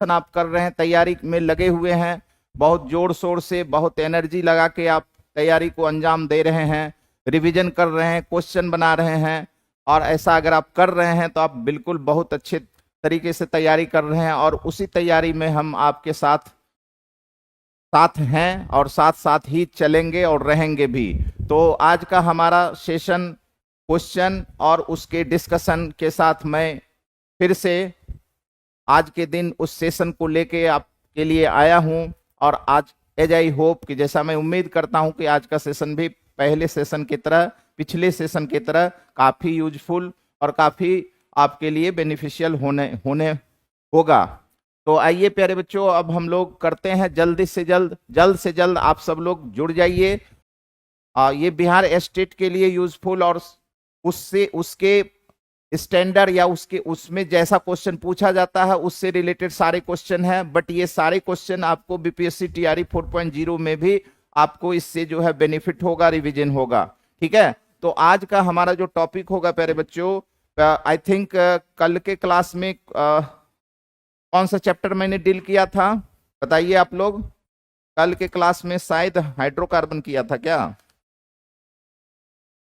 आप कर रहे हैं, तैयारी में लगे हुए हैं, बहुत जोर शोर से, बहुत एनर्जी लगा के आप तैयारी को अंजाम दे रहे हैं, रिवीजन कर रहे हैं, क्वेश्चन बना रहे हैं, और ऐसा अगर आप कर रहे हैं तो आप बिल्कुल बहुत अच्छे तरीके से तैयारी कर रहे हैं, और उसी तैयारी में हम आपके साथ साथ हैं और साथ साथ ही चलेंगे और रहेंगे भी। तो आज का हमारा सेशन क्वेश्चन और उसके डिस्कशन के साथ मैं फिर से आज के दिन उस सेशन को लेके आपके लिए आया हूं, और आज एज आई होप कि जैसा मैं उम्मीद करता हूं कि आज का सेशन भी पहले सेशन की तरह, पिछले सेशन की तरह काफी यूजफुल और काफी आपके लिए बेनिफिशियल होने होगा। तो आइए प्यारे बच्चों, अब हम लोग करते हैं जल्द से जल्द आप सब लोग जुड़ जाइए। ये बिहार स्टेट के लिए यूजफुल और उससे उसके स्टैंडर्ड या उसके उसमें जैसा क्वेश्चन पूछा जाता है उससे रिलेटेड सारे क्वेश्चन हैं, बट ये सारे क्वेश्चन आपको बीपीएससी टीआरई 4.0 में भी आपको इससे जो है बेनिफिट होगा, रिवीजन होगा। ठीक है, तो आज का हमारा जो टॉपिक होगा प्यारे बच्चों, आई थिंक कल के क्लास में कौन सा चैप्टर मैंने डील किया था बताइए आप लोग। कल के क्लास में शायद हाइड्रोकार्बन किया था क्या?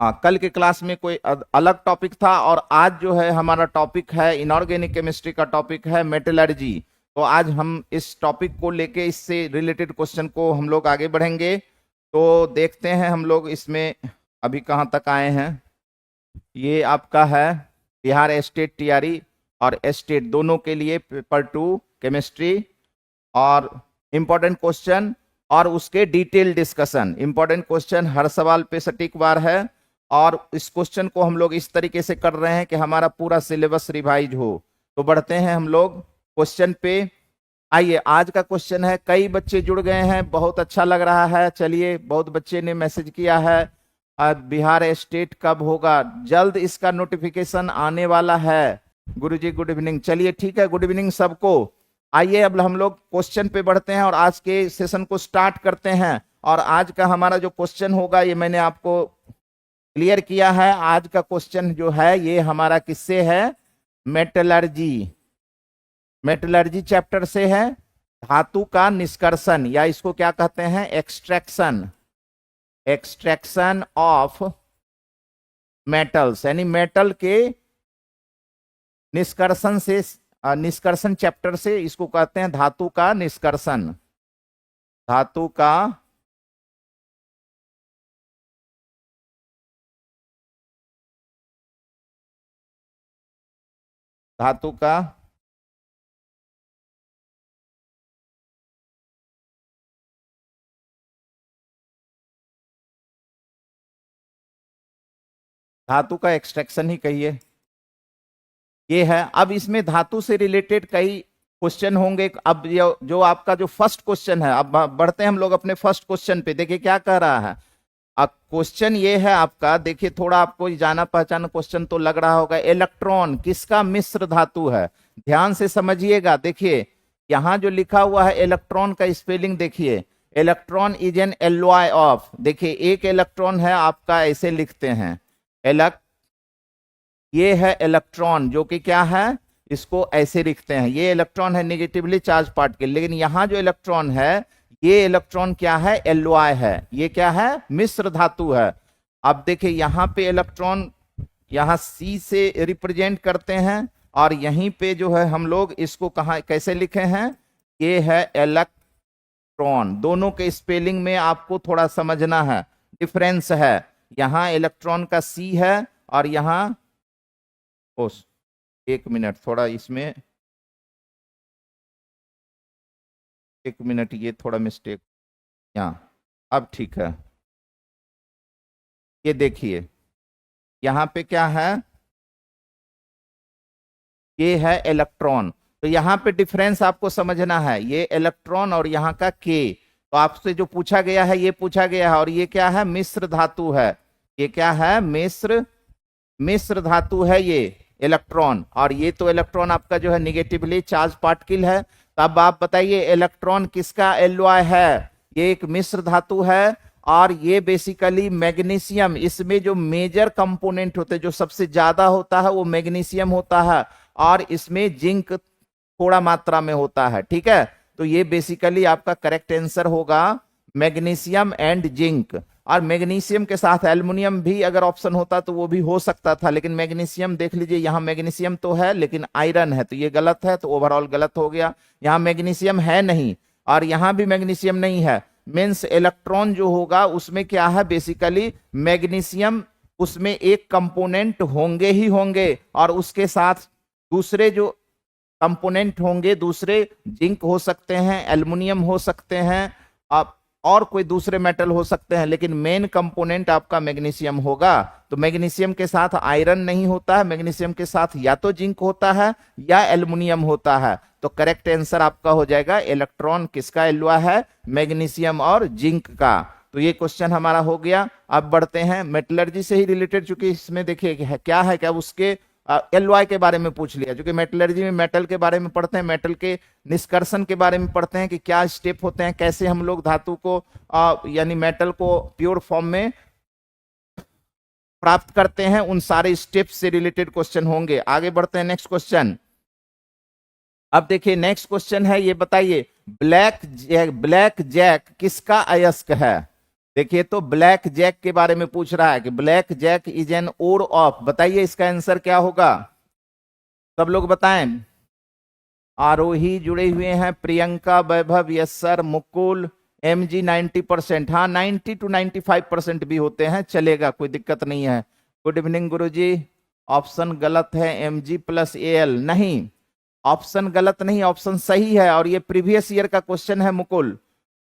हाँ, कल के क्लास में कोई अलग टॉपिक था, और आज जो है हमारा टॉपिक है इनऑर्गेनिक केमिस्ट्री का टॉपिक है मेटलर्जी। तो आज हम इस टॉपिक को लेके इससे रिलेटेड क्वेश्चन को हम लोग आगे बढ़ेंगे। तो देखते हैं हम लोग इसमें अभी कहाँ तक आए हैं। ये आपका है बिहार स्टेट टीआरई और स्टेट दोनों के लिए पेपर 2 केमिस्ट्री, और इंपॉर्टेंट क्वेश्चन और उसके डिटेल डिस्कशन। इंपॉर्टेंट क्वेश्चन हर सवाल पे सटीक वार है, और इस क्वेश्चन को हम लोग इस तरीके से कर रहे हैं कि हमारा पूरा सिलेबस रिवाइज हो। तो बढ़ते हैं हम लोग क्वेश्चन पे। आइए, आज का क्वेश्चन है, कई बच्चे जुड़ गए हैं, बहुत अच्छा लग रहा है। चलिए, बहुत बच्चे ने मैसेज किया है बिहार स्टेट कब होगा, जल्द इसका नोटिफिकेशन आने वाला है। गुरुजी गुड इवनिंग। चलिए ठीक है, गुड इवनिंग सबको। आइए अब हम लोग क्वेश्चन पे बढ़ते हैं और आज के सेशन को स्टार्ट करते हैं। और आज का हमारा जो क्वेश्चन होगा ये मैंने आपको क्लियर किया है। आज का क्वेश्चन जो है ये हमारा किससे है? मेटलर्जी, मेटलर्जी चैप्टर से है। धातु का निष्कर्षण, या इसको क्या कहते हैं? एक्सट्रैक्शन, एक्सट्रैक्शन ऑफ मेटल्स, यानी मेटल के निष्कर्षण से, निष्कर्षण चैप्टर से इसको कहते हैं धातु का निष्कर्षण। धातु का धातु का धातु का एक्सट्रैक्शन ही कहिए, ये है। अब इसमें धातु से रिलेटेड कई क्वेश्चन होंगे। अब जो आपका जो फर्स्ट क्वेश्चन है, अब बढ़ते हैं हम लोग अपने फर्स्ट क्वेश्चन पे। देखिए क्या कह रहा है। अब क्वेश्चन ये है आपका, देखिए थोड़ा आपको जाना पहचाना क्वेश्चन तो लग रहा होगा। इलेक्ट्रॉन किसका मिश्र धातु है? ध्यान से समझिएगा। देखिए यहां जो लिखा हुआ है इलेक्ट्रॉन का स्पेलिंग देखिए, electron is an alloy of. देखिए एक इलेक्ट्रॉन है आपका, ऐसे लिखते हैं ये है इलेक्ट्रॉन, जो कि क्या है, इसको ऐसे लिखते हैं। ये इलेक्ट्रॉन है नेगेटिवली चार्ज पार्टिकल, लेकिन यहां जो इलेक्ट्रॉन है ये इलेक्ट्रॉन क्या है? एलॉय है। ये क्या है? मिश्र धातु है। अब देखिए यहां पे इलेक्ट्रॉन यहां सी से रिप्रेजेंट करते हैं, और यहीं पे जो है हम लोग इसको कहा कैसे लिखे हैं? ये है इलेक्ट्रॉन। दोनों के स्पेलिंग में आपको थोड़ा समझना है, डिफरेंस है। यहां इलेक्ट्रॉन का सी है और यहां एक मिनट, थोड़ा इसमें एक मिनट, ये थोड़ा मिस्टेक यहाँ। अब ठीक है, ये देखिए यहाँ पे क्या है? ये है इलेक्ट्रॉन। तो यहाँ पे डिफरेंस आपको समझना है, ये इलेक्ट्रॉन और यहाँ का के। तो आपसे जो पूछा गया है ये पूछा गया है, और ये क्या है? मिश्र धातु है। ये क्या है? मिश्र धातु है ये इलेक्ट्रॉन। और ये तो इलेक्ट्रॉन आपका जो है निगेटिवली चार्ज पार्टिकल है। तो अब आप बताइए इलेक्ट्रॉन किसका एलॉय है? ये एक मिश्र धातु है, और ये बेसिकली मैग्नीशियम, इसमें जो मेजर कंपोनेंट होते हैं, जो सबसे ज्यादा होता है वो मैग्नीशियम होता है, और इसमें जिंक थोड़ा मात्रा में होता है, ठीक है। तो ये बेसिकली आपका करेक्ट आंसर होगा मैग्नीशियम एंड जिंक। और मैग्नीशियम के साथ एल्युमिनियम भी अगर ऑप्शन होता तो वो भी हो सकता था, लेकिन मैग्नीशियम देख लीजिए, यहाँ मैग्नीशियम तो है लेकिन आयरन है, तो ये गलत है, तो ओवरऑल गलत हो गया। यहाँ मैग्नीशियम है नहीं और यहाँ भी मैग्नीशियम नहीं है, मीन्स इलेक्ट्रॉन जो होगा उसमें क्या है, बेसिकली मैग्नीशियम उसमें एक कंपोनेंट होंगे ही होंगे, और उसके साथ दूसरे जो कंपोनेंट होंगे दूसरे जिंक हो सकते हैं, एल्युमिनियम हो सकते हैं, आप और कोई दूसरे मेटल हो सकते हैं, लेकिन मेन कंपोनेंट आपका मैग्नीशियम होगा। तो मैग्नीशियम के साथ आयरन नहीं होता है, मैग्नीशियम के साथ या तो जिंक होता है या एल्युमिनियम होता है। तो करेक्ट आंसर आपका हो जाएगा इलेक्ट्रॉन किसका एलुआ है, मैग्नीशियम और जिंक का। तो ये क्वेश्चन हमारा हो गया। अब बढ़ते हैं मेटलर्जी से ही रिलेटेड, चूंकि इसमें देखिए क्या है, क्या उसके एलवाई के बारे में पूछ लिया, क्योंकि मेटलर्जी में मेटल के बारे में पढ़ते हैं, मेटल के निष्कर्षण के बारे में पढ़ते हैं कि क्या स्टेप होते हैं, कैसे हम लोग धातु को यानी मेटल को प्योर फॉर्म में प्राप्त करते हैं, उन सारे स्टेप से रिलेटेड क्वेश्चन होंगे। आगे बढ़ते हैं नेक्स्ट क्वेश्चन। अब देखिए नेक्स्ट क्वेश्चन है, ये बताइए ब्लैक जैक किसका अयस्क है। देखिए तो ब्लैक जैक के बारे में पूछ रहा है कि black jack is an ore of, बताइए इसका आंसर क्या होगा, सब लोग बताएं। आरोही जुड़े हुए हैं, प्रियंका, वैभव, यस सर, मुकुल, एमजी 90%, हाँ 90 to 95% भी होते हैं, चलेगा, कोई दिक्कत नहीं है। गुड इवनिंग गुरुजी। ऑप्शन गलत है, एमजी प्लस एल नहीं, ऑप्शन गलत नहीं, ऑप्शन सही है, और ये प्रीवियस ईयर का क्वेश्चन है मुकुल।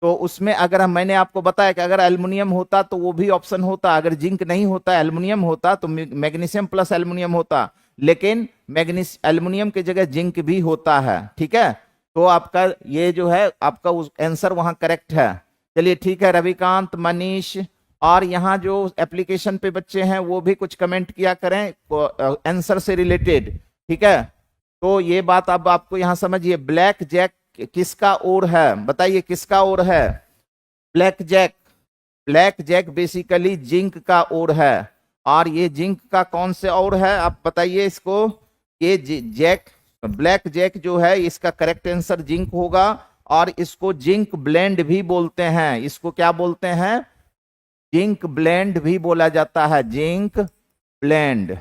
तो उसमें अगर मैंने आपको बताया कि अगर एल्युमिनियम होता तो वो भी ऑप्शन होता, अगर जिंक नहीं होता एल्युमिनियम होता तो मैग्नीशियम प्लस एल्युमिनियम होता, लेकिन एल्युमिनियम की जगह जिंक भी होता है, ठीक है। तो आपका ये जो है आपका आंसर वहां करेक्ट है। चलिए ठीक है, रविकांत, मनीष, और यहाँ जो एप्लीकेशन पे बच्चे हैं वो भी कुछ कमेंट किया करें आंसर से रिलेटेड, ठीक है। तो ये बात अब आपको यहाँ समझिए, ब्लैक जैक किसका ओर है, बताइए किसका ओर है ब्लैक जैक बेसिकली जिंक का ओर है, और ये जिंक का कौन से ओर है आप बताइए इसको। ये ब्लैक जैक जो है इसका करेक्ट आंसर जिंक होगा, और इसको जिंक ब्लेंड भी बोलते हैं, इसको क्या बोलते हैं, जिंक ब्लेंड भी बोला जाता है, जिंक ब्लेंड,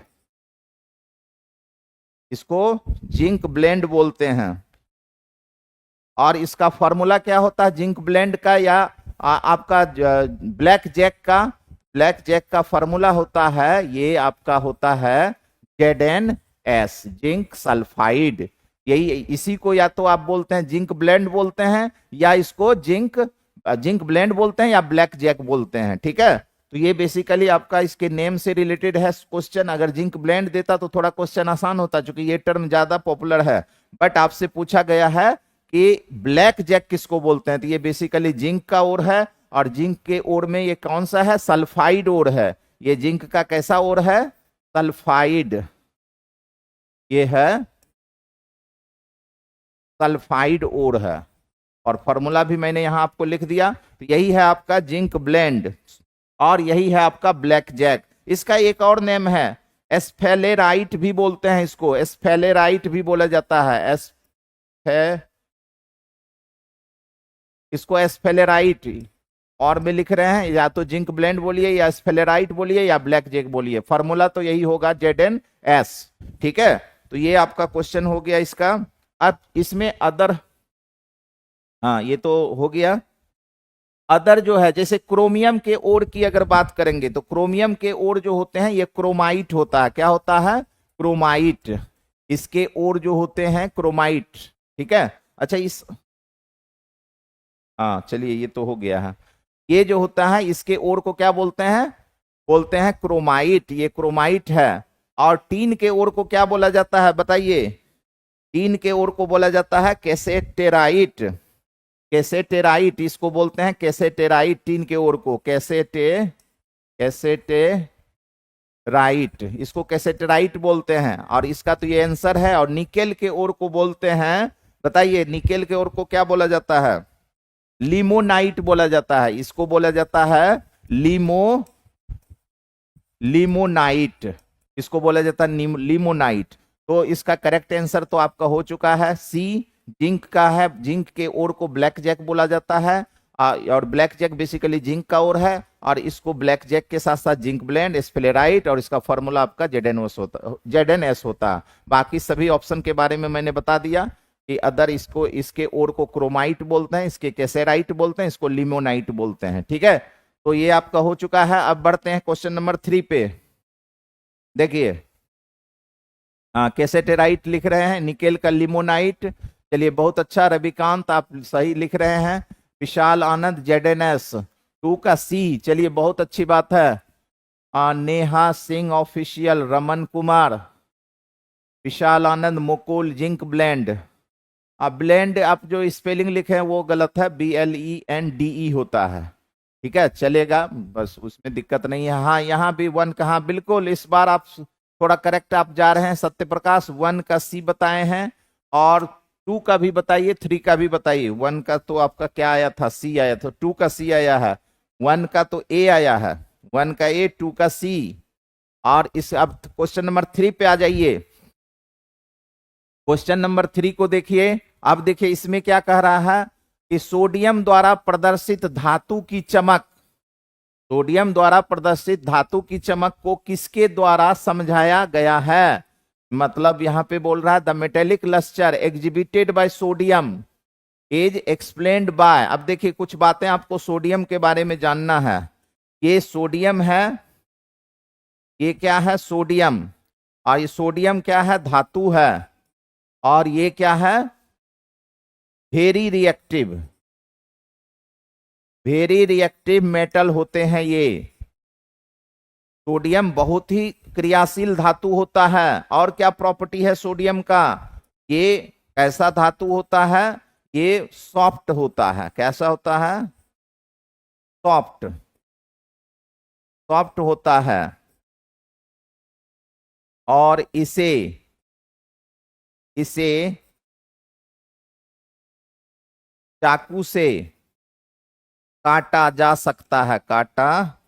इसको जिंक ब्लेंड बोलते हैं। और इसका फॉर्मूला क्या होता है जिंक ब्लेंड का, या आपका ब्लैक जैक का फॉर्मूला होता है, ये आपका होता है ZnS, जिंक सल्फाइड। यही, इसी को या तो आप बोलते हैं जिंक ब्लेंड बोलते हैं, या इसको जिंक ब्लेंड बोलते हैं, या ब्लैक जैक बोलते हैं, ठीक है। तो ये बेसिकली आपका इसके नेम से रिलेटेड है क्वेश्चन। अगर जिंक ब्लेंड देता तो थोड़ा क्वेश्चन आसान होता, क्योंकि ये टर्म ज्यादा पॉपुलर है, बट आपसे पूछा गया है कि ब्लैक जैक किसको बोलते हैं, तो ये बेसिकली जिंक का ओर है, और जिंक के ओर में ये कौन सा है, सल्फाइड ओर है। ये जिंक का कैसा ओर है, सल्फाइड, ये है सल्फाइड ओर है, और फॉर्मूला भी मैंने यहां आपको लिख दिया। तो यही है आपका जिंक ब्लेंड, और यही है आपका ब्लैक जैक। इसका एक और नेम है एस्फेलेराइट भी बोलते हैं, इसको एस्फेलेराइट भी बोला जाता है, इसको एस्फेलेराइट और में लिख रहे हैं, या तो जिंक ब्लेंड बोलिए, या एस्फेलेराइट बोलिए, या ब्लैक जैक बोलिए, फॉर्मूला तो यही होगा ZnS, ठीक है। तो ये आपका क्वेश्चन हो गया इसका। अब इसमें अदर, हाँ ये तो हो गया। अदर जो है, जैसे क्रोमियम के ओर की अगर बात करेंगे, तो क्रोमियम के ओर जो होते हैं ये क्रोमाइट होता है, क्या होता है, क्रोमाइट, इसके ओर जो होते हैं क्रोमाइट, ठीक है। अच्छा हाँ चलिए ये तो हो गया है। ये जो होता है इसके ओर को क्या बोलते हैं क्रोमाइट, ये क्रोमाइट है। और टीन के ओर को क्या बोला जाता है बताइए, टीन के ओर को बोला जाता है कैसेटेराइट, इसको बोलते हैं कैसेटेराइट, टीन के ओर को कैसेटेराइट, इसको कैसेटेराइट बोलते हैं, और इसका तो ये आंसर है। और निकेल के ओर को बोलते हैं, बताइए निकेल के ओर को क्या बोला जाता है, लिमोनाइट बोला जाता है, इसको बोला जाता है लिमोनाइट, इसको बोला जाता है लिमोनाइट। तो इसका करेक्ट आंसर तो आपका हो चुका है सी, जिंक का है। जिंक के ओर को ब्लैक जैक बोला जाता है, और ब्लैक जैक बेसिकली जिंक का ओर है, और इसको ब्लैक जैक के साथ साथ जिंक ब्लेंड, स्फेलेराइट, और इसका फॉर्मूला आपका ZnS होता है। बाकी सभी ऑप्शन के बारे में मैंने बता दिया कि अदर इसको, इसके ओर को क्रोमाइट बोलते हैं, इसके कैसेराइट बोलते हैं, इसको लिमोनाइट बोलते हैं। ठीक है, तो ये आपका हो चुका है। अब बढ़ते हैं क्वेश्चन नंबर 3 पे। देखिए, कैसेटेराइट लिख रहे हैं, निकेल का लिमोनाइट। चलिए, बहुत अच्छा रविकांत, आप सही लिख रहे हैं। विशाल आनंद ZnS 2 का सी, चलिए बहुत अच्छी बात है। नेहा सिंह ऑफिशियल, रमन कुमार, विशाल आनंद, मुकुल, जिंक ब्लेंड। ब्लेंड आप जो स्पेलिंग लिखे हैं वो गलत है, BLENDE होता है। ठीक है, चलेगा, बस उसमें दिक्कत नहीं है। हाँ, यहाँ भी 1 कहा, बिल्कुल इस बार आप थोड़ा करेक्ट आप जा रहे हैं। सत्य प्रकाश 1 का सी बताए हैं, और 2 का भी बताइए, 3 का भी बताइए। 1 का तो आपका क्या आया था, सी आया था, 2 का सी आया है, 1 का तो ए आया है, 1 का ए, 2 का सी। और इस, अब क्वेश्चन नंबर 3 पे आ जाइए। क्वेश्चन नंबर 3 को देखिए। अब देखिए इसमें क्या कह रहा है कि सोडियम द्वारा प्रदर्शित धातु की चमक, सोडियम द्वारा प्रदर्शित धातु की चमक को किसके द्वारा समझाया गया है। मतलब यहां पे बोल रहा है the metallic lustre exhibited by sodium is explained by. अब देखिए कुछ बातें आपको सोडियम के बारे में जानना है। ये सोडियम है, ये क्या है, सोडियम। और ये सोडियम क्या है, धातु है। और ये क्या है, very reactive, very reactive metal होते हैं ये। सोडियम बहुत ही क्रियाशील धातु होता है। और क्या प्रॉपर्टी है सोडियम का, ये कैसा धातु होता है, ये सॉफ्ट होता है। कैसा होता है, सॉफ्ट, सॉफ्ट होता है। और इसे इसे चाकू से काटा जा सकता है, काटा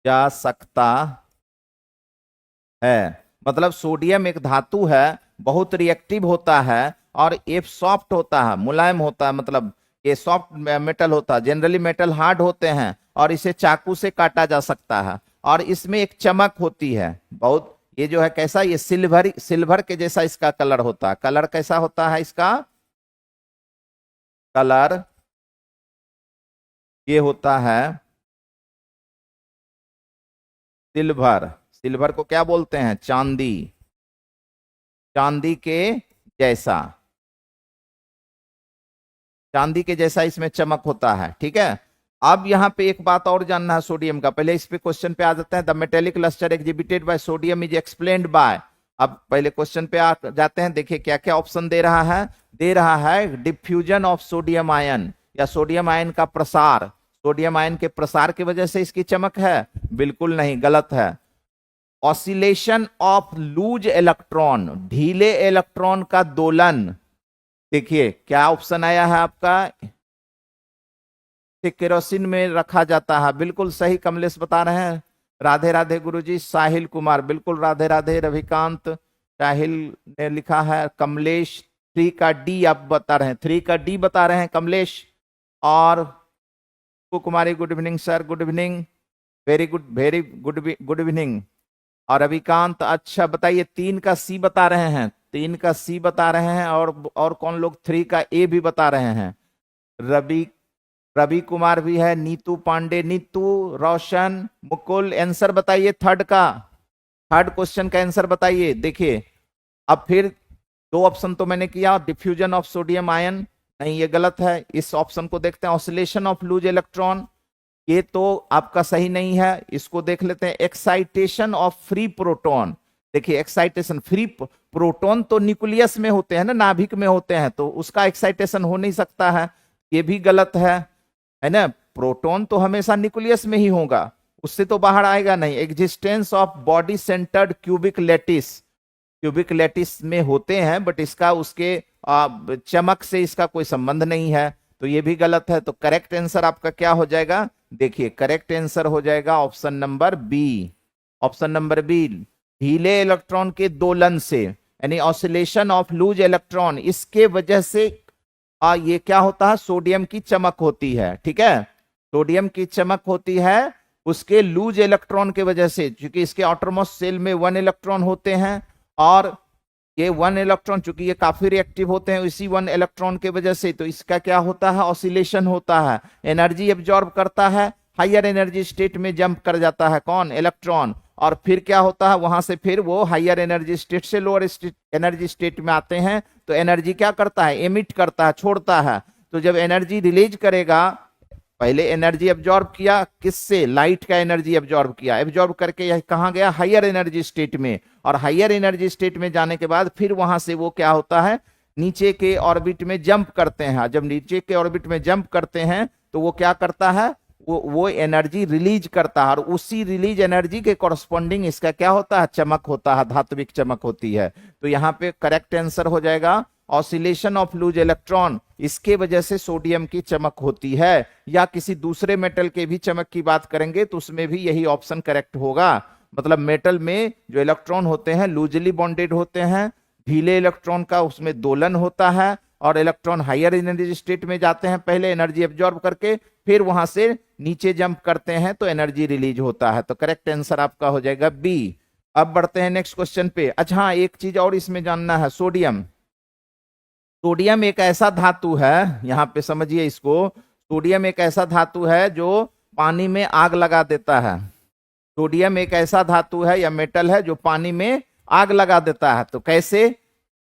जा सकता है। मतलब सोडियम एक धातु है, बहुत रिएक्टिव होता है, और ये सॉफ्ट होता है, मुलायम होता है। मतलब ये सॉफ्ट मेटल होता है। जनरली मेटल हार्ड होते हैं, और इसे चाकू से काटा जा सकता है। और इसमें एक चमक होती है बहुत। ये जो है कैसा, ये सिल्वर, सिल्वर के जैसा इसका कलर होता है। कलर कैसा होता है इसका, कलर ये होता है सिल्वर। सिल्वर को क्या बोलते हैं, चांदी, चांदी के जैसा, चांदी के जैसा इसमें चमक होता है। ठीक है, अब यहां पे एक बात और जानना है सोडियम का। पहले इस पे क्वेश्चन पे आ जाते हैं। The metallic lustre exhibited by sodium is explained by. अब पहले क्वेश्चन पे आ जाते हैं। देखिए क्या क्या ऑप्शन दे रहा है। दे रहा है डिफ्यूजन ऑफ सोडियम आयन, या सोडियम आयन का प्रसार। सोडियम आयन के प्रसार की वजह से इसकी चमक है, बिल्कुल नहीं, गलत है। ऑसिलेशन ऑफ लूज इलेक्ट्रॉन, ढीले इलेक्ट्रॉन का दोलन। देखिए क्या ऑप्शन आया है आपका, केरोसिन में रखा जाता है, बिल्कुल सही कमलेश बता रहे हैं। राधे राधे गुरुजी। साहिल कुमार, बिल्कुल राधे राधे। रविकांत, साहिल ने लिखा है। कमलेश 3 का डी आप बता रहे हैं, 3 का डी बता रहे हैं कमलेश। और Kumari, good evening sir, good evening, very good, very good, good evening. और रविकांत, अच्छा बताइए 3 का सी बता रहे हैं, 3 का सी बता रहे हैं। और कौन लोग 3 का ए भी बता रहे हैं। रवि कुमार भी है, नीतू पांडे, नीतू, रोशन, मुकुल। आंसर बताइए थर्ड का, थर्ड क्वेश्चन का आंसर बताइए। देखिए अब फिर 2 ऑप्शन तो मैंने किया, डिफ्यूजन ऑफ सोडियम आयन, नहीं ये गलत है। इस ऑप्शन को देखते हैं, ऑसिलेशन ऑफ लूज इलेक्ट्रॉन, ये तो आपका सही नहीं है। इसको देख लेते हैं, एक्साइटेशन ऑफ फ्री प्रोटॉन। देखिए एक्साइटेशन, फ्री प्रोटॉन तो न्यूक्लियस में होते हैं ना, नाभिक में होते हैं, तो उसका एक्साइटेशन हो नहीं सकता है, ये भी गलत है ना। प्रोटॉन तो हमेशा न्यूक्लियस में ही होगा, उससे तो बाहर आएगा नहीं। Existence of body centred cubic lattice, cubic lattice में होते हैं, बट इसका उसके चमक से इसका कोई संबंध नहीं है, तो ये भी गलत है। तो करेक्ट आंसर आपका क्या हो जाएगा, देखिए करेक्ट आंसर हो जाएगा option number B, option number B, ढीले इलेक्ट्रॉन के दोलन से, यानी ऑसिलेशन ऑफ लूज इलेक्ट्रॉन, इसके वजह से ये क्या होता है, सोडियम की चमक होती है। ठीक है, सोडियम की चमक होती है उसके लूज इलेक्ट्रॉन के वजह से, क्योंकि इसके आउटरमोस्ट शेल में 1 इलेक्ट्रॉन होते हैं, और ये 1 इलेक्ट्रॉन, चूंकि ये काफी रिएक्टिव होते हैं, इसी 1 इलेक्ट्रॉन के वजह से तो इसका क्या होता है, ऑसिलेशन होता है, एनर्जी एब्जॉर्ब करता है, हायर एनर्जी स्टेट में जंप कर जाता है कौन, इलेक्ट्रॉन, और फिर क्या होता है, वहां से फिर वो हायर एनर्जी स्टेट से लोअर एनर्जी स्टेट में आते हैं, तो एनर्जी क्या करता है, एमिट करता है, छोड़ता है। तो जब एनर्जी रिलीज करेगा, पहले एनर्जी एब्जॉर्ब किया किससे, लाइट का एनर्जी एब्जॉर्ब किया, एब्जॉर्ब करके यह कहां गया, हायर एनर्जी स्टेट में, और हायर एनर्जी स्टेट में जाने के बाद फिर वहां से वो क्या होता है, नीचे के ऑर्बिट में जंप करते हैं। जब नीचे के ऑर्बिट में जंप करते हैं तो वो क्या करता है, वो एनर्जी रिलीज करता है, और उसी रिलीज एनर्जी के कॉरस्पॉन्डिंग इसका क्या होता है, चमक होता है, धात्विक चमक होती है। तो यहाँ पे करेक्ट आंसर हो जाएगा ऑसिलेशन ऑफ लूज इलेक्ट्रॉन, इसके वजह से सोडियम की चमक होती है। या किसी दूसरे मेटल के भी चमक की बात करेंगे तो उसमें भी यही ऑप्शन करेक्ट होगा। मतलब मेटल में जो इलेक्ट्रॉन होते हैं लूजली बॉन्डेड होते हैं, ढीले इलेक्ट्रॉन का उसमें दोलन होता है, और इलेक्ट्रॉन हायर एनर्जी स्टेट में जाते हैं पहले एनर्जी एब्जॉर्ब करके, फिर वहां से नीचे जंप करते हैं तो एनर्जी रिलीज होता है। तो करेक्ट आंसर आपका हो जाएगा बी। अब बढ़ते हैं नेक्स्ट क्वेश्चन पे। अच्छा हाँ, एक चीज और इसमें जानना है, सोडियम। सोडियम एक ऐसा धातु है, यहां पे समझिए इसको, सोडियम एक ऐसा धातु है जो पानी में आग लगा देता है। सोडियम एक ऐसा धातु है या मेटल है जो पानी में आग लगा देता है। तो कैसे,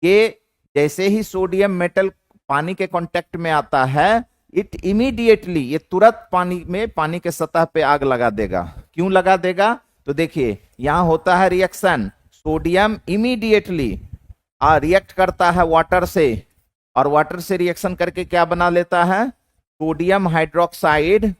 ये जैसे ही सोडियम मेटल पानी के कांटेक्ट में आता है, इट इमीडिएटली, ये तुरंत पानी में, पानी के सतह पे आग लगा देगा। क्यों लगा देगा, तो देखिए यहां होता है रिएक्शन, सोडियम इमीडिएटली रिएक्ट करता है वाटर से, और वाटर से रिएक्शन करके क्या बना लेता है, sodium hydroxide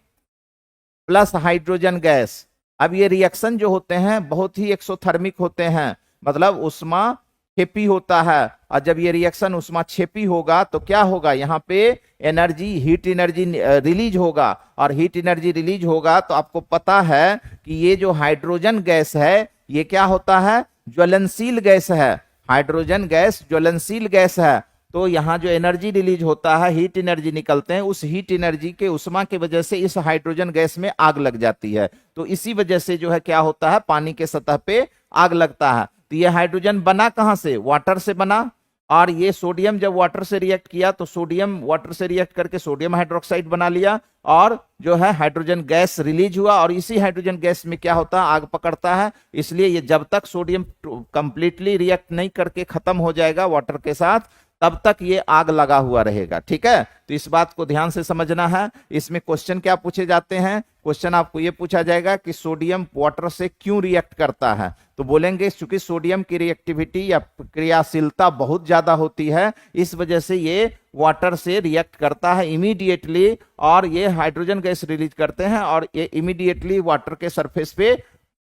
plus hydrogen gas. अब ये रिएक्शन जो होते हैं बहुत ही एक्सोथर्मिक होते हैं, मतलब उष्मा क्षेपी होता है, और जब ये रिएक्शन उष्मा क्षेपी होगा तो क्या होगा, यहाँ पे एनर्जी, हीट एनर्जी रिलीज होगा, और हीट एनर्जी रिलीज होगा तो आपको पता है कि ये जो हाइड्रोजन गैस है ये क्या होता है, ज्वलनशील गैस है। हाइड्रोजन गैस ज्वलनशील गैस है, तो यहाँ जो एनर्जी रिलीज होता है, हीट एनर्जी निकलते हैं, उस हीट एनर्जी के उष्मा की वजह से इस हाइड्रोजन गैस में आग लग जाती है। तो इसी वजह से जो है क्या होता है, पानी के सतह पे आग लगता है। तो ये हाइड्रोजन बना कहां से, वाटर से बना, और ये सोडियम जब वाटर से रिएक्ट किया तो सोडियम वाटर से रिएक्ट करके सोडियम हाइड्रोक्साइड बना लिया, और जो है हाइड्रोजन गैस रिलीज हुआ, और इसी हाइड्रोजन गैस में क्या होता है, आग पकड़ता है। इसलिए ये जब तक सोडियम कंप्लीटली रिएक्ट नहीं करके खत्म हो जाएगा वाटर के साथ, तब तक ये आग लगा हुआ रहेगा। ठीक है, तो इस बात को ध्यान से समझना है। इसमें क्वेश्चन क्या पूछे जाते हैं, क्वेश्चन आपको ये पूछा जाएगा कि सोडियम वाटर से क्यों रिएक्ट करता है, तो बोलेंगे चूंकि सोडियम की रिएक्टिविटी या क्रियाशीलता बहुत ज्यादा होती है, इस वजह से ये वाटर से रिएक्ट करता है इमीडिएटली, और ये हाइड्रोजन गैस रिलीज करते हैं, और ये इमीडिएटली वाटर के सरफेस पे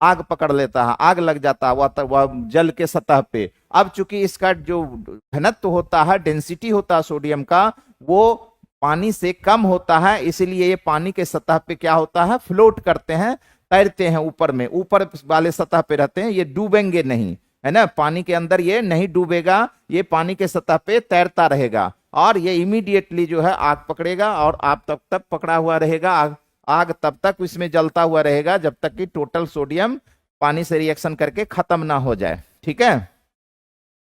आग पकड़ लेता है, आग लग जाता है वह जल के सतह पे। अब चूंकि इसका जो घनत्व होता है, डेंसिटी होता है सोडियम का, वो पानी से कम होता है, इसलिए ये पानी के सतह पे क्या होता है, फ्लोट करते हैं, तैरते हैं ऊपर में, ऊपर वाले सतह पे रहते हैं, ये डूबेंगे नहीं, है ना, पानी के अंदर ये नहीं डूबेगा, ये पानी के सतह पे तैरता रहेगा, और ये इमीडिएटली जो है आग पकड़ेगा, और आप तब तक पकड़ा हुआ रहेगा, आग तब तक इसमें जलता हुआ रहेगा जब तक कि टोटल सोडियम पानी से रिएक्शन करके खत्म ना हो जाए। ठीक है,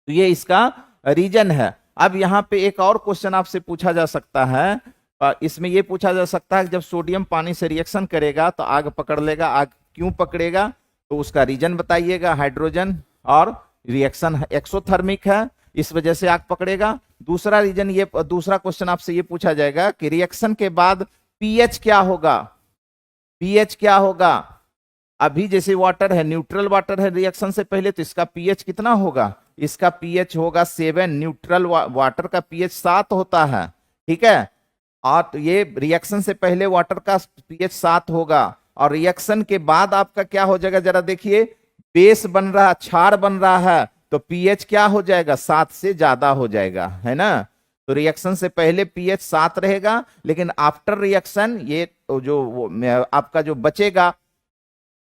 तो ये इसका रीजन है। अब यहाँ पे एक और क्वेश्चन आपसे पूछा जा सकता है, इसमें ये पूछा जा सकता है कि जब सोडियम पानी से रिएक्शन करेगा तो आग पकड़ लेगा, आग क्यों पकड़ेगा, तो उसका रीजन बताइएगा। हाइड्रोजन और रिएक्शन एक्सोथर्मिक है, इस वजह से आग पकड़ेगा। दूसरा रीजन, ये दूसरा क्वेश्चन आपसे ये पूछा जाएगा कि रिएक्शन के बाद पीएच क्या होगा, पीएच क्या होगा। अभी जैसे वाटर है, न्यूट्रल वाटर है रिएक्शन से पहले, तो इसका पीएच कितना होगा, इसका पीएच होगा 7। न्यूट्रल वाटर का पीएच 7 होता है। ठीक है, और तो ये रिएक्शन से पहले वाटर का पीएच 7 होगा, और रिएक्शन के बाद आपका क्या हो जाएगा, जरा देखिए, बेस बन रहा, क्षार बन रहा है, तो पीएच क्या हो जाएगा, 7 से ज्यादा हो जाएगा, है ना। तो रिएक्शन से पहले पीएच 7 रहेगा, लेकिन आफ्टर रिएक्शन ये जो आपका जो बचेगा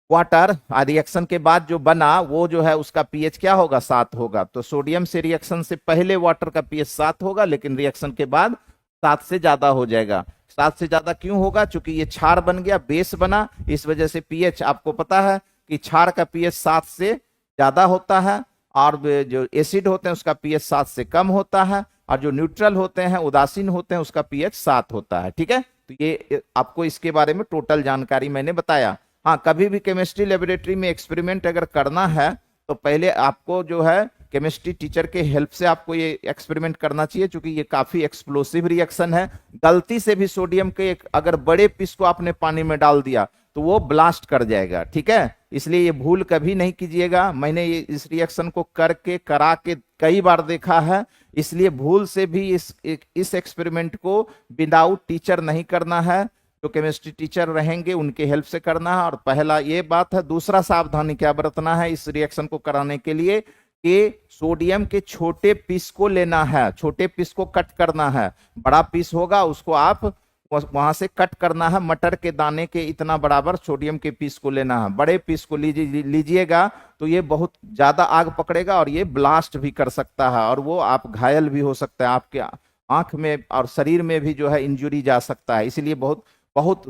वाटर रिएक्शन के बाद जो बना वो जो है उसका पीएच क्या होगा, 7 होगा। तो सोडियम से रिएक्शन से पहले वाटर का पीएच 7 होगा, लेकिन रिएक्शन के बाद 7 से ज्यादा हो जाएगा। 7 से ज्यादा क्यों होगा? चूंकि ये क्षार बन गया, बेस बना, इस वजह से पीएच, आपको पता है कि क्षार का पीएच 7 से ज्यादा होता है, और जो एसिड होते हैं उसका पीएच 7 से कम होता है, और जो न्यूट्रल होते हैं, उदासीन होते हैं, उसका पीएच 7 होता है। ठीक है, तो ये आपको इसके बारे में टोटल जानकारी मैंने बताया। हाँ, कभी भी केमिस्ट्री लेबोरेटरी में एक्सपेरिमेंट अगर करना है तो पहले आपको जो है केमिस्ट्री टीचर के हेल्प से आपको ये एक्सपेरिमेंट करना चाहिए, क्योंकि ये काफी एक्सप्लोसिव रिएक्शन है। गलती से भी सोडियम के एक अगर बड़े पीस को आपने पानी में डाल दिया तो वो ब्लास्ट कर जाएगा। ठीक है, इसलिए ये भूल कभी नहीं कीजिएगा। मैंने ये इस रिएक्शन को करके करा के कई बार देखा है, इसलिए भूल से भी इस एक्सपेरिमेंट को विदाउट टीचर नहीं करना है। जो केमिस्ट्री टीचर रहेंगे उनके हेल्प से करना है। और पहला ये बात है। दूसरा सावधानी क्या बरतना है इस रिएक्शन को कराने के लिए कि सोडियम के छोटे पीस को लेना है, छोटे पीस को कट करना है। बड़ा पीस होगा उसको आप वहां से कट करना है, मटर के दाने के इतना बराबर सोडियम के पीस को लेना है। बड़े पीस को लीजिएगा तो ये बहुत ज्यादा आग पकड़ेगा और ये ब्लास्ट भी कर सकता है, और वो आप घायल भी हो सकता है, आपके आंख में और शरीर में भी जो है इंजुरी जा सकता है। इसलिए बहुत बहुत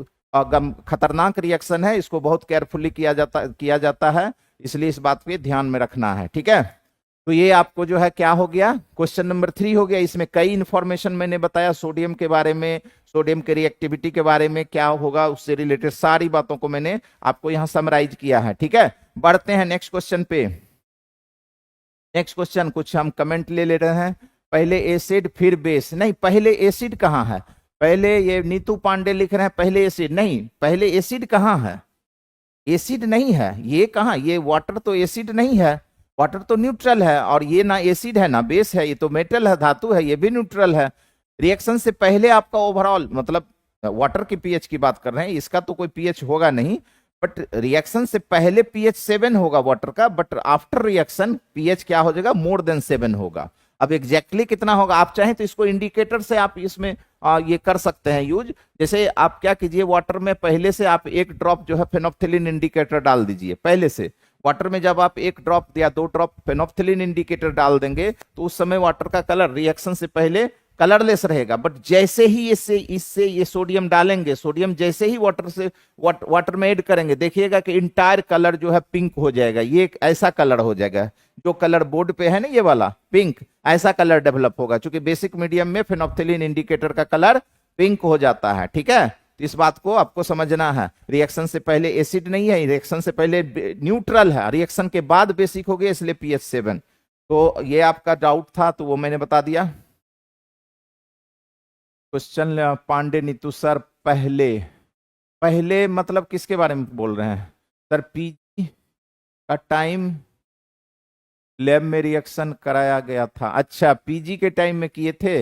खतरनाक रिएक्शन है, इसको बहुत केयरफुली किया जाता है, इसलिए इस बात पे ध्यान में रखना है। ठीक है, तो ये आपको जो है क्या हो गया, क्वेश्चन नंबर 3 हो गया। इसमें कई इंफॉर्मेशन मैंने बताया सोडियम के बारे में, सोडियम के रिएक्टिविटी के बारे में, क्या होगा उससे रिलेटेड सारी बातों को मैंने आपको यहां समराइज किया है। ठीक है, बढ़ते हैं नेक्स्ट क्वेश्चन पे। नेक्स्ट क्वेश्चन कुछ हम कमेंट ले रहे हैं। पहले एसिड फिर बेस, नहीं पहले एसिड कहाँ है? पहले ये नीतू पांडे लिख रहे हैं पहले एसिड, नहीं पहले एसिड कहाँ है? एसिड नहीं है, ये कहाँ, ये वाटर तो एसिड नहीं है, वाटर तो न्यूट्रल है, और ये ना एसिड है ना बेस है, ये तो मेटल है, धातु है, ये भी न्यूट्रल है। रिएक्शन से पहले आपका ओवरऑल मतलब वाटर की पीएच की बात कर रहे हैं, इसका तो कोई पीएच होगा नहीं, बट रिएक्शन से पहले पीएच 7 होगा वाटर का, बट आफ्टर रिएक्शन पीएच क्या हो जाएगा, मोर देन 7 होगा। अब एग्जैक्टली कितना होगा आप चाहें तो इसको इंडिकेटर से आप इसमें ये कर सकते हैं यूज। जैसे आप क्या कीजिए, वाटर में पहले से आप 1 ड्रॉप जो है फेनोप्थिलीन इंडिकेटर डाल दीजिए। पहले से वाटर में जब आप 1 ड्रॉप या 2 ड्रॉप फेनोप्थिलीन इंडिकेटर डाल देंगे तो उस समय वाटर का कलर रिएक्शन से पहले कलरलेस रहेगा, बट जैसे ही इससे ये सोडियम डालेंगे, सोडियम जैसे ही वाटर में ऐड करेंगे, देखिएगा कि इंटायर कलर जो है पिंक हो जाएगा। ये एक ऐसा कलर हो जाएगा, जो कलर बोर्ड पे है ना ये वाला पिंक, ऐसा कलर डेवलप होगा, क्योंकि बेसिक मीडियम में फेनोप्थिलीन इंडिकेटर का कलर पिंक हो जाता है। ठीक है, तो इस बात को आपको समझना है। रिएक्शन से पहले एसिड नहीं है, रिएक्शन से पहले न्यूट्रल है, रिएक्शन के बाद बेसिक हो गया, इसलिए पीएच 7। तो ये आपका डाउट था तो वो मैंने बता दिया। क्वेश्चन पांडे नीतू सर, पहले पहले मतलब किसके बारे में बोल रहे हैं सर? पीजी का टाइम लैब में रिएक्शन कराया गया था। अच्छा, पीजी के टाइम में किए थे।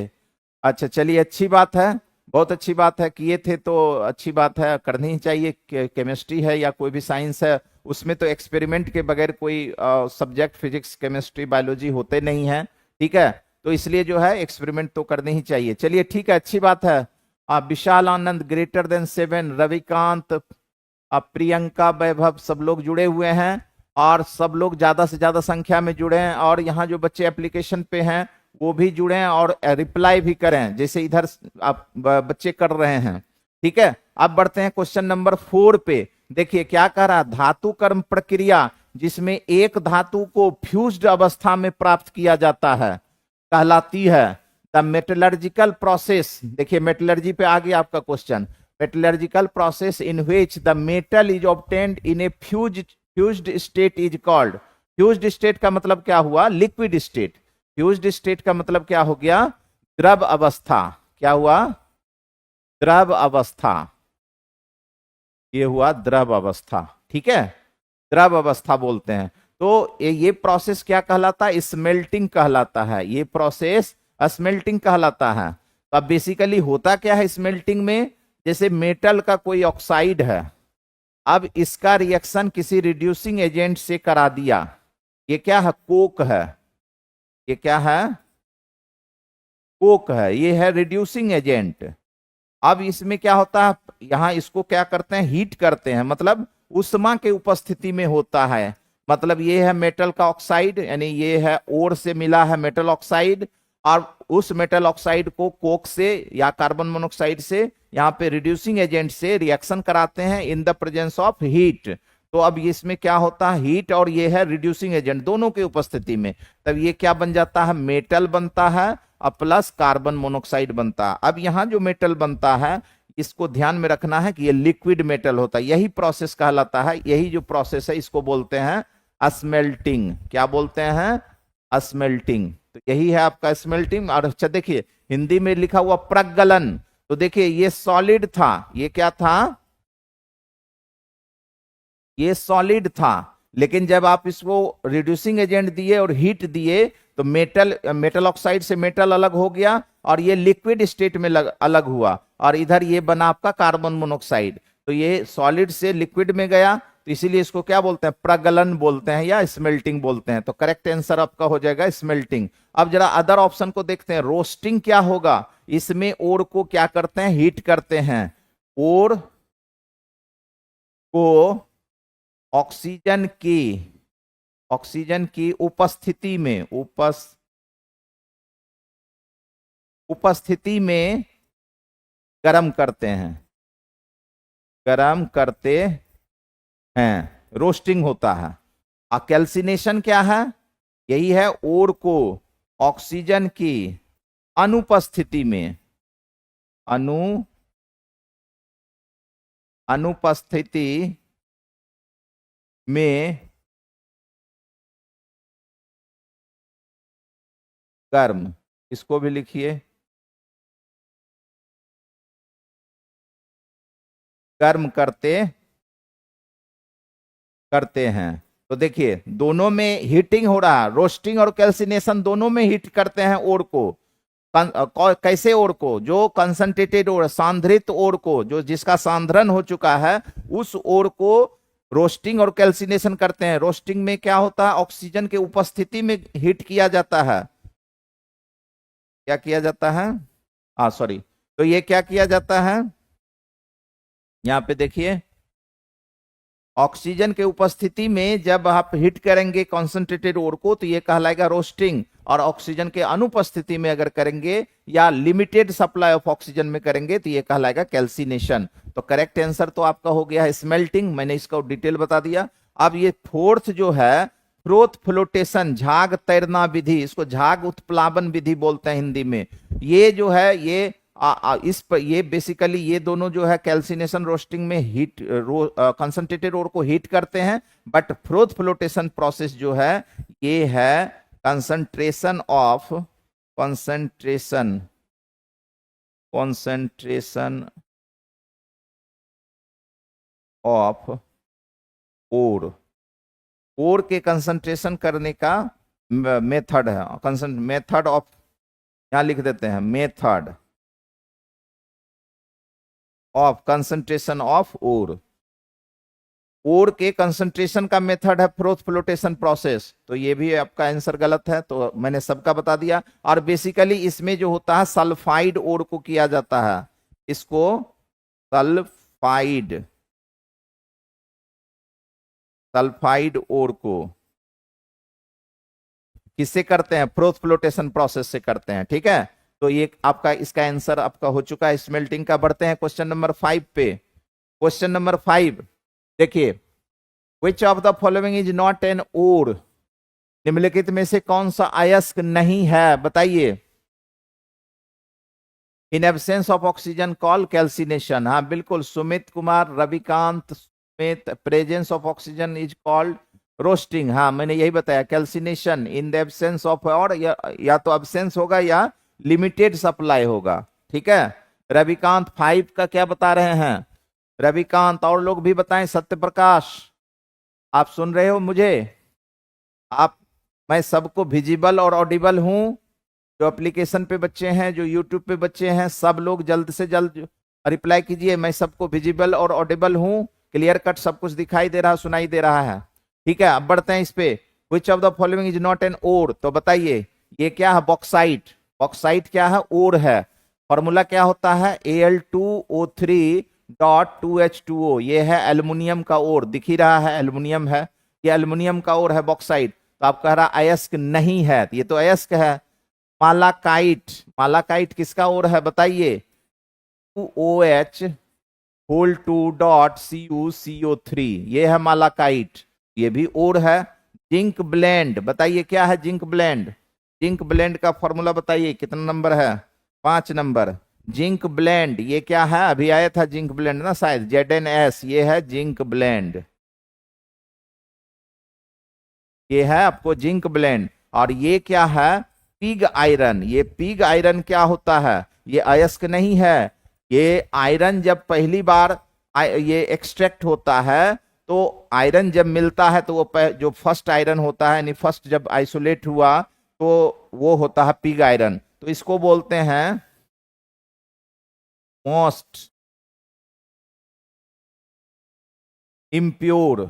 अच्छा चलिए, अच्छी बात है, बहुत अच्छी बात है, किए थे तो अच्छी बात है, करनी ही चाहिए। केमिस्ट्री है या कोई भी साइंस है, उसमें तो एक्सपेरिमेंट के बगैर कोई सब्जेक्ट फिजिक्स केमिस्ट्री बायोलॉजी होते नहीं है। ठीक है, तो इसलिए जो है एक्सपेरिमेंट तो करने ही चाहिए। चलिए ठीक है, अच्छी बात है। विशाल आनंद ग्रेटर देन 7, रविकांत, प्रियंका, वैभव, सब लोग जुड़े हुए हैं, और सब लोग ज्यादा से ज्यादा संख्या में जुड़े हैं, और यहाँ जो बच्चे एप्लीकेशन पे हैं वो भी जुड़े हैं और रिप्लाई भी करें, जैसे इधर आप बच्चे कर रहे हैं। ठीक है, अब बढ़ते हैं क्वेश्चन नंबर 4 पे। देखिए क्या कह रहा है, धातु कर्म प्रक्रिया जिसमें एक धातु को फ्यूज्ड अवस्था में प्राप्त किया जाता है कहलाती है द मेटलर्जिकल प्रोसेस। देखिए मेटलर्जी पे आ गया आपका question. Metallurgical process in which the metal is obtained in A fused state is called. Fused state का मतलब क्या हुआ, लिक्विड स्टेट। फ्यूज्ड स्टेट का मतलब क्या हो गया, द्रव अवस्था। क्या हुआ, द्रव अवस्था, ये हुआ द्रव अवस्था। ठीक है, द्रव अवस्था बोलते हैं। तो ये प्रोसेस क्या कहलाता है, स्मेल्टिंग कहलाता है। ये प्रोसेस स्मेल्टिंग कहलाता है। तो अब बेसिकली होता क्या है स्मेल्टिंग में, जैसे मेटल का कोई ऑक्साइड है, अब इसका रिएक्शन किसी रिड्यूसिंग एजेंट से करा दिया। ये क्या है, कोक है। ये क्या है, कोक है, ये है रिड्यूसिंग एजेंट। अब इसमें क्या होता है, यहां इसको क्या करते हैं, हीट करते हैं, मतलब उष्मा के उपस्थिति में होता है। मतलब ये है मेटल का ऑक्साइड, यानी ये है ओर से मिला है मेटल ऑक्साइड, और उस मेटल ऑक्साइड को कोक से या कार्बन मोनोऑक्साइड से यहाँ पे रिड्यूसिंग एजेंट से रिएक्शन कराते हैं in the presence of heat. तो अब इसमें क्या होता है, हीट और ये है रिड्यूसिंग एजेंट दोनों की उपस्थिति में, तब ये क्या बन जाता है, मेटल बनता है और प्लस कार्बन मोनोऑक्साइड बनता है। अब यहाँ जो मेटल बनता है इसको ध्यान में रखना है कि ये लिक्विड मेटल होता है, यही प्रोसेस कहलाता है, यही जो प्रोसेस है इसको बोलते हैं स्मेल्टिंग। क्या बोलते हैं, स्मेल्टिंग। तो यही है आपका स्मेल्टिंग। और अच्छा देखिए हिंदी में लिखा हुआ प्रज्वलन, तो देखिए ये सॉलिड था, ये क्या था, ये सॉलिड था, लेकिन जब आप इसको रिड्यूसिंग एजेंट दिए और हीट दिए तो मेटल ऑक्साइड से मेटल अलग हो गया और ये लिक्विड स्टेट में अलग हुआ, और इधर ये बना आपका कार्बन मोनोऑक्साइड। तो ये सॉलिड से लिक्विड में गया, तो इसीलिए इसको क्या बोलते हैं, प्रगलन बोलते हैं या स्मेल्टिंग बोलते हैं। तो करेक्ट आंसर आपका हो जाएगा स्मेल्टिंग। अब जरा अदर ऑप्शन को देखते हैं, रोस्टिंग क्या होगा, इसमें ओर को क्या करते हैं, हीट करते हैं, ओर को ऑक्सीजन की उपस्थिति में गर्म करते हैं, रोस्टिंग होता है। और कैल्सिनेशन क्या है, यही है ओर को ऑक्सीजन की अनुपस्थिति में गर्म, इसको भी लिखिए, गर्म करते हैं। तो देखिए दोनों में हीटिंग हो रहा है, रोस्टिंग और कैल्सिनेशन दोनों में हीट करते हैं ओर को। कैसे ओर को, जो कंसंट्रेटेड ओर, सांद्रित ओर को, जो जिसका सांद्रण हो चुका है, उस ओर को रोस्टिंग और कैल्सिनेशन करते हैं। रोस्टिंग में क्या होता है, ऑक्सीजन के उपस्थिति में हीट किया जाता है। क्या किया जाता है, सॉरी, तो ये क्या किया जाता है, यहां पे देखिए ऑक्सीजन के उपस्थिति में जब आप हीट करेंगे कॉन्सेंट्रेटेड ओर को तो ये कहलाएगा रोस्टिंग, और ऑक्सीजन के अनुपस्थिति में अगर करेंगे या लिमिटेड सप्लाई ऑफ ऑक्सीजन में करेंगे तो ये कहलाएगा कैल्सिनेशन। तो करेक्ट आंसर तो आपका हो गया है स्मेल्टिंग, मैंने इसका डिटेल बता दिया। अब ये फोर्थ जो है फ्रोथ फ्लोटेशन, झाग तैरना विधि, इसको झाग उत्प्लावन विधि बोलते हैं हिंदी में। ये जो है ये इस पर ये बेसिकली ये दोनों जो है कैल्सिनेशन रोस्टिंग में हीट कंसंट्रेटेड ओर को हीट करते हैं, बट फ्रोथ फ्लोटेशन प्रोसेस जो है ये है कंसंट्रेशन ऑफ ओर के कंसंट्रेशन करने का मेथड है, मेथड ऑफ, यहां लिख देते हैं method of concentration of ore के कंसंट्रेशन का मेथड है फ्रोथ फ्लोटेशन प्रोसेस। तो ये भी आपका आंसर गलत है, तो मैंने सबका बता दिया। और बेसिकली इसमें जो होता है सल्फाइड ओर को किया जाता है, इसको सल्फाइड ओर को किससे करते हैं, फ्रोथ फ्लोटेशन प्रोसेस से करते हैं। ठीक है, तो ये आपका इसका आंसर आपका हो चुका है स्मेल्टिंग का। बढ़ते हैं क्वेश्चन नंबर 5 पे। क्वेश्चन नंबर 5 देखिए, which of the following is not an ore, निम्नलिखित में से कौन सा अयस्क नहीं है, बताइए। In absence of oxygen call calcination, हाँ बिल्कुल, Sumit Kumar, Ravikant, Sumit, presence of oxygen is called roasting, हाँ मैंने यही बताया, calcination in the absence of, और या तो एब्सेंस होगा या लिमिटेड सप्लाई होगा। ठीक है, रविकांत 5 का क्या बता रहे हैं, रविकांत, और लोग भी बताएं, सत्य प्रकाश आप सुन रहे हो मुझे, मैं सबको विजिबल और ऑडिबल हूं, जो एप्लीकेशन पे बच्चे हैं, जो यूट्यूब पे बच्चे हैं, सब लोग जल्द से जल्द रिप्लाई कीजिए, मैं सबको विजिबल और ऑडिबल हूं, क्लियर कट सब कुछ दिखाई दे रहा, सुनाई दे रहा है। ठीक है, अब बढ़ते हैं इस पे, which of the following is not an ore, तो बताइए ये क्या है, बॉक्साइट। बॉक्साइट क्या है, ओर है। फॉर्मूला क्या होता है, Al2O3 Fe2H2O, ये है एल्युमिनियम का ओर, दिख ही रहा है एल्युमिनियम है, ये एल्युमिनियम का ओर है बॉक्साइट, तो आप कह रहा अयस्क नहीं है, तो ये तो अयस्क है। मालाकाइट, मालाकाइट किसका ओर है बताइए, OH होल 2 .CuCO3, ये है मालाकाइट, ये भी ओर है। जिंक ब्लेंड, बताइए क्या है जिंक ब्लेंड, जिंक ब्लेंड का फॉर्मूला बताइए, कितना नंबर है, 5 नंबर। जिंक ब्लेंड ये क्या है, अभी आया था जिंक ब्लेंड ना शायद, ZnS, ये है जिंक ब्लेंड, ये है आपको जिंक ब्लेंड। और ये क्या है, पिग आयरन, ये पिग आयरन क्या होता है, ये अयस्क नहीं है, ये आयरन जब पहली बार ये एक्सट्रैक्ट होता है, तो आयरन जब मिलता है तो वो जो फर्स्ट आयरन होता है, यानी फर्स्ट जब आइसोलेट हुआ तो वो होता है पिग आयरन, तो इसको बोलते हैं most impure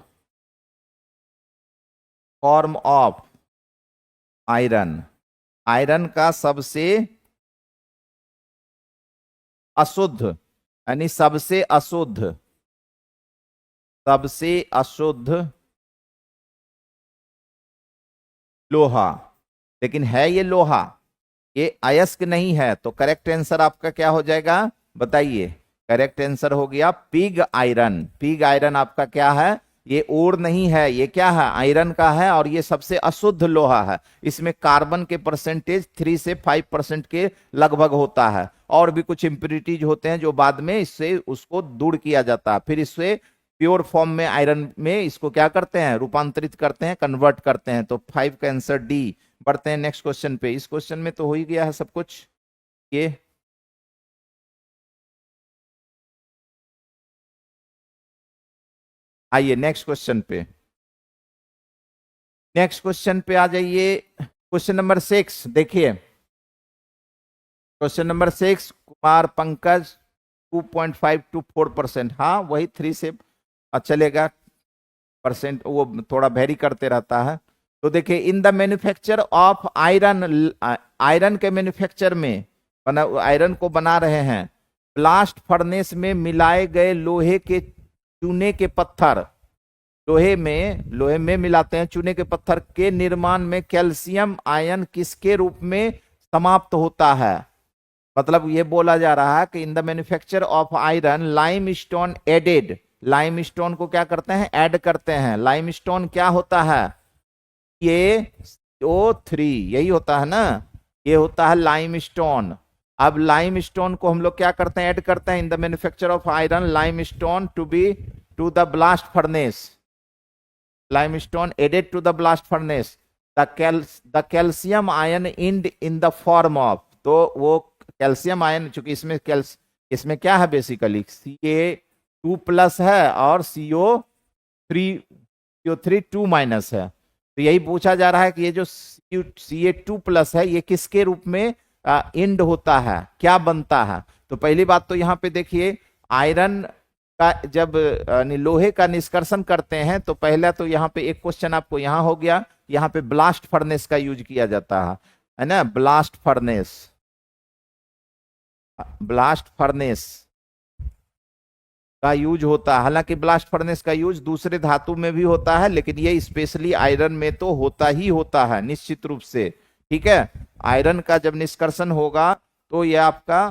form of iron, iron का सबसे अशुद्ध, यानी सबसे अशुद्ध, सबसे अशुद्ध लोहा, लेकिन है ये लोहा, ये अयस्क नहीं है, तो करेक्ट आंसर आपका क्या हो जाएगा बताइए, करेक्ट आंसर हो गया पिग आयरन। पिग आयरन आपका क्या है, ये ओर नहीं है, ये क्या है आयरन का है, और ये सबसे अशुद्ध लोहा है, इसमें कार्बन के परसेंटेज 3 से 5% के लगभग होता है, और भी कुछ इंप्योरिटीज होते हैं जो बाद में इससे उसको दूर किया जाता है, फिर इससे प्योर फॉर्म में आयरन में इसको क्या करते हैं, रूपांतरित करते हैं, कन्वर्ट करते हैं। तो 5 का आंसर डी। बढ़ते हैं नेक्स्ट क्वेश्चन पे, इस क्वेश्चन में तो हो ही गया है सब कुछ ये। आइए नेक्स्ट क्वेश्चन पे, नेक्स्ट क्वेश्चन पे आ जाइए, क्वेश्चन नंबर 6 देखिए, question number 6, Kumar Pankaj 2.5 to 4%, हाँ वही 3 से चलेगा, परसेंट वो थोड़ा वेरी करते रहता है। तो देखिए, in the manufacture of iron, iron के मैन्युफैक्चर में आयरन को बना रहे हैं, ब्लास्ट फर्नेस में मिलाए गए लोहे के चूने के पत्थर, लोहे में मिलाते हैं चूने के पत्थर के निर्माण में कैल्शियम आयन किसके रूप में समाप्त होता है। मतलब ये बोला जा रहा है कि in the manufacture of iron limestone added, limestone को क्या करते हैं, ऐड करते हैं। लाइम स्टोन क्या होता है, ये CO3, यही होता है ना, ये होता है लाइम स्टोन। अब लाइम स्टोन को हम लोग क्या करते हैं, ऐड करते हैं in the manufacture of iron limestone to the blast furnace, limestone added to the blast furnace, the calcium ion in the form of, तो वो कैल्शियम आयन, चूंकि इसमें क्या है बेसिकली Ca2+ है और CO3 2- है, तो यही पूछा जा रहा है कि ये जो Ca2+ है ये किसके रूप में इंड होता है, क्या बनता है। तो पहली बात तो यहाँ पे देखिए, आयरन का जब लोहे का निष्कर्षण करते हैं तो पहला तो यहाँ पे एक क्वेश्चन आपको यहाँ हो गया, यहाँ पे ब्लास्ट फर्नेस का यूज किया जाता है ना, ब्लास्ट फर्नेस, ब्लास्ट फर्नेस का यूज होता है। हालांकि ब्लास्ट फर्नेस का यूज दूसरे धातु में भी होता है, लेकिन ये स्पेशली आयरन में तो होता ही होता है निश्चित रूप से, ठीक है। आयरन का जब निष्कर्षण होगा तो ये आपका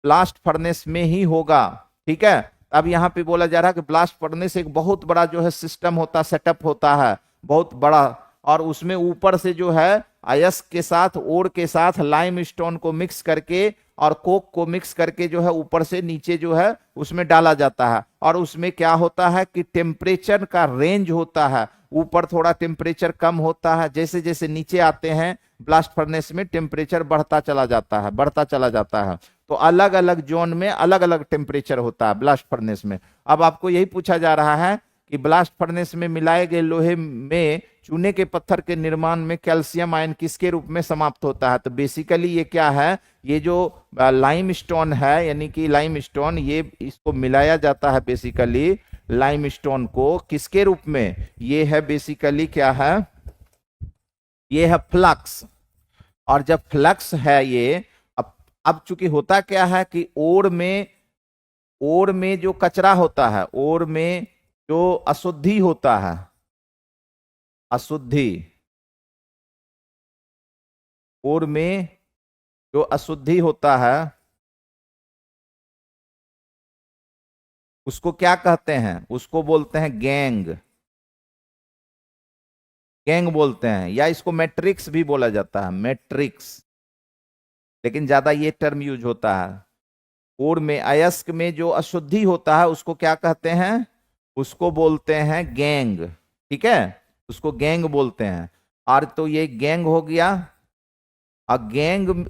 ब्लास्ट फर्नेस में ही होगा, ठीक है। अब यहाँ पे बोला जा रहा है कि ब्लास्ट फर्नेस एक बहुत बड़ा जो है सिस्टम होता, सेटअप होता है बहुत बड़ा, और उसमें ऊपर से जो है अयस्क के साथ, ओर के साथ लाइम स्टोन को मिक्स करके और कोक को मिक्स करके जो है ऊपर से नीचे जो है उसमें डाला जाता है। और उसमें क्या होता है कि टेम्परेचर का रेंज होता है, ऊपर थोड़ा टेम्परेचर कम होता है, जैसे जैसे नीचे आते हैं ब्लास्ट फर्नेस में टेम्परेचर बढ़ता चला जाता है, बढ़ता चला जाता है। तो अलग अलग जोन में अलग अलग टेम्परेचर होता है ब्लास्ट फर्नेस में। अब आपको यही पूछा जा रहा है कि ब्लास्ट फर्नेस में मिलाए गए लोहे में चूने के पत्थर के निर्माण में कैल्शियम आयन किसके रूप में समाप्त होता है। तो बेसिकली ये क्या है, ये जो लाइम स्टोन है, यानी कि लाइम स्टोन, ये इसको मिलाया जाता है बेसिकली लाइम स्टोन को किसके रूप में, ये है बेसिकली क्या है, ये है फ्लक्स। और जब फ्लक्स है ये, अब चूंकि होता क्या है कि ओर में ओर में जो कचरा होता है, ओर में जो अशुद्धि होता है, अशुद्धि, ओर में जो अशुद्धि होता है उसको क्या कहते हैं? उसको बोलते हैं गैंग, गैंग बोलते हैं, या इसको मैट्रिक्स भी बोला जाता है, मैट्रिक्स, लेकिन ज्यादा ये टर्म यूज होता है। और में अयस्क में जो अशुद्धि होता है उसको क्या कहते हैं? उसको बोलते हैं गैंग, ठीक है, उसको गैंग बोलते हैं। और तो ये गैंग हो गया, और गैंग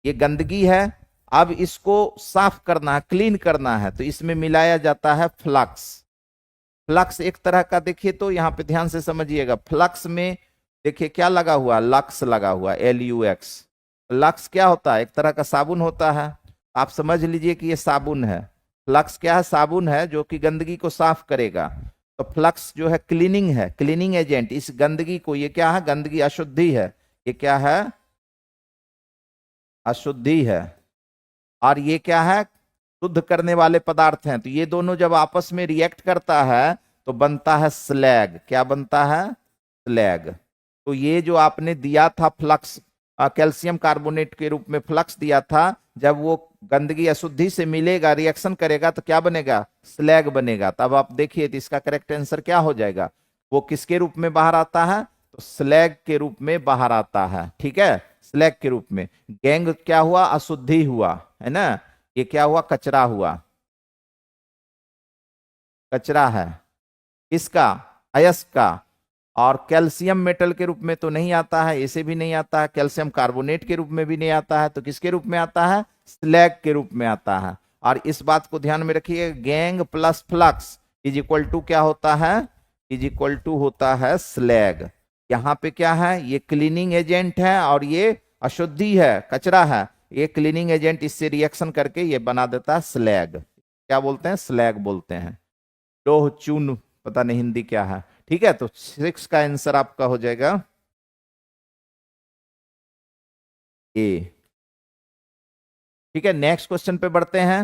ये गंदगी है, अब इसको साफ करना है, क्लीन करना है, तो इसमें मिलाया जाता है फ्लक्स। फ्लक्स एक तरह का, देखिए तो यहां पे ध्यान से समझिएगा, फ्लक्स में देखिए क्या लगा हुआ, लक्स लगा हुआ, LUX। लक्स क्या होता है? एक तरह का साबुन होता है, आप समझ लीजिए कि ये साबुन है। फ्लक्स क्या है? साबुन है जो कि गंदगी को साफ करेगा। तो फ्लक्स जो है क्लीनिंग है, क्लीनिंग एजेंट इस गंदगी को, ये क्या है? गंदगी, अशुद्धि है, ये क्या है? अशुद्धि है। और ये क्या है? शुद्ध करने वाले पदार्थ हैं। तो ये दोनों जब आपस में रिएक्ट करता है तो बनता है स्लैग। क्या बनता है? स्लैग। तो ये जो आपने दिया था फ्लक्स, कैल्शियम कार्बोनेट के रूप में फ्लक्स दिया था, जब वो गंदगी अशुद्धि से मिलेगा, रिएक्शन करेगा, तो क्या बनेगा? स्लैग बनेगा। तब आप देखिए तो इसका करेक्ट आंसर क्या हो जाएगा? वो किसके रूप में बाहर आता है? तो स्लैग के रूप में बाहर आता है, ठीक है, स्लैग के रूप में। गैंग क्या हुआ? अशुद्धि हुआ, है ना, ये क्या हुआ? कचरा हुआ, कचरा है इसका, अयस्क का। और कैल्शियम मेटल के रूप में तो नहीं आता है, ऐसे भी नहीं आता है, कैल्शियम कार्बोनेट के रूप में भी नहीं आता है, तो किसके रूप में आता है? स्लैग के रूप में आता है। और इस बात को ध्यान में रखिए, gangue plus flux is equal to क्या होता है? इज इक्वल टू होता है स्लैग। यहाँ पे क्या है? ये क्लीनिंग एजेंट है और ये अशुद्धि है, कचरा है। ये क्लीनिंग एजेंट इससे रिएक्शन करके ये बना देता है स्लैग। क्या बोलते हैं? स्लैग बोलते हैं। लोह चून, पता नहीं हिंदी क्या है, ठीक है। तो 6 का आंसर आपका हो जाएगा ए। ठीक है, नेक्स्ट क्वेश्चन पे बढ़ते हैं।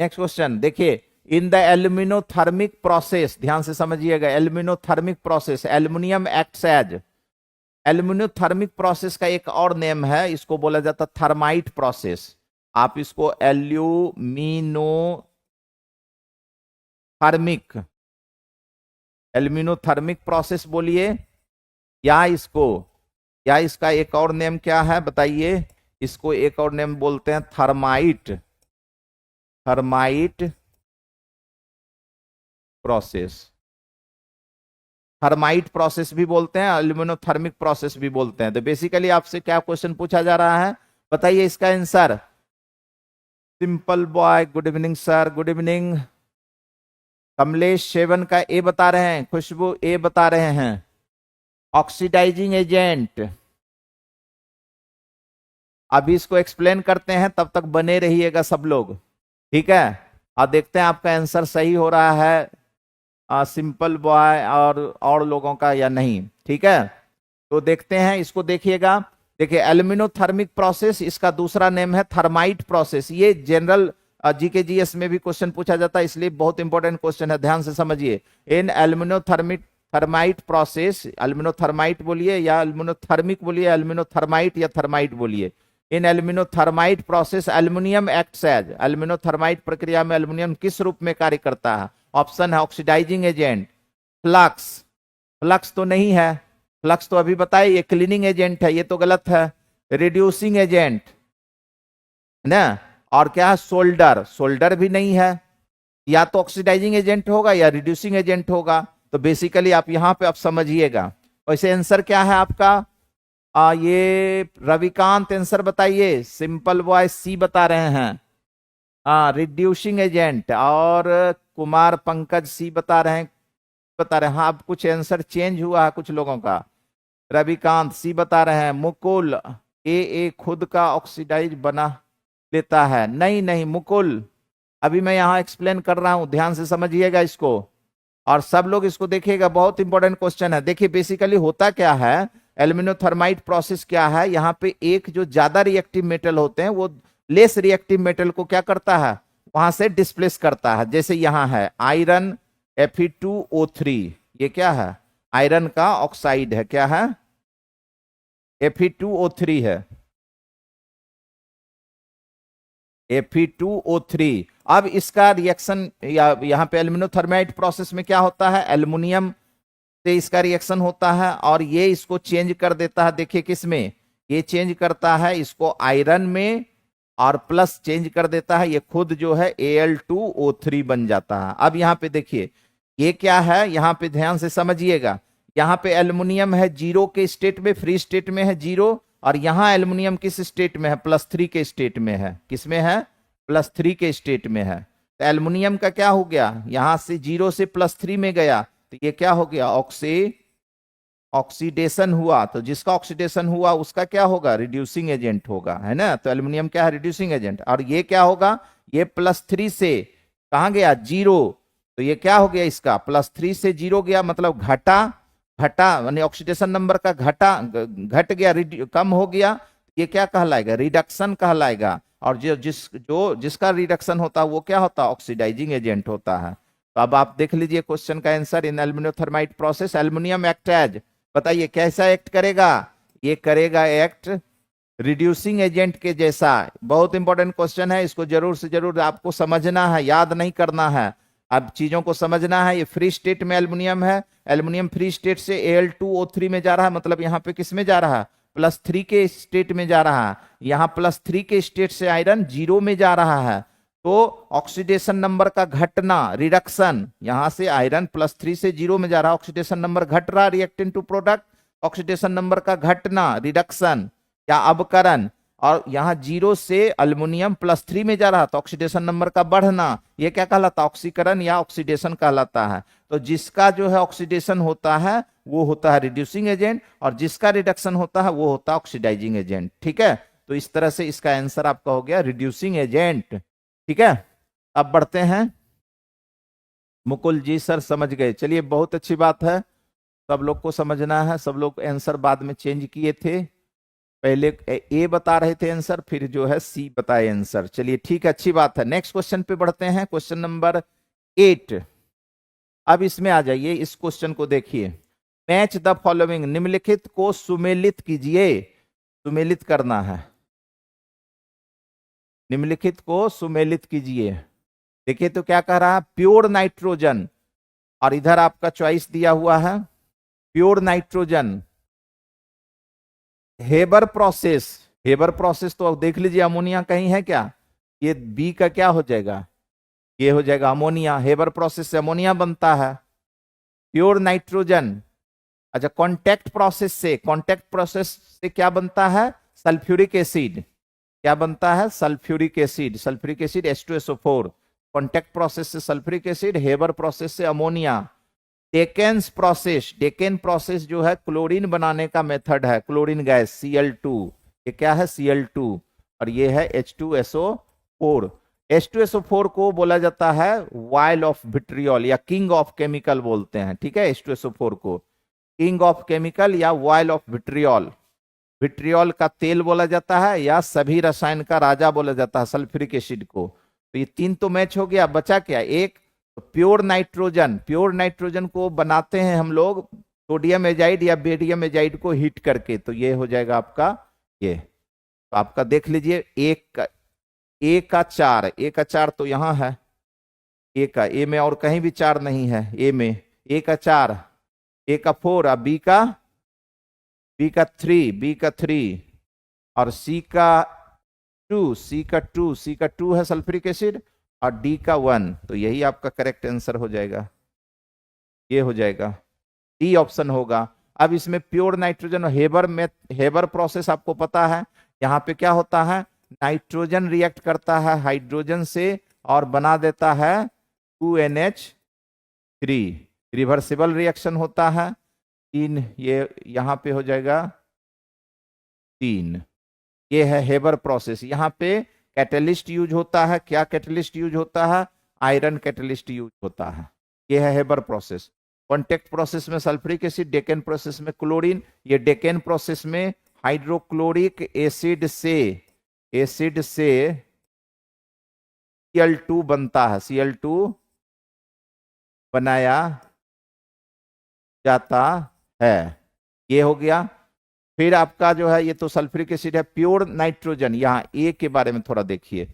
नेक्स्ट क्वेश्चन देखिए, इन द एल्यूमिनोथर्मिक प्रोसेस, ध्यान से समझिएगा, aluminothermic process, aluminium acts as, aluminothermic process का एक और नेम है, इसको बोला जाता है थर्माइट प्रोसेस। आप इसको एल्यूमिनोथर्मिक, एल्यूमिनोथर्मिक प्रोसेस बोलिए, या इसको, या इसका एक और नेम क्या है बताइए? इसको एक और नेम बोलते हैं thermite, thermite process. Thermite process भी बोलते हैं, एल्यूमिनोथर्मिक प्रोसेस भी बोलते हैं। तो बेसिकली आपसे क्या क्वेश्चन पूछा जा रहा है, बताइए इसका answer. Simple boy, good evening sir, good evening. Kamlesh seven का ए बता रहे हैं, खुशबू ए बता रहे हैं, ऑक्सीडाइजिंग एजेंट। अभी इसको एक्सप्लेन करते हैं, तब तक बने रहिएगा सब लोग, ठीक है। और देखते हैं आपका आंसर सही हो रहा है सिंपल बॉय और लोगों का या नहीं, ठीक है। तो देखते हैं, इसको देखिएगा। देखिए, एल्यूमिनोथर्मिक प्रोसेस, इसका दूसरा नेम है थर्माइट प्रोसेस। ये जनरल जीके जीएस में भी क्वेश्चन पूछा जाता है, इसलिए बहुत इंपॉर्टेंट क्वेश्चन है, ध्यान से समझिए। इन एल्यूमिनोथर्मिक थर्माइट प्रोसेस, एल्यूमिनोथर्माइट बोलिए या एल्यूमिनोथर्मिक बोलिए, एल्यूमिनोथर्माइट या थर्माइट बोलिए। इन aluminothermite process aluminium acts as, aluminothermite प्रक्रिया में एल्यूमिनियम किस रूप में कार्य करता है? ऑप्शन है ऑक्सीडाइजिंग एजेंट, फ्लक्स, फ्लक्स तो नहीं है, फ्लक्स तो अभी बताए ये क्लीनिंग एजेंट है, ये तो गलत है। रिड्यूसिंग एजेंट है ना, और क्या है? सोल्डर, सोल्डर भी नहीं है। या तो ऑक्सीडाइजिंग एजेंट होगा या रिड्यूसिंग एजेंट होगा। तो बेसिकली आप यहां पे आप समझिएगा। वैसे आंसर क्या है आपका? ये रविकांत आंसर बताइए, सिंपल बॉय सी बता रहे हैं, रिड्यूसिंग एजेंट। और कुमार पंकज सी बता रहे हैं, बता रहे हैं। हाँ, अब कुछ आंसर चेंज हुआ है कुछ लोगों का। रविकांत सी बता रहे हैं, मुकुल ए खुद का ऑक्सीडाइज बना लेता है। नहीं नहीं मुकुल, अभी मैं यहां एक्सप्लेन कर रहा हूं, ध्यान से समझिएगा इसको, और सब लोग इसको देखिएगा, बहुत इंपॉर्टेंट क्वेश्चन है। देखिए बेसिकली होता क्या है, एल्यूमिनोथर्माइट प्रोसेस क्या है, यहाँ पे एक जो ज्यादा रिएक्टिव मेटल होते हैं वो लेस रिएक्टिव मेटल को क्या करता है, वहां से डिस्प्लेस करता है। जैसे यहां है आयरन Fe2O3, ये क्या है, आयरन का ऑक्साइड है, क्या है, Fe2O3 है, Fe2O3। अब इसका रिएक्शन यहाँ पे एल्यूमिनोथर्माइड प्रोसेस में क्या होता है, एल्युमिनियम से इसका रिएक्शन होता है और ये इसको चेंज कर देता है। देखिए किसमें, ये चेंज करता है इसको आयरन में, और प्लस चेंज कर देता है, ये खुद जो है Al2O3 बन जाता है। अब यहाँ पे देखिए ये क्या है, यहाँ पे ध्यान से समझिएगा, यहाँ पे एल्युमिनियम है जीरो के स्टेट में, फ्री स्टेट में है जीरो, और यहां एल्युमिनियम किस स्टेट में है, +3 के स्टेट में है। किसमें है, +3 के स्टेट में है। तो एल्युमिनियम का क्या हो गया, यहां से जीरो से +3 में गया, तो ये क्या हो गया, ऑक्सीडेशन हुआ। तो जिसका ऑक्सीडेशन हुआ उसका क्या होगा, रिड्यूसिंग एजेंट होगा, है ना। तो एल्युमिनियम क्या है, रिड्यूसिंग एजेंट। और ये क्या होगा, ये +3 से कहां गया, जीरो, तो ये क्या हो गया, इसका +3 से जीरो गया, मतलब घटा यानी ऑक्सीडेशन नंबर का घट गया, कम हो गया, ये क्या कहलाएगा, रिडक्शन कहलाएगा। और जिसका रिडक्शन होता है वो क्या होता है, ऑक्सीडाइजिंग एजेंट होता है। तो अब आप देख लीजिए क्वेश्चन का आंसर, इन एल्यूमिनोथर्माइड प्रोसेस एल्युमिनियम एक्ट एज, बताइए कैसा एक्ट करेगा, ये करेगा एक्ट रिड्यूसिंग एजेंट के जैसा। बहुत इंपॉर्टेंट क्वेश्चन है, इसको जरूर से जरूर आपको समझना है, याद नहीं करना है, अब चीजों को समझना है। ये फ्री स्टेट में एल्युमिनियम है, एल्युमिनियम फ्री स्टेट से Al2O3 में जा रहा है, मतलब यहाँ पे किस में जा रहा है, +3 के स्टेट में जा रहा है। यहाँ +3 के स्टेट से आयरन जीरो में जा रहा है, तो ऑक्सीडेशन नंबर का घटना, रिडक्शन, यहां से आयरन +3 से जीरो में जा रहा है, ऑक्सीडेशन नंबर घट रहा, reactant to product, oxidation number का घटना, रिडक्शन या अवकरण। और यहां जीरो से अल्युमिनियम +3 में जा रहा तो ऑक्सीडेशन नंबर का बढ़ना, यह क्या कहलाता है, ऑक्सीकरण या ऑक्सीडेशन कहलाता है। तो जिसका जो है ऑक्सीडेशन होता है वो होता है रिड्यूसिंग एजेंट, और जिसका रिडक्शन होता है वो होता है ऑक्सीडाइजिंग एजेंट। ठीक है, तो इस तरह से इसका आंसर आपका हो गया रिड्यूसिंग एजेंट। ठीक है, अब बढ़ते हैं। मुकुल जी सर समझ गए, चलिए बहुत अच्छी बात है, सब लोग को समझना है। सब लोग आंसर बाद में चेंज किए थे, पहले ए बता रहे थे आंसर, फिर जो है सी बताए आंसर। चलिए ठीक है, अच्छी बात है। नेक्स्ट क्वेश्चन पे बढ़ते हैं, क्वेश्चन नंबर 8। अब इसमें आ जाइए, इस क्वेश्चन को देखिए, मैच द फॉलोइंग, निम्नलिखित को सुमेलित कीजिए, सुमेलित करना है, निम्नलिखित को सुमेलित कीजिए। देखिए तो क्या कह रहा है, प्योर नाइट्रोजन, और इधर आपका चॉइस दिया हुआ है pure nitrogen, Haber process, Haber process तो अब देख लीजिए अमोनिया कहीं है क्या, ये बी का क्या हो जाएगा, ये हो जाएगा अमोनिया, हेबर प्रोसेस से अमोनिया बनता है। प्योर नाइट्रोजन, अच्छा कांटेक्ट प्रोसेस से, कांटेक्ट प्रोसेस से क्या बनता है, सल्फ्यूरिक एसिड, क्या बनता है, sulphuric acid, sulphuric acid H2SO4, contact process से सल्फ्यूरिक एसिड, हेबर प्रोसेस से अमोनिया। डेकेन्स प्रोसेस, डेकेन प्रोसेस जो है क्लोरीन बनाने का मेथड है, क्लोरीन गैस Cl2, ये क्या है Cl2, और ये है H2SO4। H2SO4 को बोला जाता है वाइल ऑफ विट्रियोल या किंग ऑफ केमिकल बोलते हैं। ठीक है, H2SO4 को किंग ऑफ केमिकल या वाइल ऑफ विट्रियोल, विट्रियोल का तेल बोला जाता है, या सभी रसायन का राजा बोला जाता है सल्फ्यूरिक एसिड को। तो ये तीन तो मैच हो गया, बचा क्या एक, तो प्योर नाइट्रोजन, प्योर नाइट्रोजन को बनाते हैं हम लोग सोडियम एजाइड या बेरियम एजाइड को हीट करके, तो ये हो जाएगा आपका ये। तो आपका देख लीजिए ए का 4, ए का 4 तो यहां है, ए में और कहीं भी 4 नहीं है, ए में ए का 4, ए का 4, और बी का 3, और सी का 2 है सल्फ्यूरिक एसिड, और डी का 1, तो यही आपका करेक्ट आंसर हो जाएगा, ये हो जाएगा, डी ऑप्शन होगा। अब इसमें प्योर नाइट्रोजन और हेबर प्रोसेस आपको पता है, यहाँ पे क्या होता है, नाइट्रोजन रिएक्ट करता है हाइड्रोजन से और बना देता है 2NH3, रिवर्सिबल रिएक्शन होता है। 3 ये यहाँ पे हो जाएगा 3, ये है हेबर प्रोसेस। यहाँ पे कैटलिस्ट यूज होता है, क्या कैटलिस्ट यूज होता है, आयरन कैटलिस्ट यूज होता है, ये है हेबर प्रोसेस। कॉन्टेक्ट प्रोसेस में सल्फ्यूरिक एसिड, डेकेन प्रोसेस में क्लोरीन, ये डेकेन प्रोसेस में हाइड्रोक्लोरिक एसिड से एसिड से Cl2 बनता है, Cl2 बनाया जाता है। ये हो गया। फिर आपका जो है ये तो सल्फ्यूरिक एसिड है। प्योर नाइट्रोजन, यहाँ ए के बारे में थोड़ा देखिए।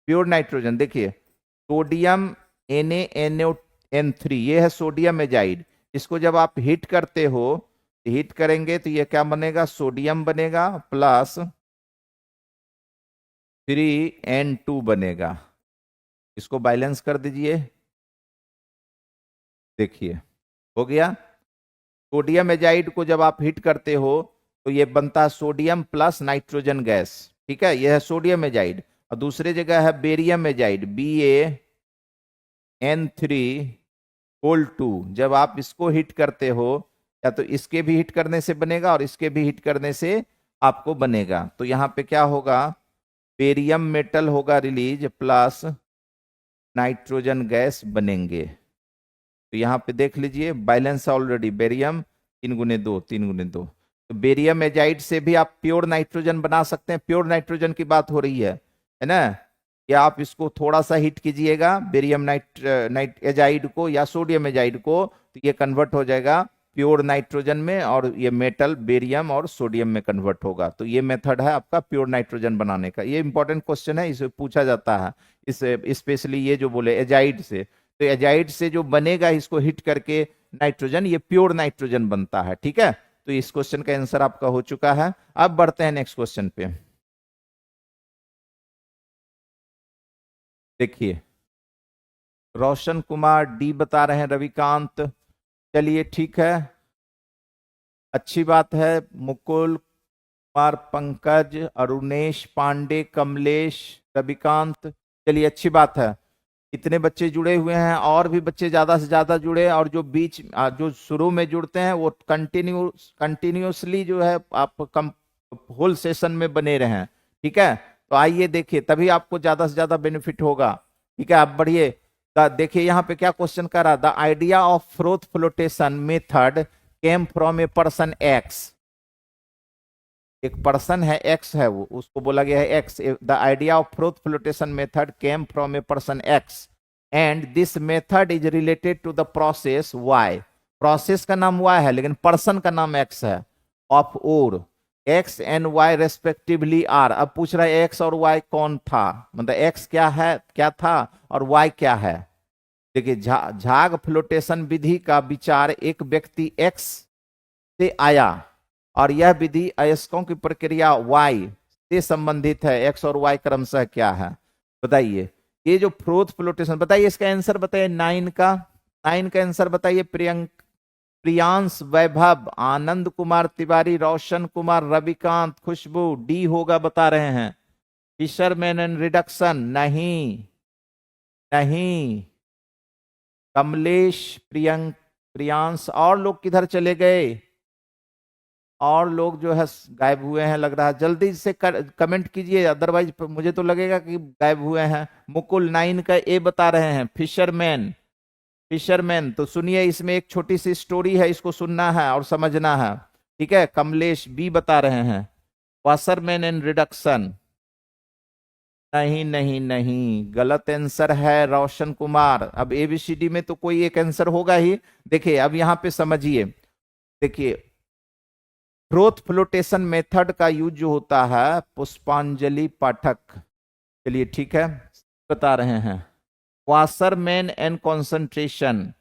प्योर नाइट्रोजन देखिए, सोडियम NaNO3, ये है सोडियम एजाइड। इसको जब आप हीट करते हो, हीट करेंगे तो ये क्या बनेगा, सोडियम बनेगा प्लस 3N2 बनेगा। इसको बैलेंस कर दीजिए, देखिए हो गया। सोडियम एजाइड को जब आप हीट करते हो तो ये बनता है सोडियम प्लस नाइट्रोजन गैस, ठीक है, यह है सोडियम एजाइड। और दूसरे जगह है बेरियम एजाइड, BaN3O2। जब आप इसको हीट करते हो, या तो इसके भी हीट करने से बनेगा और इसके भी हीट करने से आपको बनेगा। तो यहाँ पे क्या होगा, बेरियम मेटल होगा रिलीज प्लस नाइट्रोजन गैस बनेंगे। तो यहाँ पे देख लीजिए बैलेंस ऑलरेडी, बेरियम 3 × 2, 3 × 2। तो बेरियम एजाइड से भी आप प्योर नाइट्रोजन बना सकते हैं। प्योर नाइट्रोजन की बात हो रही है ना। या आप इसको थोड़ा सा हीट कीजिएगा, बेरियम एजाइड को या सोडियम एजाइड को, तो ये कन्वर्ट हो जाएगा प्योर नाइट्रोजन में, और ये मेटल बेरियम और सोडियम में कन्वर्ट होगा। तो ये मेथड है आपका प्योर नाइट्रोजन बनाने का। ये इंपॉर्टेंट क्वेश्चन है, इसे पूछा जाता है, इस स्पेशली ये जो बोले एजाइड से। तो एजाइड से जो बनेगा इसको हिट करके नाइट्रोजन, ये प्योर नाइट्रोजन बनता है, ठीक है। तो इस क्वेश्चन का आंसर आपका हो चुका है। अब बढ़ते हैं नेक्स्ट क्वेश्चन पे। देखिए रोशन कुमार डी बता रहे हैं, रविकांत, चलिए ठीक है, अच्छी बात है। मुकुल कुमार, पंकज, अरुणेश पांडे, कमलेश, रविकांत, चलिए अच्छी बात है। इतने बच्चे जुड़े हुए हैं, और भी बच्चे ज्यादा से ज्यादा जुड़े, और जो बीच जो शुरू में जुड़ते हैं वो कंटिन्यूसली जो है आप होल सेशन में बने रहें, ठीक है। तो आइए देखिए, तभी आपको ज्यादा से ज्यादा बेनिफिट होगा, ठीक है। आप बढ़िए, देखिए यहाँ पे क्या क्वेश्चन कर रहा, the idea of froth flotation method came from a person X. एक पर्सन है एक्स है, वो उसको बोला गया है X. The idea of froth flotation method came from a person X and this method is related to the process Y. Process का नाम वाई है लेकिन पर्सन का नाम एक्स है। Of or X and Y respectively are. अब पूछ रहा है एक्स और वाई कौन था, मतलब एक्स क्या है, क्या था, और वाई क्या है। देखिए झाग फ्लोटेशन विधि का विचार एक व्यक्ति एक्स से आया, और यह विधि अयस्कों की प्रक्रिया वाई से संबंधित है। एक्स और वाई क्रमशः क्या है, बताइए। ये जो फ्रोथ फ्लोटेशन, बताइए इसका आंसर बताइए। 9 का आंसर बताइए। प्रियांश, वैभव, आनंद कुमार तिवारी, रोशन कुमार, रविकांत, खुशबू, डी होगा बता रहे हैं। फिशरमैन एंड रिडक्शन, नहीं नहीं। कमलेश, प्रियांश, और लोग किधर चले गए, और लोग जो है गायब हुए हैं लग रहा है। जल्दी से कमेंट कीजिए, अदरवाइज मुझे तो लगेगा कि गायब हुए हैं। मुकुल 9 का ए बता रहे हैं। फिशरमैन, तो सुनिए, इसमें एक छोटी सी स्टोरी है, इसको सुनना है और समझना है, ठीक है। कमलेश बी बता रहे हैं। वाशरमैन एंड रिडक्शन, नहीं नहीं नहीं, गलत आंसर है रोशन कुमार। अब एबीसीडी में तो कोई एक आंसर होगा ही। देखिए अब यहां पे समझिए, देखिए फ्रोथ फ्लोटेशन मेथड का यूज जो होता है, पुष्पांजलि पाठक, चलिए ठीक है, बता रहे हैं। वाशरमैन एंड कंसंट्रेशन,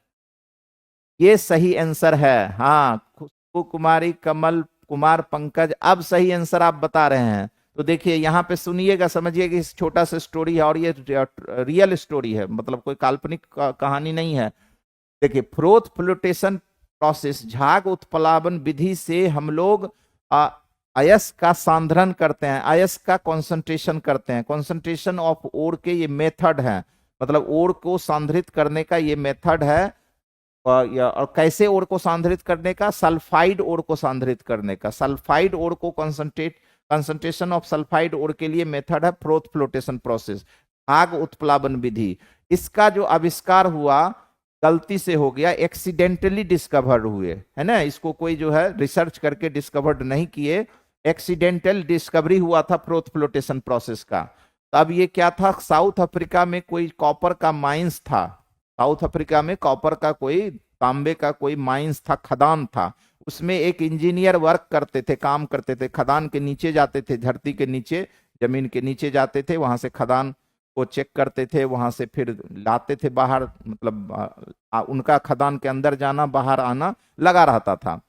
ये सही आंसर है। हाँ, खुशबू कुमारी, कमल कुमार, पंकज, अब सही आंसर आप बता रहे हैं। तो देखिए यहाँ पे सुनिएगा, समझिएगा, इस छोटा सा स्टोरी है, और ये रियल स्टोरी है, मतलब कोई काल्पनिक कहानी नहीं है। देखिए फ्रोथ फ्लोटेशन प्रोसेस, झाग उत्प्लावन विधि से हम लोग अयस्क का सांद्रण करते हैं, अयस्क का कंसंट्रेशन करते हैं। कंसंट्रेशन ऑफ ओर के ये मेथड है, मतलब ओर को सांद्रित करने का ये मेथड है। और कैसे ओर को सांद्रित करने का, सल्फाइड ओर को सांद्रित करने का। सल्फाइड ओर को कंसंट्रेशन ऑफ सल्फाइड ओर के लिए मेथड है फ्रोथ फ्लोटेशन प्रोसेस, झाग उत्प्लावन विधि। इसका जो आविष्कार हुआ गलती से हो गया, एक्सीडेंटली डिस्कवर्ड हुए, है ना। इसको कोई जो है रिसर्च करके डिस्कवर्ड नहीं किए, एक्सीडेंटल डिस्कवरी हुआ था प्रोथ फ्लोटेशन प्रोसेस का। तो अब ये क्या था, साउथ अफ्रीका में कोई कॉपर का माइंस था, साउथ अफ्रीका में कॉपर का कोई, तांबे का कोई माइंस था, खदान था। उसमें एक इंजीनियर वर्क करते थे, काम करते थे, खदान के नीचे जाते थे, धरती के नीचे, जमीन के नीचे जाते थे, वहां से खदान को चेक करते थे, वहां से फिर लाते थे बाहर, मतलब उनका खदान के अंदर जाना बाहर आना लगा रहता था।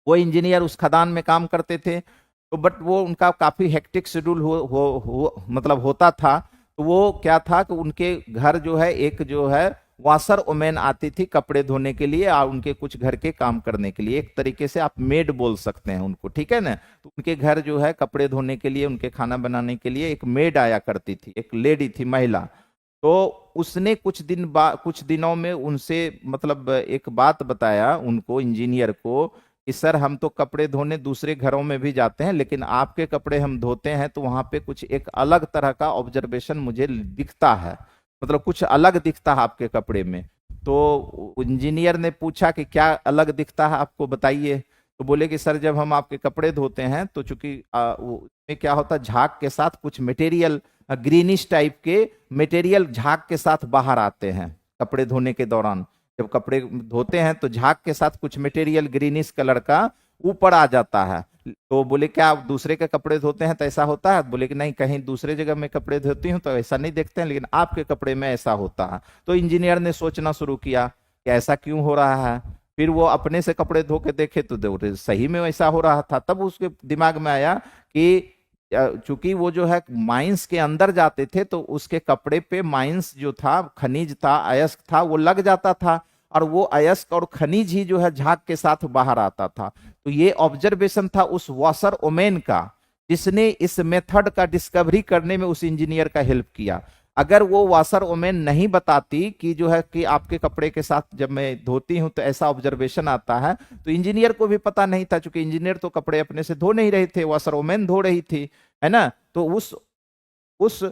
वो इंजीनियर उस खदान में काम करते थे, तो बट वो उनका काफी हेक्टिक शेड्यूल मतलब होता था। तो वो क्या था कि उनके घर जो है एक जो है वाशर ओमेन आती थी कपड़े धोने के लिए और उनके कुछ घर के काम करने के लिए, एक तरीके से आप मेड बोल सकते हैं उनको, ठीक है ना। तो उनके घर जो है कपड़े धोने के लिए, उनके खाना बनाने के लिए एक मेड आया करती थी, एक लेडी थी, महिला। तो उसने कुछ दिनों में उनसे मतलब एक बात बताया उनको, इंजीनियर को, कि सर हम तो कपड़े धोने दूसरे घरों में भी जाते हैं, लेकिन आपके कपड़े हम धोते हैं तो वहां पे कुछ एक अलग तरह का ऑब्जर्वेशन मुझे दिखता है, मतलब कुछ अलग दिखता है आपके कपड़े में। तो इंजीनियर ने पूछा कि क्या अलग दिखता है आपको, बताइए। तो बोले कि सर जब हम आपके कपड़े धोते हैं तो चूंकि उसमें क्या होता है, झाग के साथ कुछ मटेरियल, ग्रीनिश टाइप के मटेरियल झाग के साथ बाहर आते हैं कपड़े धोने के दौरान। जब कपड़े धोते हैं तो झाग के साथ कुछ मटेरियल ग्रीनिश कलर का ऊपर आ जाता है। तो बोले क्या आप दूसरे के कपड़े धोते हैं तो ऐसा होता है? बोले कि नहीं, कहीं दूसरे जगह में कपड़े धोती हूँ तो ऐसा नहीं देखते हैं, लेकिन आपके कपड़े में ऐसा होता है। तो इंजीनियर ने सोचना शुरू किया कि ऐसा क्यों हो रहा है। फिर वो अपने से कपड़े धो के देखे तो सही में वैसा हो रहा था। तब उसके दिमाग में आया कि चूंकि वो जो है माइंस के अंदर जाते थे तो उसके कपड़े पे माइंस जो था, खनिज था, अयस्क था, वो लग जाता था, और वो अयस्क और खनिज ही जो है झाग के साथ बाहर आता था। तो ये ऑब्जर्वेशन था उस वाशर ओमेन का, जिसने इस मेथड का डिस्कवरी करने में उस इंजीनियर का हेल्प किया। अगर वो वाशर ओमेन नहीं बताती कि जो है कि आपके कपड़े के साथ जब मैं धोती हूं तो ऐसा ऑब्जर्वेशन आता है, तो इंजीनियर को भी पता नहीं था, क्योंकि इंजीनियर तो कपड़े अपने से धो नहीं रहे थे, वाशर ओमेन धो रही थी, है ना। तो उस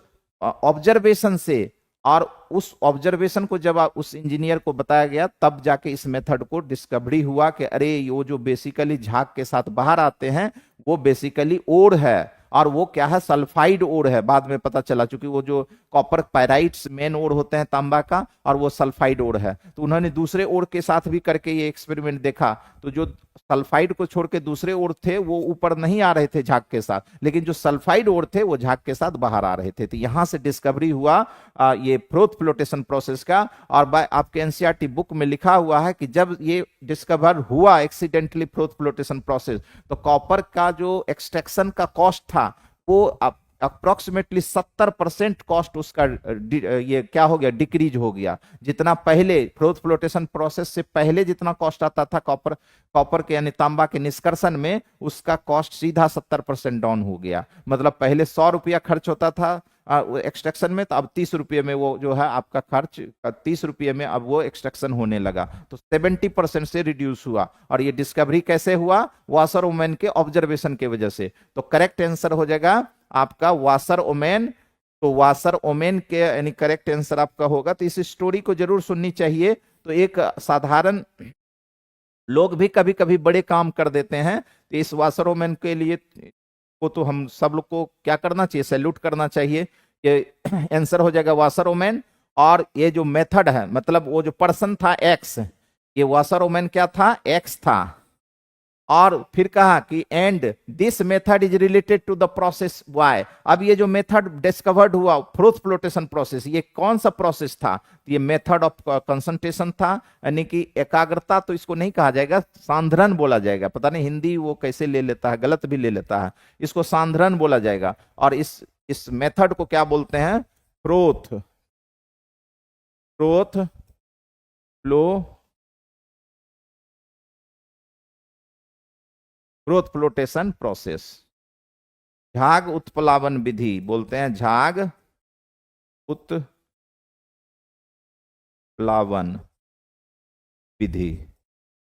ऑब्जर्वेशन से, और उस ऑब्जर्वेशन को जब उस इंजीनियर को बताया गया, तब जाके इस मेथड को डिस्कवरी हुआ कि अरे वो जो बेसिकली झाग के साथ बाहर आते हैं वो बेसिकली ओर है, और वो क्या है, सल्फाइड ओर है। बाद में पता चला, क्योंकि वो जो कॉपर पायराइट्स मेन ओर होते हैं तांबा का, और वो सल्फाइड ओर है। तो उन्होंने दूसरे ओर के साथ भी करके ये एक्सपेरिमेंट देखा, तो जो सल्फाइड को छोड़ के दूसरे ओर थे वो ऊपर नहीं आ रहे थे झाग के साथ, लेकिन जो सल्फाइड ओर थे वो झाग के साथ बाहर आ रहे थे। तो यहां से डिस्कवरी हुआ ये प्रोथ फ्लोटेशन प्रोसेस का। और आपके एनसीईआरटी बुक में लिखा हुआ है कि जब ये डिस्कवर हुआ एक्सीडेंटली प्रोथ फ्लोटेशन प्रोसेस, तो कॉपर का जो एक्सट्रैक्शन का कॉस्ट था वो अप्रोक्सीमेटली 70% कॉस्ट उसका ये क्या हो गया, डिक्रीज हो गया। जितना पहले प्रोथ फ्लोटेशन प्रोसेस से पहले जितना कॉस्ट आता था कॉपर के यानी तांबा के निष्कर्षण में, उसका कॉस्ट सीधा 70% डाउन हो गया। मतलब पहले 100 रुपया खर्च होता था एक्सट्रैक्शन में, तो अब 30 रुपये में वो जो है आपका खर्च, 30 रुपये में अब वो एक्सट्रैक्शन होने लगा। तो 70% से रिड्यूस हुआ। और ये डिस्कवरी कैसे हुआ? वाशर ओमेन के ऑब्जर्वेशन के वजह से। तो करेक्ट आंसर हो जाएगा आपका वाशर ओमेन। तो वाशर ओमेन के यानी करेक्ट आंसर आपका होगा। तो इस स्टोरी को जरूर सुननी चाहिए। तो एक साधारण लोग भी कभी कभी बड़े काम कर देते हैं, तो इस वाशर ओमेन के लिए को तो हम सब लोग को क्या करना चाहिए, सैल्यूट करना चाहिए। ये आंसर हो जाएगा वाशर ओमेन। और ये जो मेथड है, मतलब वो जो पर्सन था एक्स, ये वाशर ओमेन क्या था, एक्स था। और फिर कहा कि and this method is related to the process Y. अब ये जो मेथड डिस्कवर्ड हुआ प्रोथ फ्लोटेशन प्रोसेस, ये कौन सा प्रोसेस था? ये मेथड ऑफ कंसंट्रेशन था, यानी कि एकाग्रता तो इसको नहीं कहा जाएगा, सांद्रण बोला जाएगा। पता नहीं हिंदी वो कैसे ले लेता है, गलत भी ले लेता है, इसको सांद्रण बोला जाएगा। और इस मेथड को क्या बोलते हैं? प्रोथ फ्लो ग्रोथ फ्लोटेशन प्रोसेस, झाग उत्प्लावन विधि बोलते हैं, झाग उत्प्लावन विधि।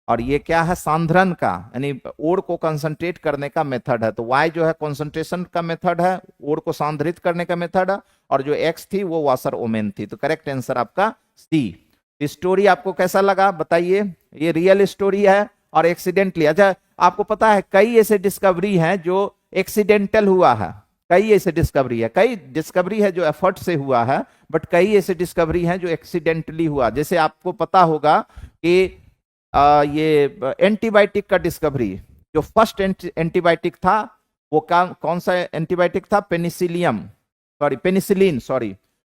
और ये क्या है? सांद्रण का, यानी ओर को कंसंट्रेट करने का मेथड है। तो वाई जो है कंसंट्रेशन का मेथड है, ओर को सांद्रित करने का मेथड है, और जो एक्स थी वो वाशर ओमेन थी। तो करेक्ट आंसर आपका सी। स्टोरी आपको कैसा लगा बताइए? ये रियल स्टोरी है और एक्सीडेंटली। अच्छा, आपको पता है कई ऐसे डिस्कवरी हैं जो एक्सीडेंटल हुआ है, कई ऐसे डिस्कवरी है, कई डिस्कवरी है जो एफर्ट से हुआ है, बट कई ऐसे डिस्कवरी हैं जो एक्सीडेंटली हुआ। जैसे आपको पता होगा कि ये एंटीबायोटिक का डिस्कवरी, जो फर्स्ट एंटीबायोटिक था वो कौन सा एंटीबायोटिक था?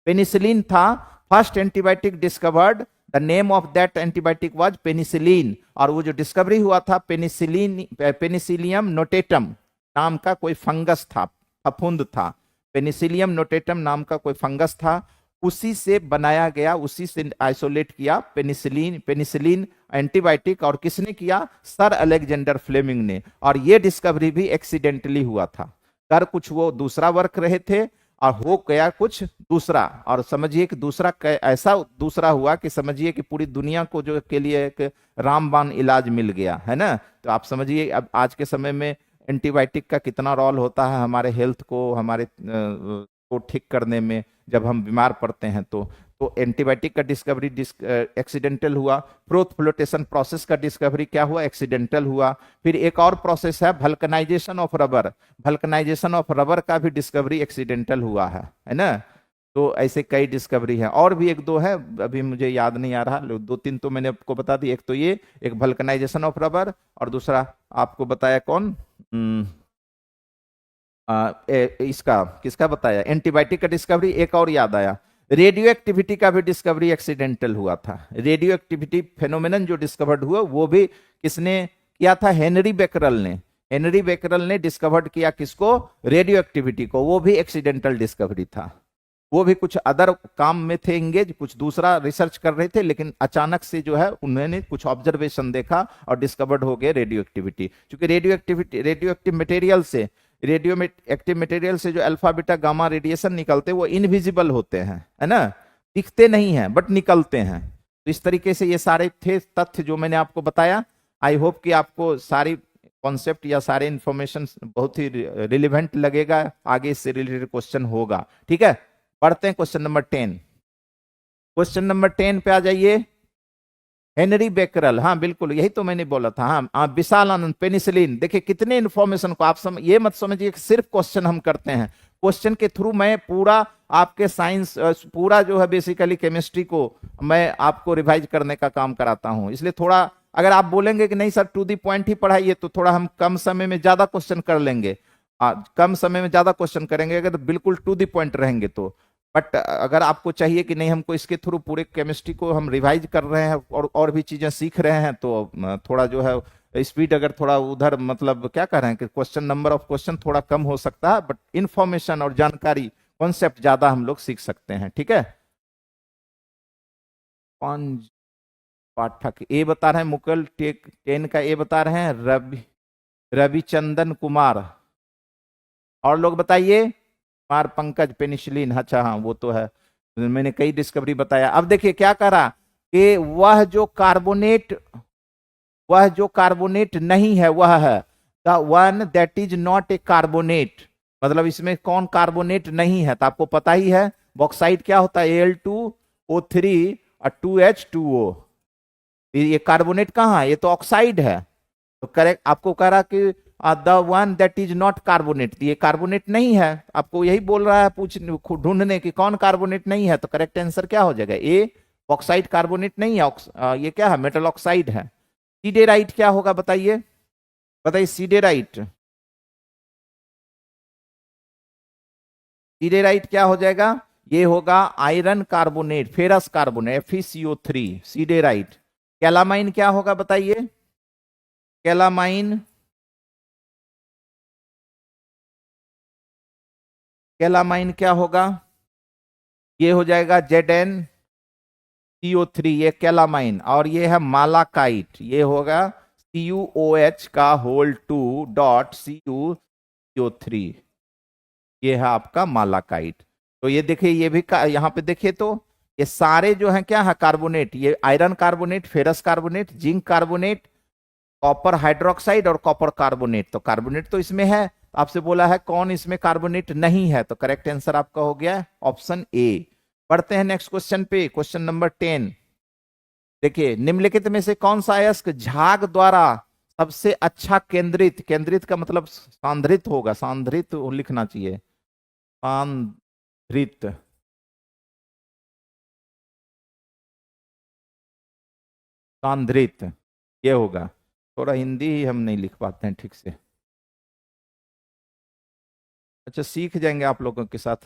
पेनिसिलिन था first antibiotic discovered. The name of that antibiotic was penicillin. और वो जो डिस्कवरी हुआ था पेनिसिलियम नोटेटम नाम का कोई फंगस था, फफूंद था। पेनिसिलियम नोटेटम नाम का कोई फंगस था, उसी से बनाया गया, उसी से आइसोलेट किया पेनिसिलिन एंटीबायोटिक। और किसने किया? सर अलेक्जेंडर फ्लेमिंग ने। और ये डिस्कवरी भी एक्सीडेंटली हुआ था, कर कुछ वो दूसरा वर्क रहे थे और हो गया कुछ दूसरा। और समझिए कि दूसरा ऐसा दूसरा हुआ कि समझिए कि पूरी दुनिया को जो के लिए एक रामबाण इलाज मिल गया, है ना। तो आप समझिए अब आज के समय में एंटीबायोटिक का कितना रोल होता है हमारे हेल्थ को, हमारे को ठीक करने में जब हम बीमार पड़ते हैं। तो एंटीबायोटिक का डिस्कवरी एक्सीडेंटल हुआ। प्रोथ फ्लोटेशन प्रोसेस का डिस्कवरी क्या हुआ? एक्सीडेंटल हुआ। फिर एक और प्रोसेस है vulcanisation of rubber, vulcanisation of rubber का भी डिस्कवरी एक्सीडेंटल हुआ है ना। तो ऐसे कई डिस्कवरी है, और भी एक दो है, अभी मुझे याद नहीं आ रहा, दो तीन तो मैंने आपको बता दी। एक तो ये, एक वल्कनाइजेशन ऑफ रबर, और दूसरा आपको बताया कौन, इसका किसका बताया? एंटीबायोटिक का डिस्कवरी। एक और याद आया, रेडियो एक्टिविटी का भी डिस्कवरी एक्सीडेंटल हुआ था। रेडियो एक्टिविटी फेनोमेनन जो डिस्कवर्ड हुआ वो भी किसने किया था? हेनरी बेकरल ने। हेनरी बेकरल ने डिस्कवर्ड किया किसको? रेडियो एक्टिविटी को। वो भी एक्सीडेंटल डिस्कवरी था। वो भी कुछ अदर काम में थे एंगेज, कुछ दूसरा रिसर्च कर रहे थे, लेकिन अचानक से जो है उन्होंने कुछ ऑब्जर्वेशन देखा और डिस्कवर्ड हो गया रेडियो एक्टिविटी। क्योंकि रेडियो एक्टिव मटेरियल से जो अल्फा बीटा गामा रेडिएशन निकलते वो इनविजिबल होते हैं, है ना, दिखते नहीं हैं बट निकलते हैं। तो इस तरीके से ये सारे थे तथ्य जो मैंने आपको बताया। आई होप कि आपको सारी कॉन्सेप्ट या सारे इंफॉर्मेशन बहुत ही रिलेवेंट लगेगा, आगे इससे रिलेटेड क्वेश्चन होगा। ठीक है, पढ़ते हैं क्वेश्चन नंबर 10। क्वेश्चन नंबर 10 पे आ जाइए। हेनरी बेकरल, हाँ बिल्कुल यही तो मैंने बोला था। हाँ, विशाल आनंद, पेनिसिलिन। देखिए कितने इंफॉर्मेशन को आप ये मत समझिए कि सिर्फ क्वेश्चन हम करते हैं, क्वेश्चन के थ्रू मैं पूरा आपके साइंस, पूरा जो है बेसिकली केमिस्ट्री को मैं आपको रिवाइज करने का काम कराता हूं। इसलिए थोड़ा अगर आप बोलेंगे कि नहीं सर टू दी पॉइंट ही पढ़ाइए, तो थोड़ा हम कम समय में ज्यादा क्वेश्चन कर लेंगे, कम समय में ज्यादा क्वेश्चन करेंगे अगर तो बिल्कुल टू दी पॉइंट रहेंगे तो। बट अगर आपको चाहिए कि नहीं हमको इसके थ्रू पूरे केमिस्ट्री को हम रिवाइज कर रहे हैं और भी चीजें सीख रहे हैं, तो थोड़ा जो है स्पीड अगर थोड़ा उधर, मतलब क्या कह रहे हैं कि क्वेश्चन, नंबर ऑफ क्वेश्चन थोड़ा कम हो सकता है, बट इंफॉर्मेशन और जानकारी, कॉन्सेप्ट ज्यादा हम लोग सीख सकते हैं। ठीक है, कौन पाठक ए बता रहे हैं? मुकुल टेक 10 का ए बता रहे हैं रविचंदन कुमार। और लोग बताइए। कुमार पंकज, पेनिसिलिन, अच्छा हाँ वो तो है, मैंने कई डिस्कवरी बताया। अब देखिए क्या कह रहा कि वह जो कार्बोनेट नहीं है वह है the one that is not a carbonate. मतलब इसमें कौन कार्बोनेट नहीं है? तो आपको पता ही है बॉक्साइड क्या होता है? Al2O3 और 2H2O। ये कार्बोनेट कहाँ है? ये तो ऑक्साइड है। तो करेक्ट आपको कह रहा कि the one that is not carbonate, ये कार्बोनेट नहीं है। आपको यही बोल रहा है ढूंढने की कौन कार्बोनेट नहीं है। तो करेक्ट आंसर क्या हो जाएगा? ए, ऑक्साइड कार्बोनेट नहीं है। ये क्या है? मेटल ऑक्साइड है। सीडेराइट क्या होगा बताइए, बताइए सीडेराइट क्या हो जाएगा? ये होगा iron carbonate, ferrous carbonate, FeCO3, siderite. Calamine क्या होगा बताइए? कैलामाइन क्या होगा? ये हो जाएगा ZnCO3, ये कैलामाइन। और ये है मालाकाइट, ये होगा CuOH का होल 2 डॉट CuCO3, ये है आपका मालाकाइट। तो ये देखिए, ये भी यहां पे देखिए तो ये सारे जो है क्या है? कार्बोनेट। ये iron carbonate, ferrous carbonate, zinc carbonate, copper hydroxide और कॉपर कार्बोनेट। तो कार्बोनेट तो इसमें है। आपसे बोला है कौन इसमें कार्बोनेट नहीं है, तो करेक्ट आंसर आपका हो गया ऑप्शन ए। पढ़ते हैं नेक्स्ट क्वेश्चन पे, क्वेश्चन नंबर 10। देखिए निम्नलिखित में से कौन सा अयस्क झाग द्वारा सबसे अच्छा केंद्रित, केंद्रित का मतलब सांद्रित होगा, सांद्रित लिखना चाहिए, सांद्रित, सांद्रित ये होगा। थोड़ा हिंदी ही हम नहीं लिख पाते हैं ठीक से। अच्छा, सीख जाएंगे आप लोगों के साथ।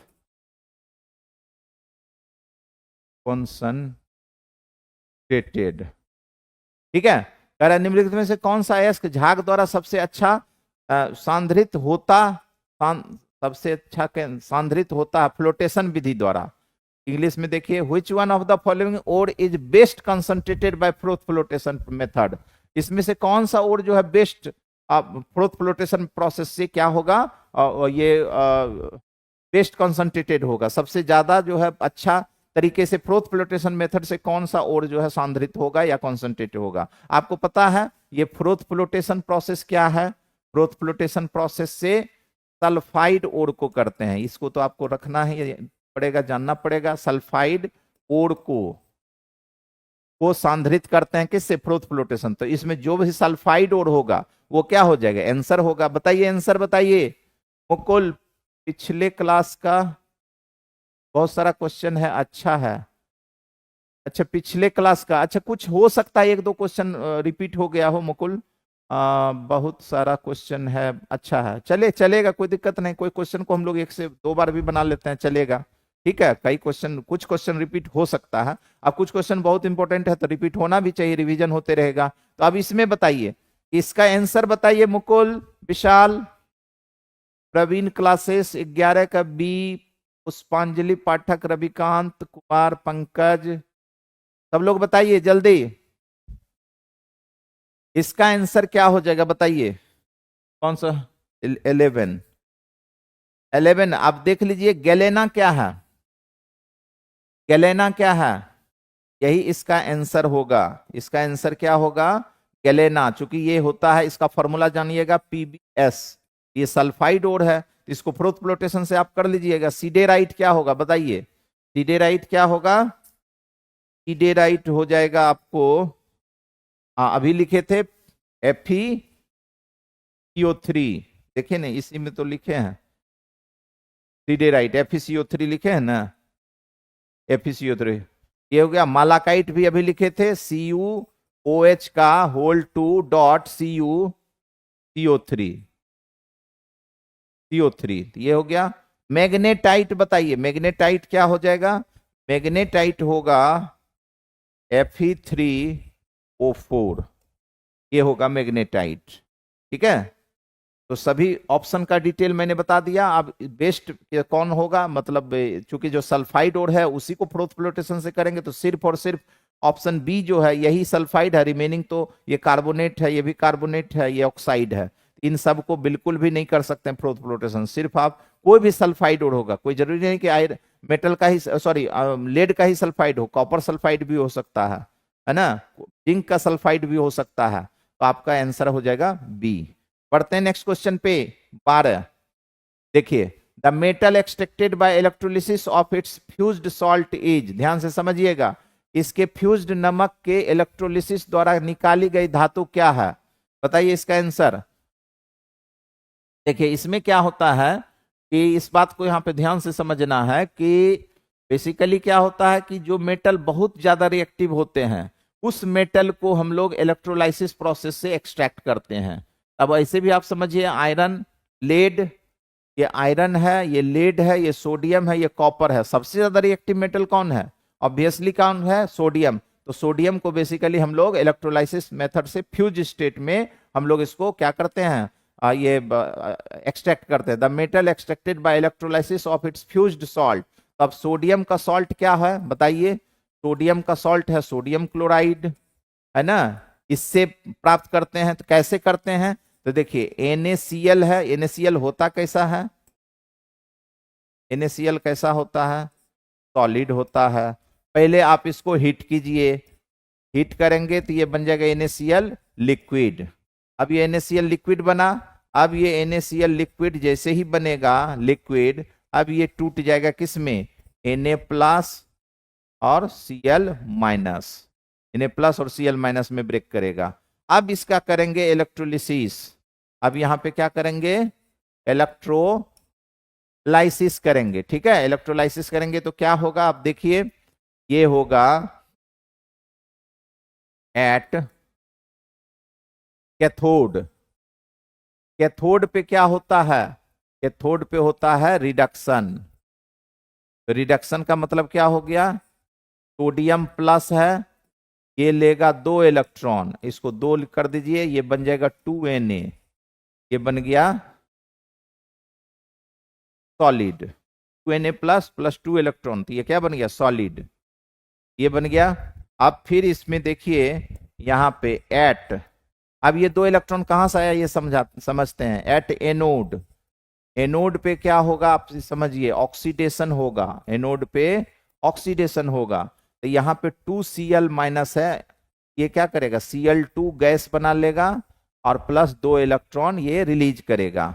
कॉन्सनट्रेटेड, ठीक है। कह रहा निम्नलिखित में से कौन सा अयस्क झाग द्वारा सबसे अच्छा सांद्रित होता, सबसे अच्छा सांद्रित होता है फ्लोटेशन विधि द्वारा। इंग्लिश में देखिए, which one of the following or is best concentrated by froth flotation method. इसमें से कौन सा ओर जो है बेस्ट फ्रोथ फ्लोटेशन प्रोसेस से क्या होगा, ये बेस्ट कंसंट्रेटेड होगा, सबसे ज्यादा जो है अच्छा तरीके से फ्रोथ फ्लोटेशन मेथड से कौन सा ओर जो है सांद्रित होगा या कॉन्सेंट्रेट होगा। आपको पता है ये फ्रोथ फ्लोटेशन प्रोसेस क्या है, फ्रोथ फ्लोटेशन प्रोसेस से सल्फाइड ओर को करते हैं, इसको तो आपको रखना है पड़ेगा, जानना पड़ेगा। सल्फाइड ओर को सांद्रित करते हैं किससे, फ्रोथ फ्लोटेशन। तो इसमें जो भी सल्फाइड ओर होगा वो क्या हो जाएगा, आंसर होगा। बताइए आंसर बताइए मुकुल। पिछले क्लास का बहुत सारा क्वेश्चन है, अच्छा है। अच्छा पिछले क्लास का, अच्छा कुछ हो सकता है एक दो क्वेश्चन रिपीट हो गया हो मुकुल। बहुत सारा क्वेश्चन है, अच्छा है, चले चलेगा, कोई दिक्कत नहीं। कोई क्वेश्चन को हम लोग एक से दो बार भी बना लेते हैं, चलेगा, ठीक है। कई क्वेश्चन, कुछ क्वेश्चन रिपीट हो सकता है। अब कुछ क्वेश्चन बहुत इंपॉर्टेंट है तो रिपीट होना भी चाहिए, रिवीजन होते रहेगा। तो अब इसमें बताइए, इसका आंसर बताइए मुकुल, विशाल, प्रवीण क्लासेस 11 का बी, पुष्पांजलि पाठक, रविकांत कुमार, पंकज, सब लोग बताइए जल्दी, इसका आंसर क्या हो जाएगा बताइए। कौन सा, 11, 11। आप देख लीजिए गैलेना क्या है, गैलेना क्या है, यही इसका आंसर होगा। इसका आंसर क्या होगा, गैलेना। चूंकि ये होता है, इसका फॉर्मूला जानिएगा PbS, ये सल्फाइड ओर है, तो इसको फ्रोथ फ्लोटेशन से आप कर लीजिएगा। सीडेराइट क्या होगा बताइए, सीडेराइट क्या होगा, सीडेराइट हो जाएगा आपको, अभी लिखे थे FeCO3, देखे नहीं, इसी में तो लिखे हैं सीडेराइट, FeCO3 लिखे हैं ना, FeCO3। ये हो गया। मालाकाइट भी अभी लिखे थे, CuOH का होल 2 डॉट CuCO3, CO3, ये हो गया। मैग्नेटाइट बताइए, मैग्नेटाइट क्या हो जाएगा, मैग्नेटाइट होगा Fe3O4, ये होगा मैग्नेटाइट, ठीक है। तो सभी ऑप्शन का डिटेल मैंने बता दिया। अब बेस्ट कौन होगा, मतलब चूंकि जो सल्फाइड ओर है उसी को फ्रोथ फ्लोटेशन से करेंगे, तो सिर्फ और सिर्फ ऑप्शन बी जो है यही सल्फाइड है, रिमेनिंग तो ये कार्बोनेट है, ये भी कार्बोनेट है, ये ऑक्साइड है। इन सब को बिल्कुल भी नहीं कर सकते हैं फ्रोथ फ्लोटेशन। सिर्फ आप कोई भी सल्फाइड ओर होगा, कोई जरूरी नहीं कि आयरन मेटल का ही, सॉरी लेड का ही सल्फाइड हो, कॉपर सल्फाइड भी हो सकता है ना, जिंक का सल्फाइड भी हो सकता है। तो आपका आंसर हो जाएगा बी। पढ़ते हैं नेक्स्ट क्वेश्चन पे, 12। देखिए, the metal extracted bye electrolysis of its fused salt is, ध्यान से समझिएगा, इसके फ्यूज्ड नमक के इलेक्ट्रोलिसिस द्वारा निकाली गई धातु क्या है, बताइए इसका आंसर। देखिए इसमें क्या होता है कि इस बात को यहां पे ध्यान से समझना है कि बेसिकली क्या होता है कि जो मेटल बहुत ज्यादा रिएक्टिव होते हैं उस मेटल को हम लोग इलेक्ट्रोलाइसिस प्रोसेस से एक्सट्रैक्ट करते हैं। अब ऐसे भी आप समझिए, आयरन, लेड, ये आयरन है, ये लेड है, ये सोडियम है, ये कॉपर है, सबसे ज्यादा रिएक्टिव मेटल कौन है, ऑब्वियसली कौन है, सोडियम। तो सोडियम को बेसिकली हम लोग इलेक्ट्रोलाइसिस मेथड से फ्यूज स्टेट में हम लोग इसको क्या करते हैं, ये एक्सट्रैक्ट करते हैं। The metal extracted bye electrolysis of its fused salt. अब सोडियम का सॉल्ट क्या है बताइए, सोडियम का सॉल्ट है सोडियम क्लोराइड, है ना, इससे प्राप्त करते हैं। तो कैसे करते हैं, तो देखिए NaCl है, NaCl होता कैसा है, NaCl कैसा होता है, सॉलिड होता है। पहले आप इसको हीट कीजिए, हीट करेंगे तो ये बन जाएगा NaCl लिक्विड। अब ये NaCl लिक्विड बना, अब ये NaCl लिक्विड जैसे ही बनेगा लिक्विड, अब ये टूट जाएगा किस में, Na प्लस और Cl माइनस, Na प्लस और Cl माइनस में ब्रेक करेगा। अब इसका करेंगे इलेक्ट्रोलिसिस। अब यहां पे क्या करेंगे, इलेक्ट्रोलाइसिस करेंगे। ठीक है, इलेक्ट्रोलाइसिस करेंगे तो क्या होगा, आप देखिए ये होगा एट कैथोड। कैथोड पे क्या होता है, कैथोड पे होता है रिडक्शन। रिडक्शन का मतलब क्या हो गया, सोडियम प्लस है, ये लेगा 2 इलेक्ट्रॉन, इसको 2 कर दीजिए, ये बन जाएगा 2Na, ये बन गया solid. 2Na plus plus 2 electron, तो ये क्या बन गया, सॉलिड, ये बन गया। अब फिर इसमें देखिए यहां पे एट, अब ये 2 इलेक्ट्रॉन कहां से आया ये समझते हैं। एट एनोड, एनोड पे क्या होगा आप समझिए, ऑक्सीडेशन होगा, एनोड पे ऑक्सीडेशन होगा। तो यहाँ पे 2Cl माइनस है, ये क्या करेगा, Cl2 गैस बना लेगा और प्लस 2 इलेक्ट्रॉन ये रिलीज करेगा,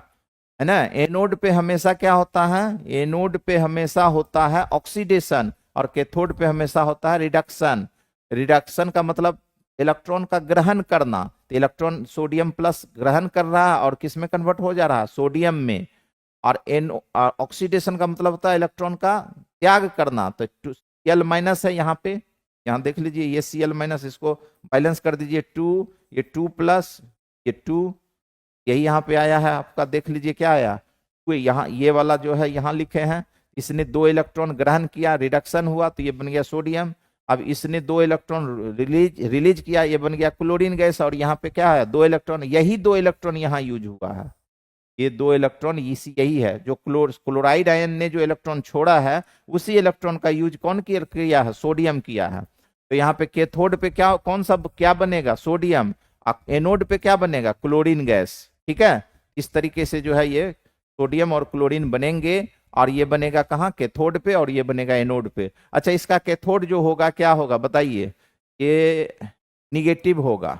है ना। एनोड पे हमेशा क्या होता है, एनोड पे हमेशा होता है ऑक्सीडेशन और कैथोड पे हमेशा होता है रिडक्शन। रिडक्शन का मतलब इलेक्ट्रॉन का ग्रहण करना, तो इलेक्ट्रॉन सोडियम प्लस ग्रहण कर रहा है और किस में कन्वर्ट हो जा रहा है, सोडियम में। और एन ऑक्सीडेशन का मतलब होता है इलेक्ट्रॉन का त्याग करना, तो Cl माइनस है यहाँ पे, यहाँ देख लीजिए ये Cl माइनस, इसको बैलेंस कर दीजिए 2, ये 2 प्लस ये 2, यही यहाँ पे आया है आपका, देख लीजिए क्या आया, यहाँ ये वाला जो है यहाँ लिखे हैं, इसने 2 इलेक्ट्रॉन ग्रहण किया, रिडक्शन हुआ तो ये बन गया सोडियम। अब इसने 2 इलेक्ट्रॉन रिलीज किया, ये बन गया क्लोरीन गैस। और यहाँ पे क्या है, 2 इलेक्ट्रॉन, यही 2 इलेक्ट्रॉन यहाँ यूज हुआ है, ये 2 इलेक्ट्रॉन इसी यही है जो क्लोराइड आयन ने जो इलेक्ट्रॉन छोड़ा है, उसी इलेक्ट्रॉन का यूज कौन किया है, सोडियम किया है। तो यहाँ पे कैथोड पे क्या, कौन सा क्या बनेगा, सोडियम, एनोड पे क्या बनेगा, क्लोरीन गैस। ठीक है, इस तरीके से जो है ये सोडियम और क्लोरीन बनेंगे, और ये बनेगा कहाँ, कैथोड पे, और ये बनेगा एनोड पे। अच्छा, इसका कैथोड जो होगा क्या होगा बताइए, ये निगेटिव होगा,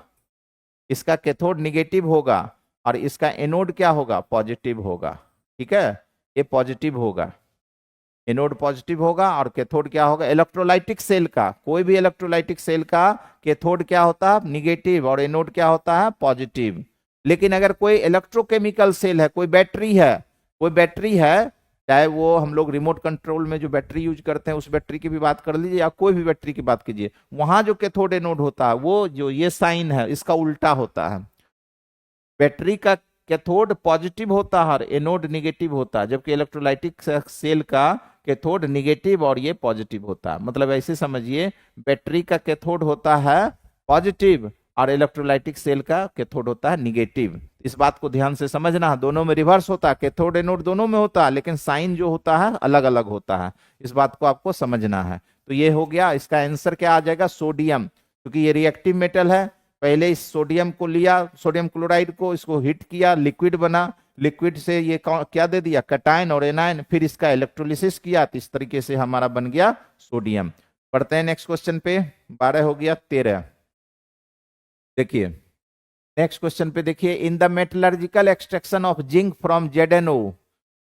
इसका कैथोड निगेटिव होगा, और इसका एनोड क्या होगा, पॉजिटिव होगा। ठीक है, ये पॉजिटिव होगा, एनोड पॉजिटिव होगा, और कैथोड क्या होगा, इलेक्ट्रोलाइटिक सेल का, कोई भी इलेक्ट्रोलाइटिक सेल का कैथोड क्या होता है, निगेटिव, और एनोड क्या होता है, पॉजिटिव। लेकिन अगर कोई इलेक्ट्रोकेमिकल सेल है, कोई बैटरी है, कोई बैटरी है, चाहे वो हम लोग रिमोट कंट्रोल में जो बैटरी यूज करते हैं उस बैटरी की भी बात कर लीजिए, या कोई भी बैटरी की बात कीजिए, वहां जो कैथोड एनोड होता है, वो जो ये साइन है इसका उल्टा होता है। बैटरी का कैथोड पॉजिटिव होता है और एनोड निगेटिव होता है, जबकि इलेक्ट्रोलाइटिक सेल का कैथोड निगेटिव और ये पॉजिटिव होता है। मतलब ऐसे समझिए, बैटरी का कैथोड होता है पॉजिटिव और इलेक्ट्रोलाइटिक सेल का कैथोड होता है निगेटिव। इस बात को ध्यान से समझना, दोनों में रिवर्स होता है, कैथोड एनोड दोनों में होता है, लेकिन साइन जो होता है अलग अलग होता है। इस बात को आपको समझना है। तो ये हो गया, इसका आंसर क्या आ जाएगा, सोडियम, क्योंकि ये रिएक्टिव मेटल है। पहले इस सोडियम को लिया, सोडियम क्लोराइड को, इसको हिट किया, लिक्विड बना, लिक्विड से ये क्या दे दिया, कैटायन और एनायन, फिर इसका इलेक्ट्रोलिसिस किया, तो इस तरीके से हमारा बन गया सोडियम। पढ़ते हैं नेक्स्ट क्वेश्चन पे, 12 हो गया 13। देखिए नेक्स्ट क्वेश्चन पे, देखिए in the metallurgical extraction of zinc from ZnO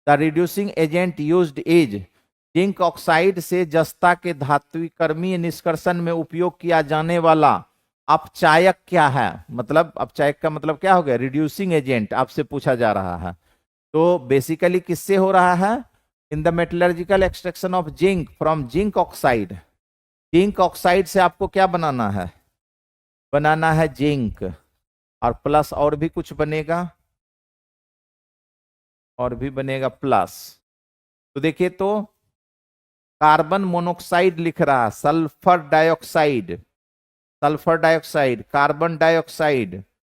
the reducing agent used is, zinc oxide से जस्ता के धात्विकर्मीय निष्कर्षण में उपयोग किया जाने वाला अपचायक क्या है। मतलब अपचायक का मतलब क्या हो गया, रिड्यूसिंग एजेंट, आपसे पूछा जा रहा है। तो बेसिकली किससे हो रहा है, in the metallurgical extraction of zinc from zinc oxide, zinc oxide से आपको क्या बनाना है, बनाना है जिंक, और प्लस और भी कुछ बनेगा, और भी बनेगा प्लस। तो देखिए, तो कार्बन मोनोक्साइड लिख रहा है, sulphur dioxide, sulphur dioxide, carbon dioxide,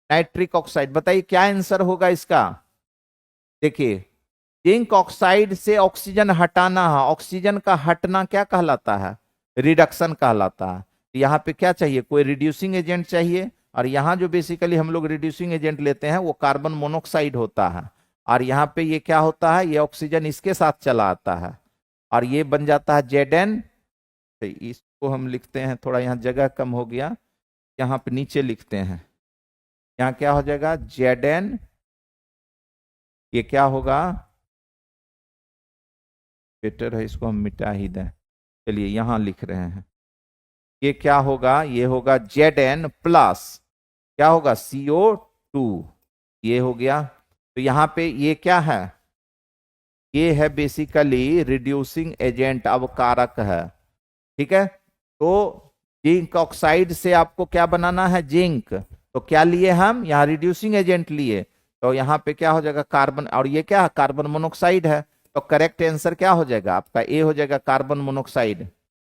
nitric oxide, बताइए क्या आंसर होगा इसका। देखिए जिंक ऑक्साइड से ऑक्सीजन हटाना है, ऑक्सीजन का हटना क्या कहलाता है, रिडक्शन कहलाता है। यहाँ पे क्या चाहिए, कोई रिड्यूसिंग एजेंट चाहिए, और यहाँ जो बेसिकली हम लोग रिड्यूसिंग एजेंट लेते हैं वो कार्बन मोनोक्साइड होता है, और यहाँ पे ये क्या होता है, ये ऑक्सीजन इसके साथ चला आता है, और ये बन जाता है Zn। इसको हम लिखते हैं, थोड़ा यहाँ जगह कम हो गया, यहाँ पे नीचे लिखते हैं, यहाँ क्या हो जाएगा Zn, ये क्या होगा, बेटर है इसको हम मिटा ही दें, चलिए यहाँ लिख रहे हैं, ये क्या होगा, ये होगा Zn प्लस, क्या होगा, CO2, ये हो गया। तो यहाँ पे ये क्या है, ये है बेसिकली रिड्यूसिंग एजेंट, अवकारक है, ठीक है। तो जिंक ऑक्साइड से आपको क्या बनाना है, जिंक, तो क्या लिए हम यहाँ, रिड्यूसिंग एजेंट लिए, तो यहाँ पे क्या हो जाएगा, कार्बन, और ये क्या है, कार्बन मोनोक्साइड है। तो करेक्ट आंसर क्या हो जाएगा आपका, ए हो जाएगा, कार्बन मोनोक्साइड,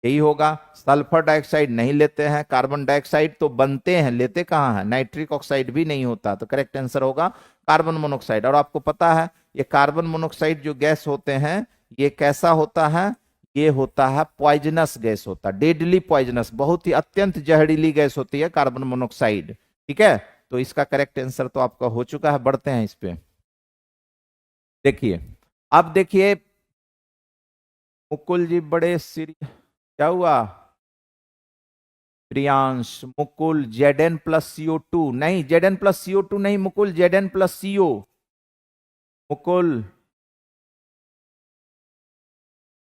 यही होगा। सल्फर डाइऑक्साइड नहीं लेते हैं, कार्बन डाइऑक्साइड तो बनते हैं, लेते कहाँ हैं, नाइट्रिक ऑक्साइड भी नहीं होता, तो करेक्ट आंसर होगा कार्बन मोनोक्साइड। और आपको पता है ये कार्बन मोनोक्साइड जो गैस होते हैं, ये कैसा होता है, ये होता है पॉइजनस गैस होता है, डेडली पॉइजनस, बहुत ही अत्यंत जहरीली गैस होती है कार्बन मोनोक्साइड, ठीक है। तो इसका करेक्ट आंसर तो आपका हो चुका है, बढ़ते हैं इस पे। देखिए, अब देखिए मुकुल जी बड़े सीरियस, क्या हुआ, प्रियांश, मुकुल, Zn+CO2 नहीं, Zn+CO2 नहीं Mukul, Zn+CO, Mukul,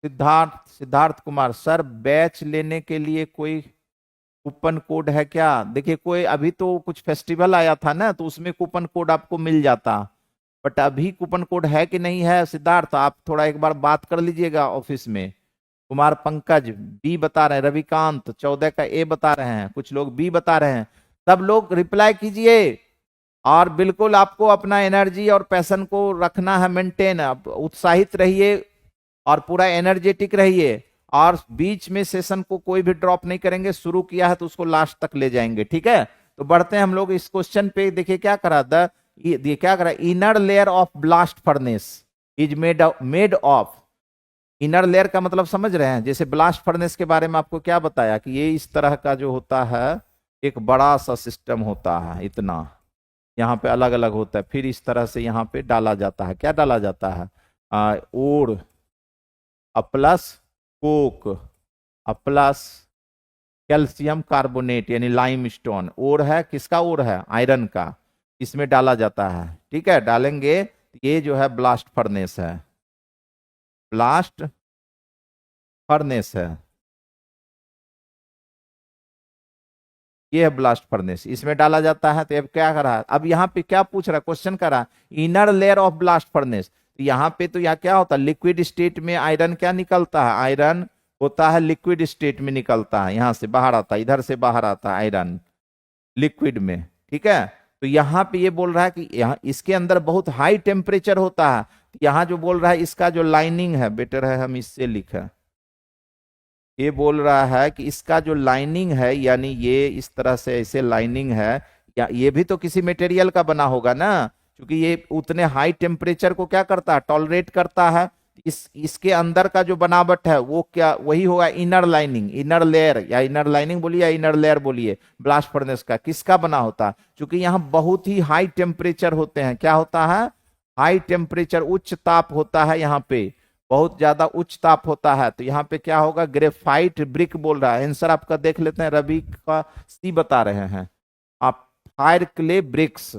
Siddharth, Siddharth Kumar, sir batch लेने के लिए कोई कूपन कोड है क्या? देखिए कोई, अभी तो कुछ फेस्टिवल आया था ना, तो उसमें कूपन कोड आपको मिल जाता, बट अभी कूपन कोड है कि नहीं है सिद्धार्थ, आप थोड़ा एक बार बात कर लीजिएगा ऑफिस में। कुमार पंकज बी बता रहे हैं, रविकांत 14 का ए बता रहे हैं, कुछ लोग बी बता रहे हैं, सब लोग रिप्लाई कीजिए। और बिल्कुल आपको अपना एनर्जी और पैशन को रखना है मेंटेन, उत्साहित रहिए और पूरा एनर्जेटिक रहिए, और बीच में सेशन को कोई भी ड्रॉप नहीं करेंगे, शुरू किया है तो उसको लास्ट तक ले जाएंगे, ठीक है। तो बढ़ते हैं हम लोग इस क्वेश्चन पे, देखिए क्या करा, ये क्या करा, inner layer of blast furnace is made of, inner layer का मतलब समझ रहे हैं, जैसे ब्लास्ट फर्नेस के बारे में आपको क्या बताया कि ये इस तरह का जो होता है, एक बड़ा सा सिस्टम होता है, इतना यहाँ पे अलग अलग होता है, फिर इस तरह से यहाँ पे डाला जाता है, क्या डाला जाता है, ore plus coke plus calcium carbonate यानी लाइम स्टोन, ओर है, किसका ओर है, आयरन का, इसमें डाला जाता है, ठीक है, डालेंगे, ये जो है ब्लास्ट फर्नेस है, ब्लास्ट फर्नेस है, ये है ब्लास्ट फर्नेस, इसमें डाला जाता है। तो अब क्या करा, अब यहाँ पे क्या पूछ रहा है, क्वेश्चन करा inner layer of blast furnace, यहाँ पे तो यहाँ क्या होता है, लिक्विड स्टेट में आयरन क्या निकलता है, आयरन होता है लिक्विड स्टेट में निकलता है, यहां से बाहर आता है, इधर से बाहर आता है आयरन लिक्विड में, ठीक है। तो यहाँ पे ये बोल रहा है कि यहाँ इसके अंदर बहुत हाई टेम्परेचर होता है, यहाँ जो बोल रहा है इसका जो लाइनिंग है, बेटर है हम इससे लिखें, ये बोल रहा है कि इसका जो लाइनिंग है, यानी ये इस तरह से ऐसे लाइनिंग है, या ये भी तो किसी मटेरियल का बना होगा ना, क्योंकि ये उतने हाई टेम्परेचर को क्या करता है, टॉलरेट करता है, इसके अंदर का जो बनावट है वो क्या, वही होगा इनर लाइनिंग, इनर लेयर, या इनर लाइनिंग बोलिए या इनर लेयर बोलिए, ब्लास्ट फर्नेस का किसका बना होता है, क्योंकि यहाँ बहुत ही हाई टेम्परेचर होते हैं, क्या होता है, हाई टेम्परेचर, उच्च ताप होता है, यहाँ पे बहुत ज्यादा उच्च ताप होता है, तो यहाँ पे क्या होगा, ग्रेफाइट ब्रिक बोल रहा है, आंसर आपका देख लेते हैं, रवि का सी बता रहे हैं आप, फायर क्ले ब्रिक्स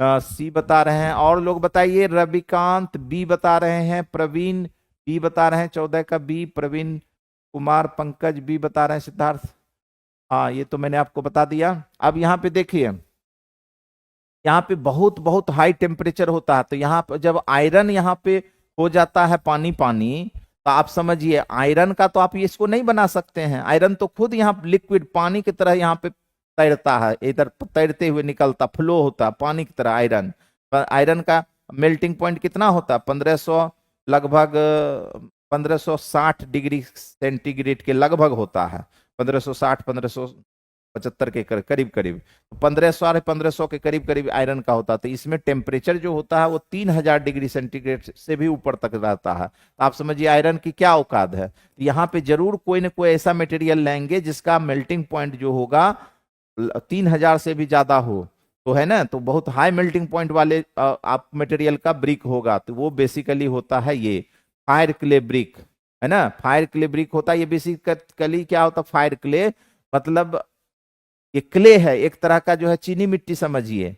सी बता रहे हैं, और लोग बताइए, रविकांत बी बता रहे हैं, प्रवीण बी बता रहे हैं, 14 का बी, प्रवीण कुमार पंकज बी बता रहे हैं, सिद्धार्थ, हाँ ये तो मैंने आपको बता दिया। अब यहाँ पे देखिए, यहाँ पे बहुत बहुत हाई टेम्परेचर होता है, तो यहाँ पे जब आयरन यहाँ पे हो जाता है पानी पानी, तो आप समझिए आयरन का तो आप इसको नहीं बना सकते हैं, आयरन तो खुद यहाँ लिक्विड पानी की तरह यहाँ पे तैरता है, इधर तैरते हुए निकलता, फ्लो होता है पानी की तरह आयरन, पर आयरन का मेल्टिंग पॉइंट कितना होता है, 1500, लगभग 1560 डिग्री सेंटीग्रेड के लगभग होता है, 1560 1575 के करीब करीब, 1500 और 1500 के करीब करीब आयरन का होता है, तो इसमें टेम्परेचर जो होता है वो 3000 डिग्री सेंटीग्रेड से भी ऊपर तक रहता है, तो आप समझिए आयरन की क्या औकात है। यहाँ पे जरूर कोई ना कोई ऐसा मटेरियल लेंगे जिसका मेल्टिंग पॉइंट जो होगा 3000 से भी ज्यादा हो, तो है ना, तो बहुत हाई मेल्टिंग पॉइंट वाले आप मटेरियल का ब्रिक होगा, तो वो बेसिकली होता है ये फायर क्ले ब्रिक, है ना, फायर क्ले ब्रिक होता है, ये बेसिकली क्या होता है, फायर क्ले मतलब ये क्ले है एक तरह का, जो है चीनी मिट्टी समझिए,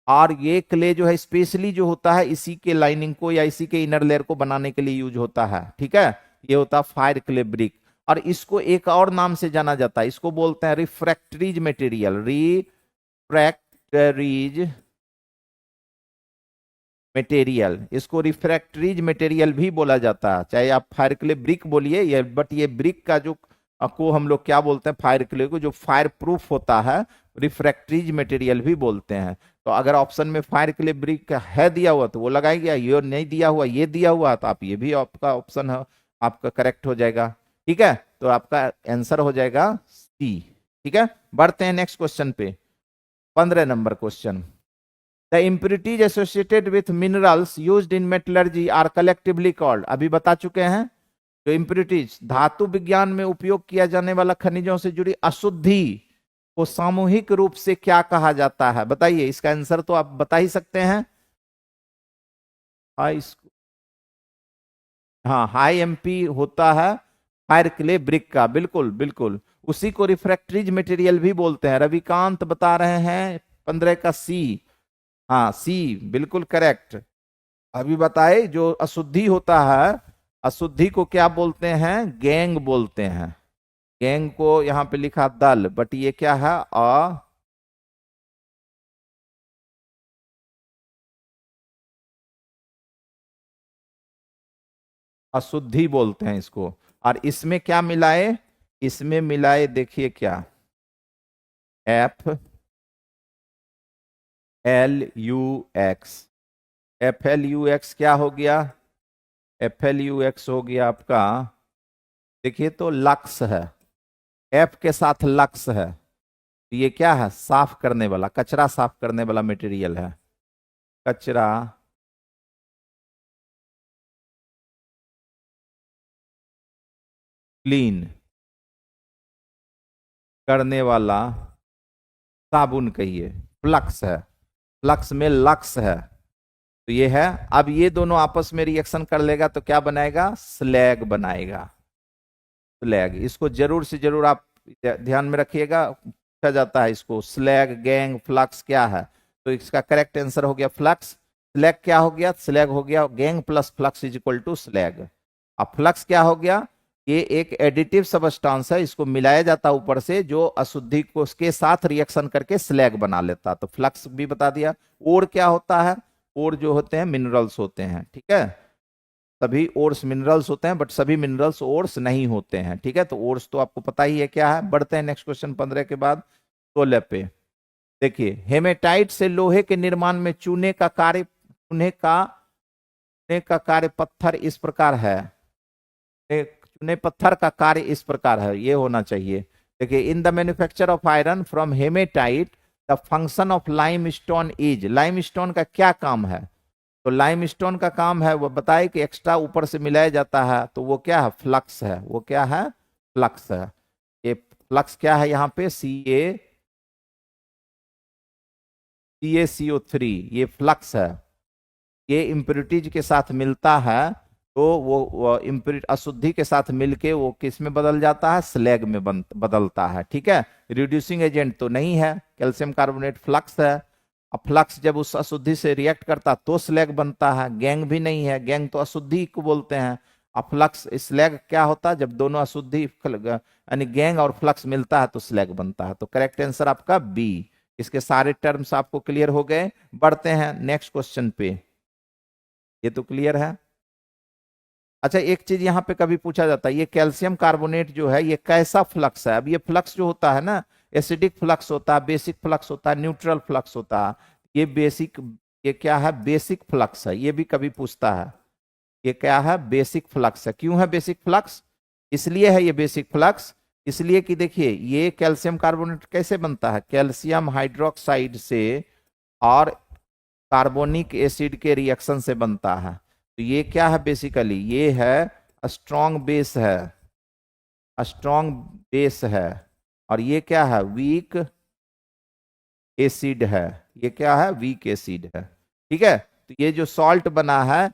और ये क्ले जो है स्पेशली जो होता है इसी के लाइनिंग को या इसी के इनर लेयर को बनाने के लिए यूज होता है, ठीक है, ये होता है फायर क्ले ब्रिक। और इसको एक और नाम से जाना जाता है, इसको बोलते हैं refractories material, refractories refractories material, इसको रिफ्रैक्टरीज मटेरियल भी बोला जाता है, चाहे आप फायर क्ले ब्रिक बोलिए या, बट ये ब्रिक का जो को हम लोग क्या बोलते हैं, फायर क्ले को, जो फायर प्रूफ होता है, रिफ्रैक्टरीज मटेरियल भी बोलते हैं। तो अगर ऑप्शन में फायर क्ले ब्रिक है दिया हुआ तो वो लगाएंगे, ये नहीं दिया हुआ, ये दिया हुआ तो आप ये भी आपका ऑप्शन है, आपका करेक्ट हो जाएगा। ठीक है, तो आपका आंसर हो जाएगा सी। ठीक है, बढ़ते हैं नेक्स्ट क्वेश्चन पे, 15 number question. The impurities associated with minerals used in metallurgy are collectively called, अभी बता चुके हैं। जो इम्प्योरिटीज धातु विज्ञान में उपयोग किया जाने वाला खनिजों से जुड़ी अशुद्धि को सामूहिक रूप से क्या कहा जाता है, बताइए। इसका आंसर तो आप बता ही सकते हैं। हाँ, हाई एमपी होता है फायर क्ले ब्रिक का, बिल्कुल बिल्कुल, उसी को रिफ्रैक्टरीज मटेरियल भी बोलते हैं। रविकांत बता रहे हैं 15 का सी। हाँ सी बिल्कुल करेक्ट। अभी बताए जो अशुद्धि होता है, अशुद्धि को क्या बोलते हैं, गैंग बोलते हैं। गैंग को यहाँ पे लिखा दल, बट ये क्या है, अशुद्धि बोलते हैं इसको। और इसमें क्या मिलाए, इसमें मिलाए देखिए क्या, FLUX, FLUX क्या हो गया, FLUX हो गया आपका, देखिए तो लक्स है, F के साथ लक्स है, तो ये क्या है, साफ करने वाला, कचरा साफ करने वाला मटेरियल है, कचरा क्लीन करने वाला साबुन कहिए, फ्लक्स है, फ्लक्स में लक्स है, तो ये है। अब ये दोनों आपस में रिएक्शन कर लेगा तो क्या बनाएगा, स्लैग बनाएगा, स्लैग। इसको जरूर से जरूर आप ध्यान में रखिएगा, पूछा जाता है इसको, स्लैग गैंग फ्लक्स क्या है, तो इसका करेक्ट आंसर हो गया फ्लक्स। स्लैग क्या हो गया, स्लैग हो गया gangue plus flux is equal to slag. अब फ्लक्स क्या हो गया, ये एक एडिटिव सबस्टांस है, इसको मिलाया जाता है ऊपर से, जो अशुद्धि को उसके साथ रिएक्शन करके स्लैग बना लेता, तो फ्लक्स भी बता दिया। और क्या होता है, और जो होते हैं मिनरल्स होते हैं, ठीक है, सभी ओर्स मिनरल्स होते हैं, बट सभी मिनरल्स ओर्स नहीं होते हैं। ठीक है, तो ओर्स तो आपको पता ही है क्या है। बढ़ते हैं नेक्स्ट क्वेश्चन 15 के बाद 16 पे। देखिए, हेमेटाइट से लोहे के निर्माण में चूने का कार्य, चूने का कार्य पत्थर इस प्रकार है, चूने पत्थर का कार्य इस प्रकार है, ये होना चाहिए। देखिए, in the manufacture of iron from haematite the function of limestone is, limestone का क्या काम है, तो लाइमस्टोन का काम है वो बताए कि एक्स्ट्रा ऊपर से मिलाया जाता है, तो वो क्या है, फ्लक्स है, वो क्या है, फ्लक्स है। ये फ्लक्स क्या है, यहाँ पे CaCO3, ये फ्लक्स है, ये इम्प्योरिटीज के साथ मिलता है, तो वो इम्प्योरिटी अशुद्धि के साथ मिलके वो किस में बदल जाता है, स्लैग में बदलता है। ठीक है, रिड्यूसिंग एजेंट तो नहीं है, कैल्शियम कार्बोनेट फ्लक्स है। अब फ्लक्स जब उस अशुद्धि से रिएक्ट करता तो स्लैग बनता है, गैंग भी नहीं है, गैंग तो अशुद्धि को बोलते हैं। अब फ्लक्स स्लैग क्या होता है, जब दोनों अशुद्धि यानी गैंग और फ्लक्स मिलता है तो स्लैग बनता है, तो करेक्ट आंसर आपका बी। इसके सारे टर्म्स आपको क्लियर हो गए। बढ़ते हैं नेक्स्ट क्वेश्चन पे, ये तो क्लियर है। अच्छा, एक चीज यहाँ पे कभी पूछा जाता है, ये कैल्शियम कार्बोनेट जो है ये कैसा फ्लक्स है। अब ये फ्लक्स जो होता है ना, एसिडिक फ्लक्स होता है, बेसिक फ्लक्स होता है, न्यूट्रल फ्लक्स होता है। ये बेसिक, ये क्या है, बेसिक फ्लक्स है, ये भी कभी पूछता है। ये क्या है, बेसिक फ्लक्स है। क्यों है बेसिक फ्लक्स, इसलिए है ये बेसिक फ्लक्स, इसलिए कि देखिए ये कैल्शियम कार्बोनेट कैसे बनता है, कैल्शियम हाइड्रोक्साइड से और कार्बोनिक एसिड के रिएक्शन से बनता है। तो ये क्या है, बेसिकली ये है स्ट्रॉन्ग बेस है, स्ट्रॉन्ग बेस है, और ये क्या है, वीक एसिड है, ये क्या है, वीक एसिड है। ठीक है, तो ये जो सॉल्ट बना है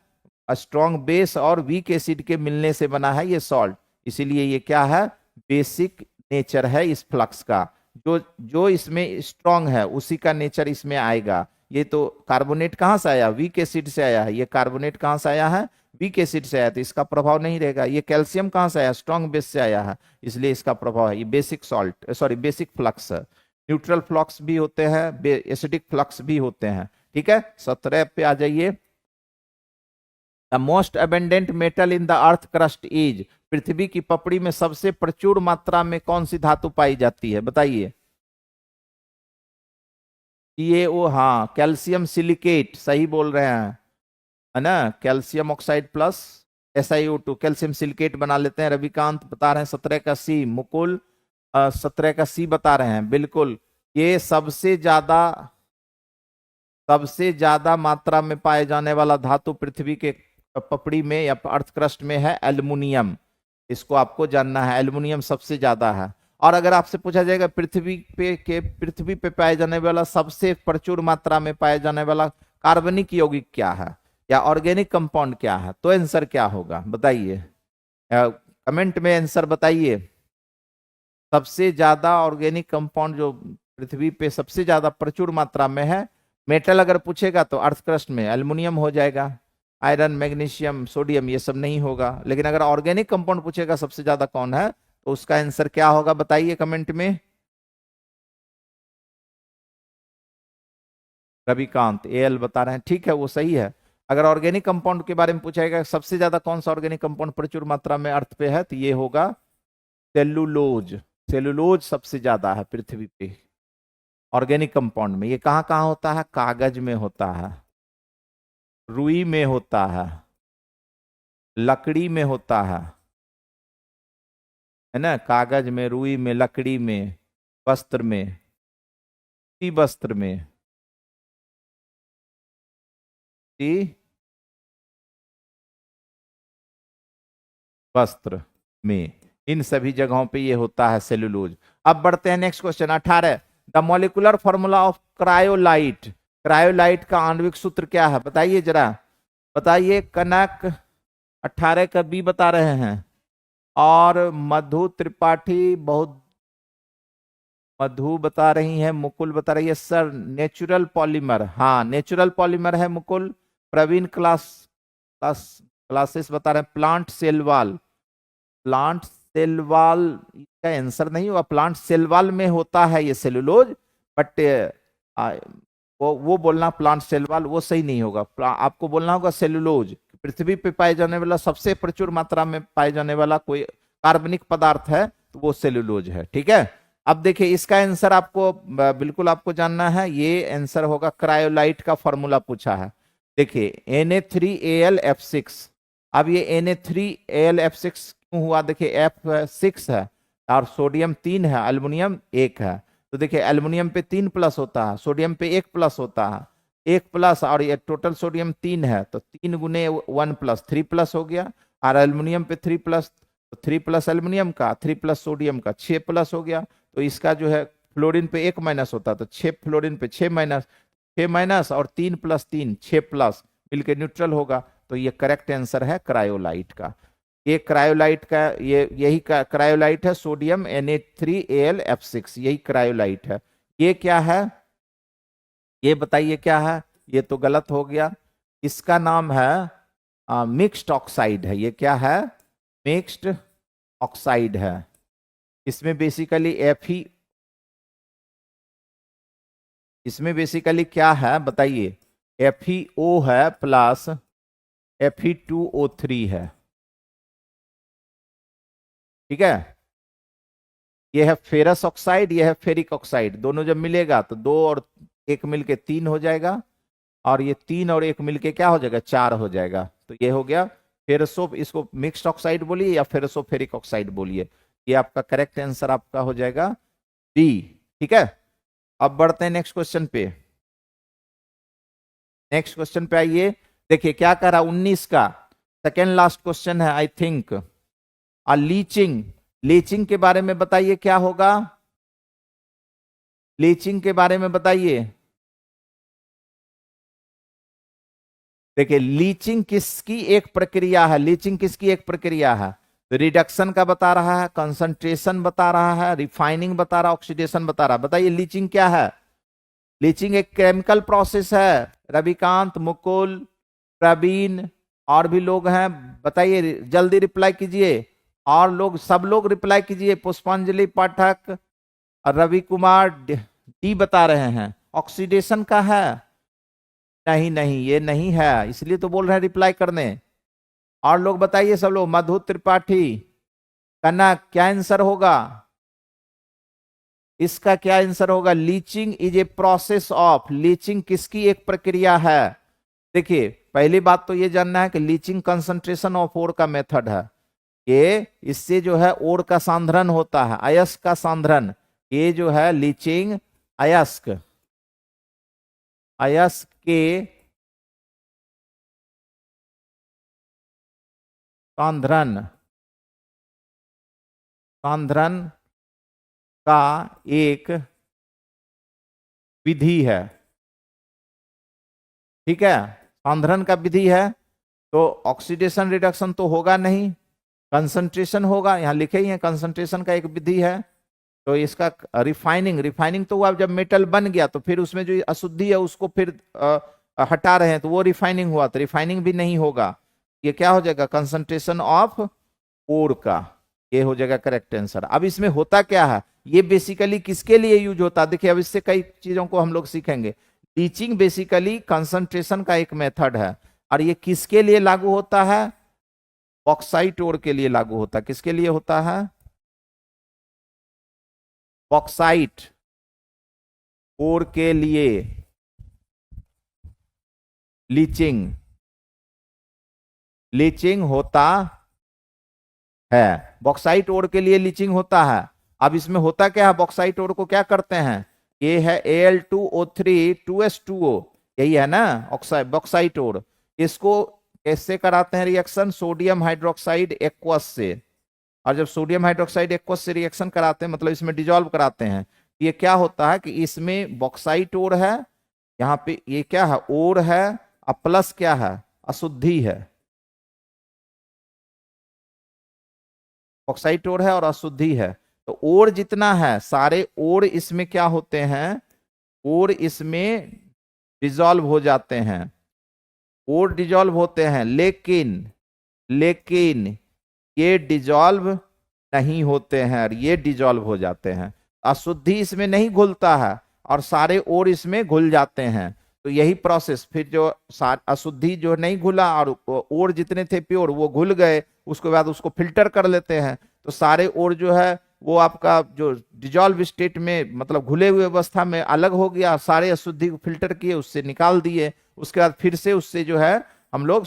स्ट्रॉन्ग बेस और वीक एसिड के मिलने से बना है ये सॉल्ट, इसीलिए ये क्या है, बेसिक नेचर है इस फ्लक्स का। जो जो इसमें स्ट्रॉन्ग है उसी का नेचर इसमें आएगा। ये तो कार्बोनेट कहाँ से आया, वीक एसिड से आया है, ये कार्बोनेट कहाँ से आया है, वीक एसिड से आया, तो इसका प्रभाव नहीं रहेगा। ये कैल्शियम कहाँ से आया, स्ट्रॉन्ग बेस से आया है, इसलिए इसका प्रभाव है। ये basic salt, sorry basic flux है। न्यूट्रल फ्लक्स भी होते हैं, एसिडिक फ्लक्स भी होते हैं। ठीक है, 17 पे आ जाइए। The most abundant metal in the earth crust is, पृथ्वी की पपड़ी में सबसे प्रचुर मात्रा में कौन सी धातु पाई जाती है, बताइए। ये वो, हाँ, कैल्शियम सिलिकेट, सही बोल रहे हैं, है ना, calcium oxide plus SiO2, calcium silicate बना लेते हैं। रविकांत बता रहे हैं 17 का सी, मुकुल 17 का सी बता रहे हैं, बिल्कुल। ये सबसे ज्यादा मात्रा में पाए जाने वाला धातु पृथ्वी के पपड़ी में या अर्थ क्रस्ट में है एल्युमिनियम। इसको आपको जानना है, एल्युमिनियम सबसे ज्यादा है। और अगर आपसे पूछा जाएगा पृथ्वी पे पाए जाने वाला सबसे प्रचुर मात्रा में पाए जाने वाला कार्बनिक यौगिक क्या है या ऑर्गेनिक कंपाउंड क्या है, तो आंसर क्या होगा, बताइए। कमेंट में आंसर बताइए। सबसे ज्यादा ऑर्गेनिक कंपाउंड जो पृथ्वी पे सबसे ज्यादा प्रचुर मात्रा में है, मेटल अगर पूछेगा तो अर्थ क्रस्ट में एल्युमिनियम हो जाएगा, आयरन, मैग्नीशियम, सोडियम ये सब नहीं होगा। लेकिन अगर ऑर्गेनिक कंपाउंड पूछेगा सबसे ज्यादा कौन है, तो उसका आंसर क्या होगा, बताइए कमेंट में। रविकांत AL बता रहे हैं, ठीक है, वो सही है। अगर ऑर्गेनिक कंपाउंड के बारे में पूछेगा सबसे ज्यादा कौन सा ऑर्गेनिक कंपाउंड प्रचुर मात्रा में अर्थ पे है, तो ये होगा सेलुलोज। सेलुलोज सबसे ज्यादा है पृथ्वी पे ऑर्गेनिक कंपाउंड में। ये कहाँ कहाँ होता है, कागज में होता है, रुई में होता है, लकड़ी में होता है ना, कागज में, रुई में, लकड़ी में, वस्त्र में, वस्त्र में, वस्त्र में, इन सभी जगहों पे ये होता है सेलुलोज। अब बढ़ते हैं next question 18। The molecular formula of cryolite, cryolite का आणविक सूत्र क्या है, बताइए जरा, बताइए। कनक 18 का बी बता रहे हैं, और मधु त्रिपाठी बहुत, मधु बता रही है, मुकुल बता रही है सर नेचुरल पॉलीमर, हाँ नेचुरल पॉलीमर है मुकुल। प्रवीण क्लासेस बता रहे हैं plant cell wall, plant cell wall का आंसर नहीं हुआ, प्लांट सेल वॉल में होता है ये सेलुलोज, बट वो बोलना प्लांट सेल वॉल वो सही नहीं होगा, आपको बोलना होगा सेलुलोज। पृथ्वी पे पाए जाने वाला सबसे प्रचुर मात्रा में पाए जाने वाला कोई कार्बनिक पदार्थ है तो वो सेलुलोज है। ठीक है, अब देखिए इसका आंसर आपको बिल्कुल आपको जानना है, ये आंसर होगा क्रायोलाइट का फॉर्मूला पूछा है। देखिए Na3Al_F6, अब ये Na3Al_F6 क्यों हुआ, देखिए F6 है और सोडियम 3 है, एल्युमिनियम 1 है, तो देखिए एल्युमिनियम पे 3 प्लस होता है, सोडियम पे 1 प्लस होता है, 1 प्लस, और ये टोटल सोडियम 3 है, तो 3 गुने 1 प्लस 3 प्लस हो गया, और एल्युमिनियम पे 3 प्लस, तो 3 प्लस एल्युमिनियम का 3 प्लस सोडियम का 6 प्लस हो गया, तो इसका जो है फ्लोरीन पे 1 माइनस होता है, तो 6 फ्लोरीन पे 6 माइनस, 6 माइनस और 3 प्लस 3 6 प्लस मिलके न्यूट्रल होगा, तो ये करेक्ट आंसर है क्रायोलाइट का। ये क्रायोलाइट का यही क्रायोलाइट है, सोडियम Na3Al_F6, यही क्रायोलाइट है। ये क्या है, ये बताइए क्या है, ये तो गलत हो गया, इसका नाम है मिक्स्ड ऑक्साइड है। ये क्या है, मिक्स्ड ऑक्साइड है। इसमें बेसिकली इसमें बेसिकली क्या है बताइए, FeO है प्लस Fe2O3 है। ठीक है, ये है फेरस ऑक्साइड, ये है फेरिक ऑक्साइड, दोनों जब मिलेगा तो 2 और 1 मिलके 3 हो जाएगा, और ये 3 और 1 मिलके क्या हो जाएगा, 4 हो जाएगा, तो ये हो गया फेरसो, इसको मिक्स्ड ऑक्साइड बोलिए या फेरसो फेरिक ऑक्साइड बोलिए। ये आपका करेक्ट आंसर आपका हो जाएगा डी। ठीक है, अब बढ़ते हैं नेक्स्ट क्वेश्चन पे। नेक्स्ट क्वेश्चन पे आइए, देखिए क्या कह रहा 19 का सेकेंड लास्ट क्वेश्चन है आई थिंक। लीचिंग, लीचिंग के बारे में बताइए क्या होगा, लीचिंग के बारे में बताइए। देखिए लीचिंग किसकी एक प्रक्रिया है, लीचिंग किसकी एक प्रक्रिया है, रिडक्शन का बता रहा है, कंसंट्रेशन बता रहा है, रिफाइनिंग बता रहा है, ऑक्सीडेशन बता रहा है, बताइए लीचिंग क्या है। लीचिंग एक केमिकल प्रोसेस है। रविकांत, मुकुल, प्रवीण और भी लोग हैं, बताइए जल्दी रिप्लाई कीजिए, और लोग सब लोग रिप्लाई कीजिए, पुष्पांजलि पाठक, रवि कुमार, टी बता रहे हैं, ऑक्सीडेशन का है? नहीं नहीं, ये नहीं है, इसलिए तो बोल रहे हैं रिप्लाई करने। और लोग बताइए, सब लोग, मधु त्रिपाठी, कनक, क्या आंसर होगा इसका? क्या आंसर होगा? Leaching is a process of, leaching किसकी एक प्रक्रिया है? देखिए, पहली बात तो ये जानना है कि लीचिंग कंसंट्रेशन ऑफ ओर का मेथड है। ये इससे जो है ओर का सांद्रण होता है, अयस्क का सांद्रण। ये जो है लीचिंग अयस्क, अयस्क के सांद्रण, सांद्रण का एक विधि है। ठीक है, सांद्रण का विधि है, तो ऑक्सीडेशन रिडक्शन तो होगा नहीं, कंसंट्रेशन होगा। यहां लिखे ही है कंसंट्रेशन का एक विधि है। तो इसका रिफाइनिंग, रिफाइनिंग तो हुआ जब मेटल बन गया, तो फिर उसमें जो अशुद्धि है उसको फिर हटा रहे हैं, तो वो रिफाइनिंग हुआ। तो रिफाइनिंग भी नहीं होगा, ये क्या हो जाएगा? कंसंट्रेशन ऑफ ओर का, ये हो जाएगा करेक्ट आंसर। अब इसमें होता क्या है, ये बेसिकली किसके लिए यूज होता है? देखिए, अब इससे कई चीजों को हम लोग सीखेंगे। टीचिंग बेसिकली कंसंट्रेशन का एक मेथड है, और ये किसके लिए लागू होता है? बॉक्साइट ओर के लिए लागू होता है। किसके लिए होता है? बॉक्साइट ओर के लिए लीचिंग, लीचिंग होता है। बॉक्साइट ओर के लिए लीचिंग होता है। अब इसमें होता क्या है, बॉक्साइट ओर को क्या करते हैं? ये है Al2O3 2S2O, यही है ना ऑक्साइड, बॉक्साइट ओर। इसको कैसे कराते हैं रिएक्शन? सोडियम हाइड्रोक्साइड एक्वस से। और जब सोडियम हाइड्रोक्साइड एक्वस से रिएक्शन कराते हैं, मतलब इसमें डिजोल्व कराते हैं, ये क्या होता है कि इसमें बॉक्साइट ओर है, यहाँ पे ये क्या है? ओर है, और प्लस क्या है? अशुद्धि है। बॉक्साइट ओर है और अशुद्धि है, तो ओर जितना है, सारे ओर इसमें क्या होते हैं? ओर इसमें डिजोल्व हो जाते हैं, ओर डिजोल्व होते हैं, लेकिन लेकिन ये डिजोल्व नहीं होते हैं, और ये डिजोल्व हो जाते हैं। अशुद्धि इसमें नहीं घुलता है, और सारे ओर इसमें घुल जाते हैं। तो यही प्रोसेस, फिर जो अशुद्धि जो नहीं घुला और ओर जितने थे प्योर वो घुल गए, उसके बाद उसको फिल्टर कर लेते हैं, तो सारे ओर जो है वो आपका जो डिजोल्व स्टेट में, मतलब घुले हुए अवस्था में अलग हो गया, सारे अशुद्धि को फिल्टर किए, उससे निकाल दिए। उसके बाद फिर से उससे जो है हम लोग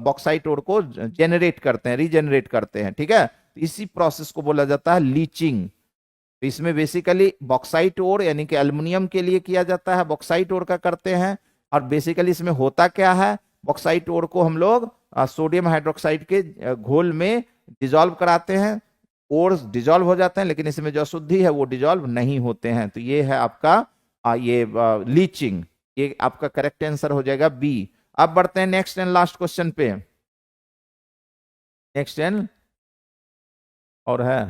बॉक्साइट ओर को जेनरेट करते हैं, रीजेनरेट करते हैं। ठीक है, तो इसी प्रोसेस को बोला जाता है लीचिंग। तो इसमें बेसिकली बॉक्साइट ओर यानी कि एल्युमिनियम के लिए किया जाता है, बॉक्साइट ओर का करते हैं। और बेसिकली इसमें होता क्या है, बॉक्साइट ओर को हम लोग सोडियम हाइड्रोक्साइड के घोल में डिजोल्व कराते हैं, ओर डिजोल्व हो जाते हैं, लेकिन इसमें जो अशुद्धि है वो डिजोल्व नहीं होते हैं। तो ये है आपका ये लीचिंग, ये आपका करेक्ट आंसर हो जाएगा बी। अब बढ़ते हैं नेक्स्ट एंड लास्ट क्वेश्चन पे। नेक्स्ट एंड और है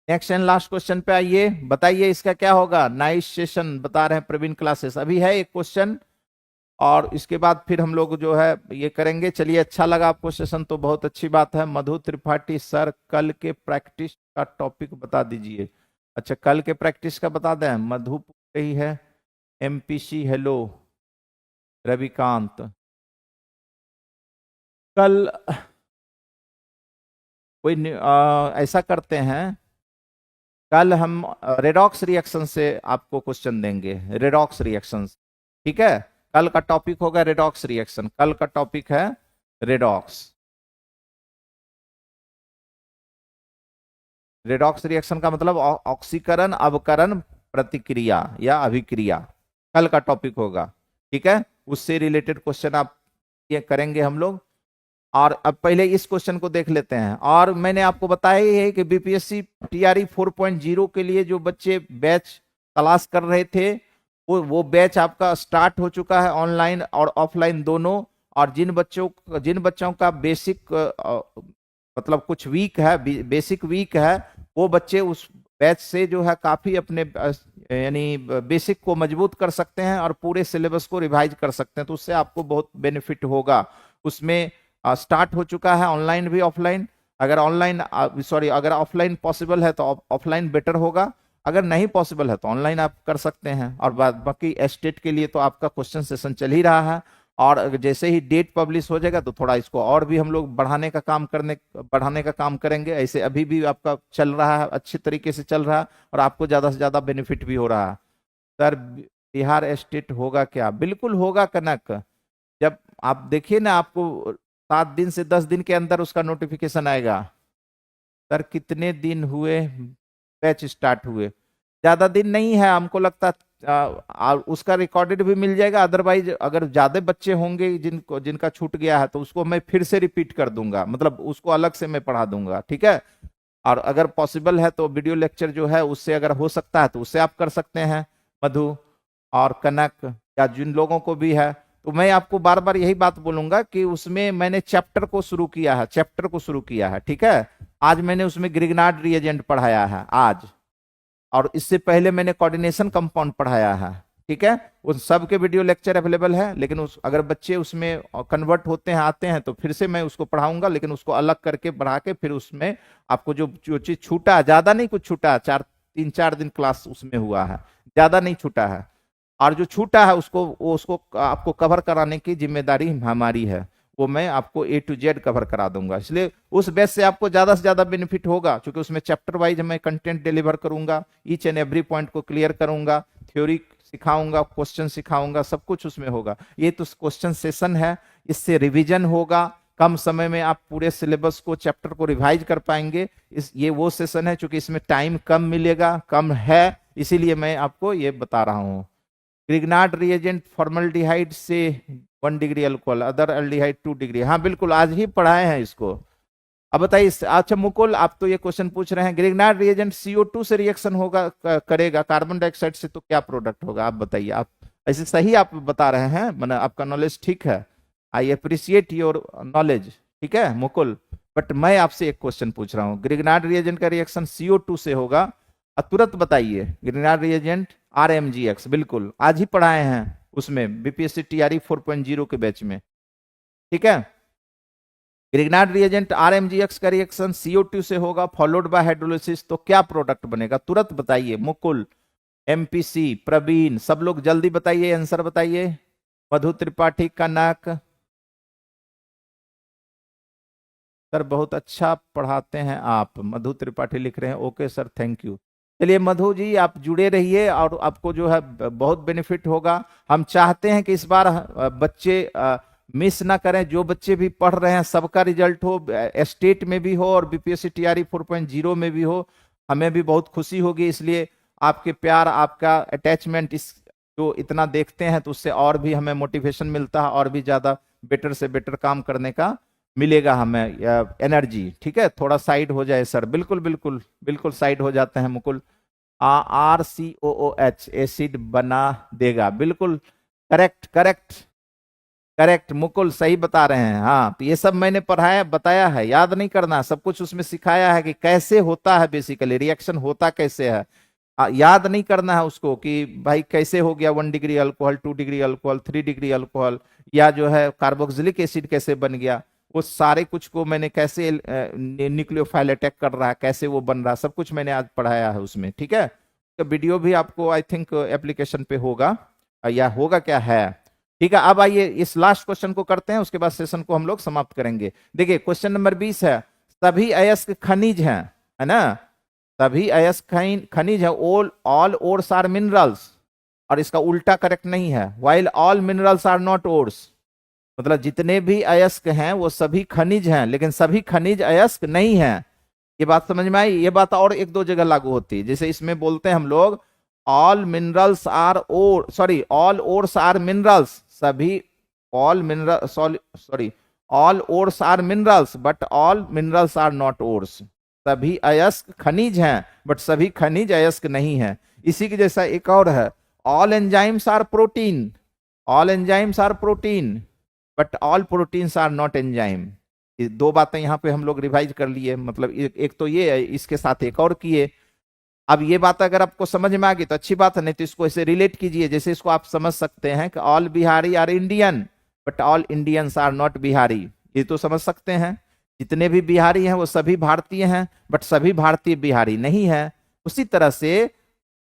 नेक्स्ट एंड लास्ट क्वेश्चन पे आइए, बताइए इसका क्या होगा? नाइस सेशन बता रहे हैं प्रवीण क्लासेस, अभी है एक क्वेश्चन, और इसके बाद फिर हम लोग जो है ये करेंगे। चलिए, अच्छा लगा आपको सेशन तो बहुत अच्छी बात है। मधु त्रिपाठी सर, कल के प्रैक्टिस का टॉपिक बता दीजिए। अच्छा, कल के प्रैक्टिस का बता दें। मधु पूछ रही है, एमपीसी हेलो रविकांत, कल कोई ऐसा करते हैं, कल हम रेडॉक्स रिएक्शन से आपको क्वेश्चन देंगे, रेडॉक्स रिएक्शन। ठीक है, कल का टॉपिक होगा रेडॉक्स रिएक्शन, कल का टॉपिक है रेडॉक्स। रेडॉक्स रिएक्शन का मतलब ऑक्सीकरण अवकरण प्रतिक्रिया या अभिक्रिया, कल का टॉपिक होगा। ठीक है, उससे रिलेटेड क्वेश्चन आप ये करेंगे हम लोग। और अब पहले इस क्वेश्चन को देख लेते हैं। और मैंने आपको बताया ही है कि बीपीएससी टीआरई 4.0 के लिए जो बच्चे बैच तलाश कर रहे थे, वो बैच आपका स्टार्ट हो चुका है, ऑनलाइन और ऑफलाइन दोनों। और जिन बच्चों का बेसिक मतलब कुछ वीक है, बेसिक वीक है, वो बच्चे उस बैच से जो है काफी अपने यानी बेसिक को मजबूत कर सकते हैं और पूरे सिलेबस को रिवाइज कर सकते हैं, तो उससे आपको बहुत बेनिफिट होगा। उसमें स्टार्ट हो चुका है ऑनलाइन भी ऑफलाइन। अगर ऑनलाइन अगर ऑफलाइन पॉसिबल है तो ऑफलाइन बेटर होगा, अगर नहीं पॉसिबल है तो ऑनलाइन आप कर सकते हैं। और बाकी एस्टेट के लिए तो आपका क्वेश्चन सेशन चल ही रहा है, और जैसे ही डेट पब्लिश हो जाएगा तो थोड़ा इसको और भी हम लोग बढ़ाने का काम करेंगे। ऐसे अभी भी आपका चल रहा है, अच्छे तरीके से चल रहा है, और आपको ज्यादा से ज्यादा बेनिफिट भी हो रहा है। सर बिहार स्टेट होगा क्या? बिल्कुल होगा कनक। जब आप देखिए ना, आपको 7 दिन से 10 दिन के अंदर उसका नोटिफिकेशन आएगा। सर कितने दिन हुए बैच स्टार्ट हुए? ज्यादा दिन नहीं है, हमको लगता उसका रिकॉर्डेड भी मिल जाएगा। अदरवाइज अगर ज्यादा बच्चे होंगे जिनका छूट गया है तो उसको मैं फिर से रिपीट कर दूंगा, मतलब उसको अलग से मैं पढ़ा दूंगा, ठीक है। और अगर पॉसिबल है तो वीडियो लेक्चर जो है उससे अगर हो सकता है तो उससे आप कर सकते हैं, मधु और कनक, या जिन लोगों को भी है। तो मैं आपको बार बार यही बात बोलूंगा कि उसमें मैंने चैप्टर को शुरू किया है, ठीक है। आज मैंने उसमें ग्रिग्नार्ड रिएजेंट पढ़ाया है आज, और इससे पहले मैंने कोऑर्डिनेशन कंपाउंड पढ़ाया है, ठीक है। उस सब के वीडियो लेक्चर अवेलेबल है, लेकिन अगर बच्चे उसमें कन्वर्ट होते हैं, आते हैं, तो फिर से मैं उसको पढ़ाऊंगा, लेकिन उसको अलग करके बढ़ा के फिर उसमें आपको जो चीज छूटा, ज्यादा नहीं कुछ छूटा, 3-4 दिन क्लास उसमें हुआ है, ज्यादा नहीं छूटा है। और जो छूटा है उसको आपको कवर कराने की जिम्मेदारी हमारी है, वो मैं आपको A to Z कवर करा दूंगा। इसलिए उस बेस से आपको ज्यादा से ज्यादा बेनिफिट होगा, क्योंकि उसमें चैप्टर वाइज मैं कंटेंट डिलीवर करूंगा, ईच एंड एवरी पॉइंट को क्लियर करूंगा, थ्योरी सिखाऊंगा, क्वेश्चन सिखाऊंगा, सब कुछ उसमें होगा। ये तो क्वेश्चन सेशन है, इससे रिविजन होगा, कम समय में आप पूरे सिलेबस को, चैप्टर को रिवाइज कर पाएंगे। ये वो सेशन है, चूंकि इसमें टाइम कम मिलेगा, कम है, इसीलिए मैं आपको ये बता रहा हूँ। ग्रिग्नार्ड रिएजेंट फॉर्मल्डिहाइड से 1 degree alcohol, other aldehyde 2 degree. हाँ बिल्कुल, आज ही पढ़ाए हैं इसको। अब बताइए, अच्छा मुकुल, आप तो ये क्वेश्चन पूछ रहे हैं, ग्रिग्नार्ड रिएजेंट CO2 से रिएक्शन होगा करेगा, कार्बन डाइऑक्साइड से तो क्या प्रोडक्ट होगा? आप बताइए। आप ऐसे सही आप बता रहे हैं, मतलब आपका नॉलेज ठीक है, आई अप्रिशिएट योर नॉलेज, ठीक है मुकुल। बट मैं आपसे एक क्वेश्चन पूछ रहा हूँ, ग्रिग्नार्ड रिएजेंट का रिएक्शन CO2 से होगा, तुरंत बताइए। ग्रिग्नार्ड रिएजेंट RMGX, बिल्कुल आज ही पढ़ाए हैं उसमें BPSC TRE 4.0 के बैच में, ठीक है। ग्रिग्नार्ड रिएजेंट RMGX का रिएक्शन CO2 से होगा, फॉलोड बाय हाइड्रोलिसिस, तो क्या प्रोडक्ट बनेगा? तुरंत बताइए। मुकुल, MPC, प्रवीण, सब लोग जल्दी बताइए, आंसर बताइए। मधु त्रिपाठी, कनक, सर बहुत अच्छा पढ़ाते हैं आप, मधु त्रिपाठी लिख रहे हैं, ओके सर, थैंक यू। चलिए मधु जी, आप जुड़े रहिए और आपको जो है बहुत बेनिफिट होगा। हम चाहते हैं कि इस बार बच्चे मिस ना करें, जो बच्चे भी पढ़ रहे हैं सबका रिजल्ट हो, स्टेट में भी हो और BPSC TRE 4.0 में भी हो, हमें भी बहुत खुशी होगी। इसलिए आपके प्यार, आपका अटैचमेंट, इस जो इतना देखते हैं तो उससे और भी हमें मोटिवेशन मिलता है, और भी ज्यादा बेटर से बेटर काम करने का मिलेगा हमें एनर्जी, ठीक है। थोड़ा साइड हो जाए सर, बिल्कुल बिल्कुल बिल्कुल साइड हो जाते हैं मुकुल। RCOOH एसिड बना देगा, बिल्कुल करेक्ट करेक्ट करेक्ट मुकुल, सही बता रहे हैं। हाँ, तो ये सब मैंने पढ़ाया, बताया है, याद नहीं करना, सब कुछ उसमें सिखाया है कि कैसे होता है, बेसिकली रिएक्शन होता कैसे है। याद नहीं करना है उसको कि भाई कैसे हो गया 1 degree alcohol, 2 degree alcohol, 3 degree alcohol, या जो है कार्बोक्सिलिक एसिड कैसे बन गया, वो सारे कुछ को मैंने कैसे न्यूक्लियोफाइल अटैक कर रहा है, कैसे वो बन रहा है, सब कुछ मैंने आज पढ़ाया है उसमें, ठीक है। तो वीडियो भी आपको आई थिंक एप्लीकेशन पे होगा, या होगा क्या है, ठीक है। अब आइए इस लास्ट क्वेश्चन को करते हैं, उसके बाद सेशन को हम लोग समाप्त करेंगे। देखिए क्वेश्चन नंबर 20 है, सभी अयस्क खनिज हैं, है ना, सभी अयस्क खनिज है, ऑल ओर्स आर मिनरल्स, और इसका उल्टा करेक्ट नहीं है, while all minerals are not ores, मतलब जितने भी अयस्क हैं वो सभी खनिज हैं, लेकिन सभी खनिज अयस्क नहीं हैं। ये बात समझ में आई? ये बात और 1-2 जगह लागू होती है, जैसे इसमें बोलते हैं हम लोग all minerals are ore, sorry all ores are minerals, सभी all mineral sorry all ores are minerals but all minerals are not ores, सभी अयस्क खनिज हैं बट सभी खनिज अयस्क नहीं है। इसी के जैसा एक और है, all enzymes are protein, all enzymes are protein but all proteins are not enzyme. 2 बातें यहाँ पे हम लोग रिवाइज कर लिए, मतलब एक तो ये है, इसके साथ एक और किए, अब ये बात अगर आपको समझ में आ गई तो अच्छी बात है, नहीं तो इसको ऐसे रिलेट कीजिए, जैसे इसको आप समझ सकते हैं कि all Bihari are Indian but all Indians are not Bihari, ये तो समझ सकते हैं। जितने भी बिहारी हैं वो सभी भारतीय हैं, बट सभी भारतीय बिहारी नहीं है। उसी तरह से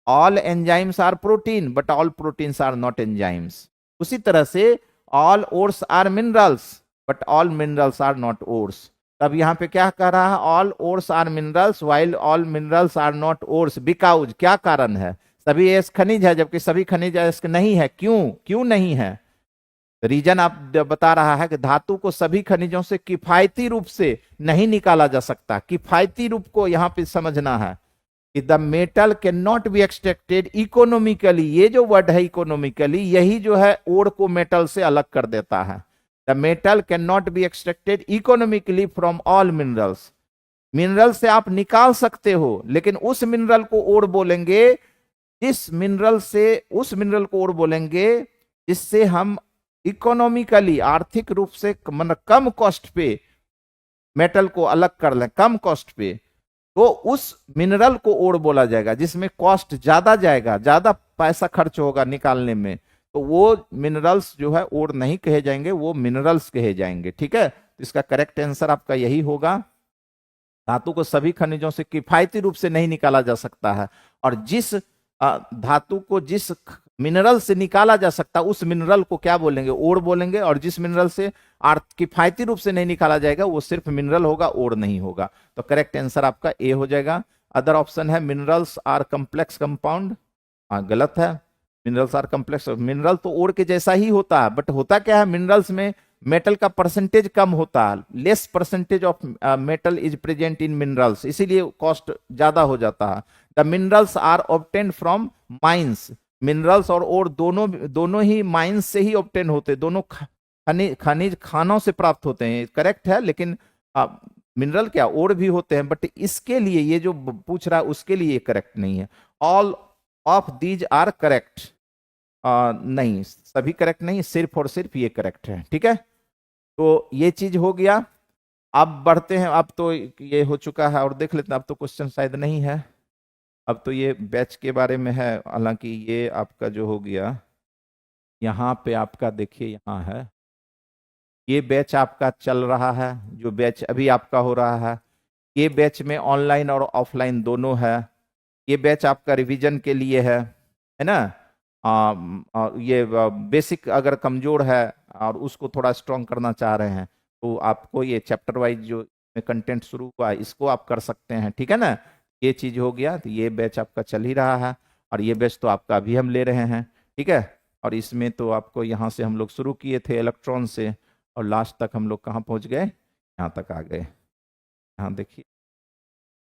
all enzymes are protein but all proteins are not enzymes. उसी तरह से all ores are minerals but all minerals are not ores. तब यहां पे क्या कह रहा है, all ores are minerals while all minerals are not ores, because क्या कारण है, सभी एस खनिज है जबकि सभी खनिज एस नहीं है। क्यों, क्यों नहीं है? रीजन आप बता रहा है कि धातु को सभी खनिजों से किफायती रूप से नहीं निकाला जा सकता। किफायती रूप को यहां पे समझना है कि the metal can not be extracted economically. ये जो वर्ड है इकोनॉमिकली, यही जो है ओर को मेटल से अलग कर देता है। The metal can not be extracted economically from all minerals. Mineral से आप निकाल सकते हो, लेकिन उस मिनरल को ओर बोलेंगे जिस मिनरल से, उस मिनरल को ओर बोलेंगे जिससे हम इकोनॉमिकली आर्थिक रूप से मतलब कम कॉस्ट पे मेटल को अलग कर लें, कम कॉस्ट पे, तो उस मिनरल को ओर बोला जाएगा। जिसमें कॉस्ट ज्यादा जाएगा, ज्यादा पैसा खर्च होगा निकालने में, तो वो मिनरल्स जो है ओर नहीं कहे जाएंगे, वो मिनरल्स कहे जाएंगे। ठीक है, तो इसका करेक्ट आंसर आपका यही होगा। धातु को सभी खनिजों से किफायती रूप से नहीं निकाला जा सकता है, और जिस धातु को जिस मिनरल से निकाला जा सकता है उस मिनरल को क्या बोलेंगे, ओर बोलेंगे। और जिस मिनरल से किफायती रूप से नहीं निकाला जाएगा वो सिर्फ मिनरल होगा, ओर नहीं होगा। तो करेक्ट आंसर आपका ए हो जाएगा। अदर ऑप्शन है मिनरल्स आर कम्प्लेक्स कंपाउंड, गलत है। मिनरल्स आर कम्प्लेक्स, मिनरल तो ओर के जैसा ही होता है, बट होता क्या है, मिनरल्स में मेटल का परसेंटेज कम होता है, less percentage of metal is present in minerals, इसीलिए कॉस्ट ज्यादा हो जाता है। The minerals are obtained from mines, minerals और ओर दोनों ही माइंस से ही ऑब्टेन होते, दोनों खनिज खानों से प्राप्त होते हैं, करेक्ट है। लेकिन मिनरल क्या ओर भी होते हैं, बट इसके लिए ये जो पूछ रहा है उसके लिए करेक्ट नहीं है। All of these are correct, नहीं सभी करेक्ट नहीं, सिर्फ और सिर्फ ये करेक्ट है। ठीक है, तो ये चीज हो गया। अब बढ़ते हैं, अब तो ये हो चुका है और देख लेते हैं, अब तो क्वेश्चन शायद नहीं है, अब तो ये बैच के बारे में है। हालांकि ये आपका जो हो गया यहाँ पे आपका देखिए यहाँ है, ये बैच आपका चल रहा है, जो बैच अभी आपका हो रहा है, ये बैच में ऑनलाइन और ऑफलाइन दोनों है। ये बैच आपका रिवीजन के लिए है ना। ये बेसिक अगर कमजोर है और उसको थोड़ा स्ट्रॉन्ग करना चाह रहे हैं तो आपको ये चैप्टर वाइज जो कंटेंट शुरू हुआ है इसको आप कर सकते हैं। ठीक है ना, ये चीज हो गया। तो ये बैच आपका चल ही रहा है, और ये बैच तो आपका अभी हम ले रहे हैं। ठीक है, और इसमें तो आपको यहाँ से हम लोग शुरू किए थे इलेक्ट्रॉन से, और लास्ट तक हम लोग कहाँ पहुँच गए, यहाँ तक आ गए। यहाँ देखिए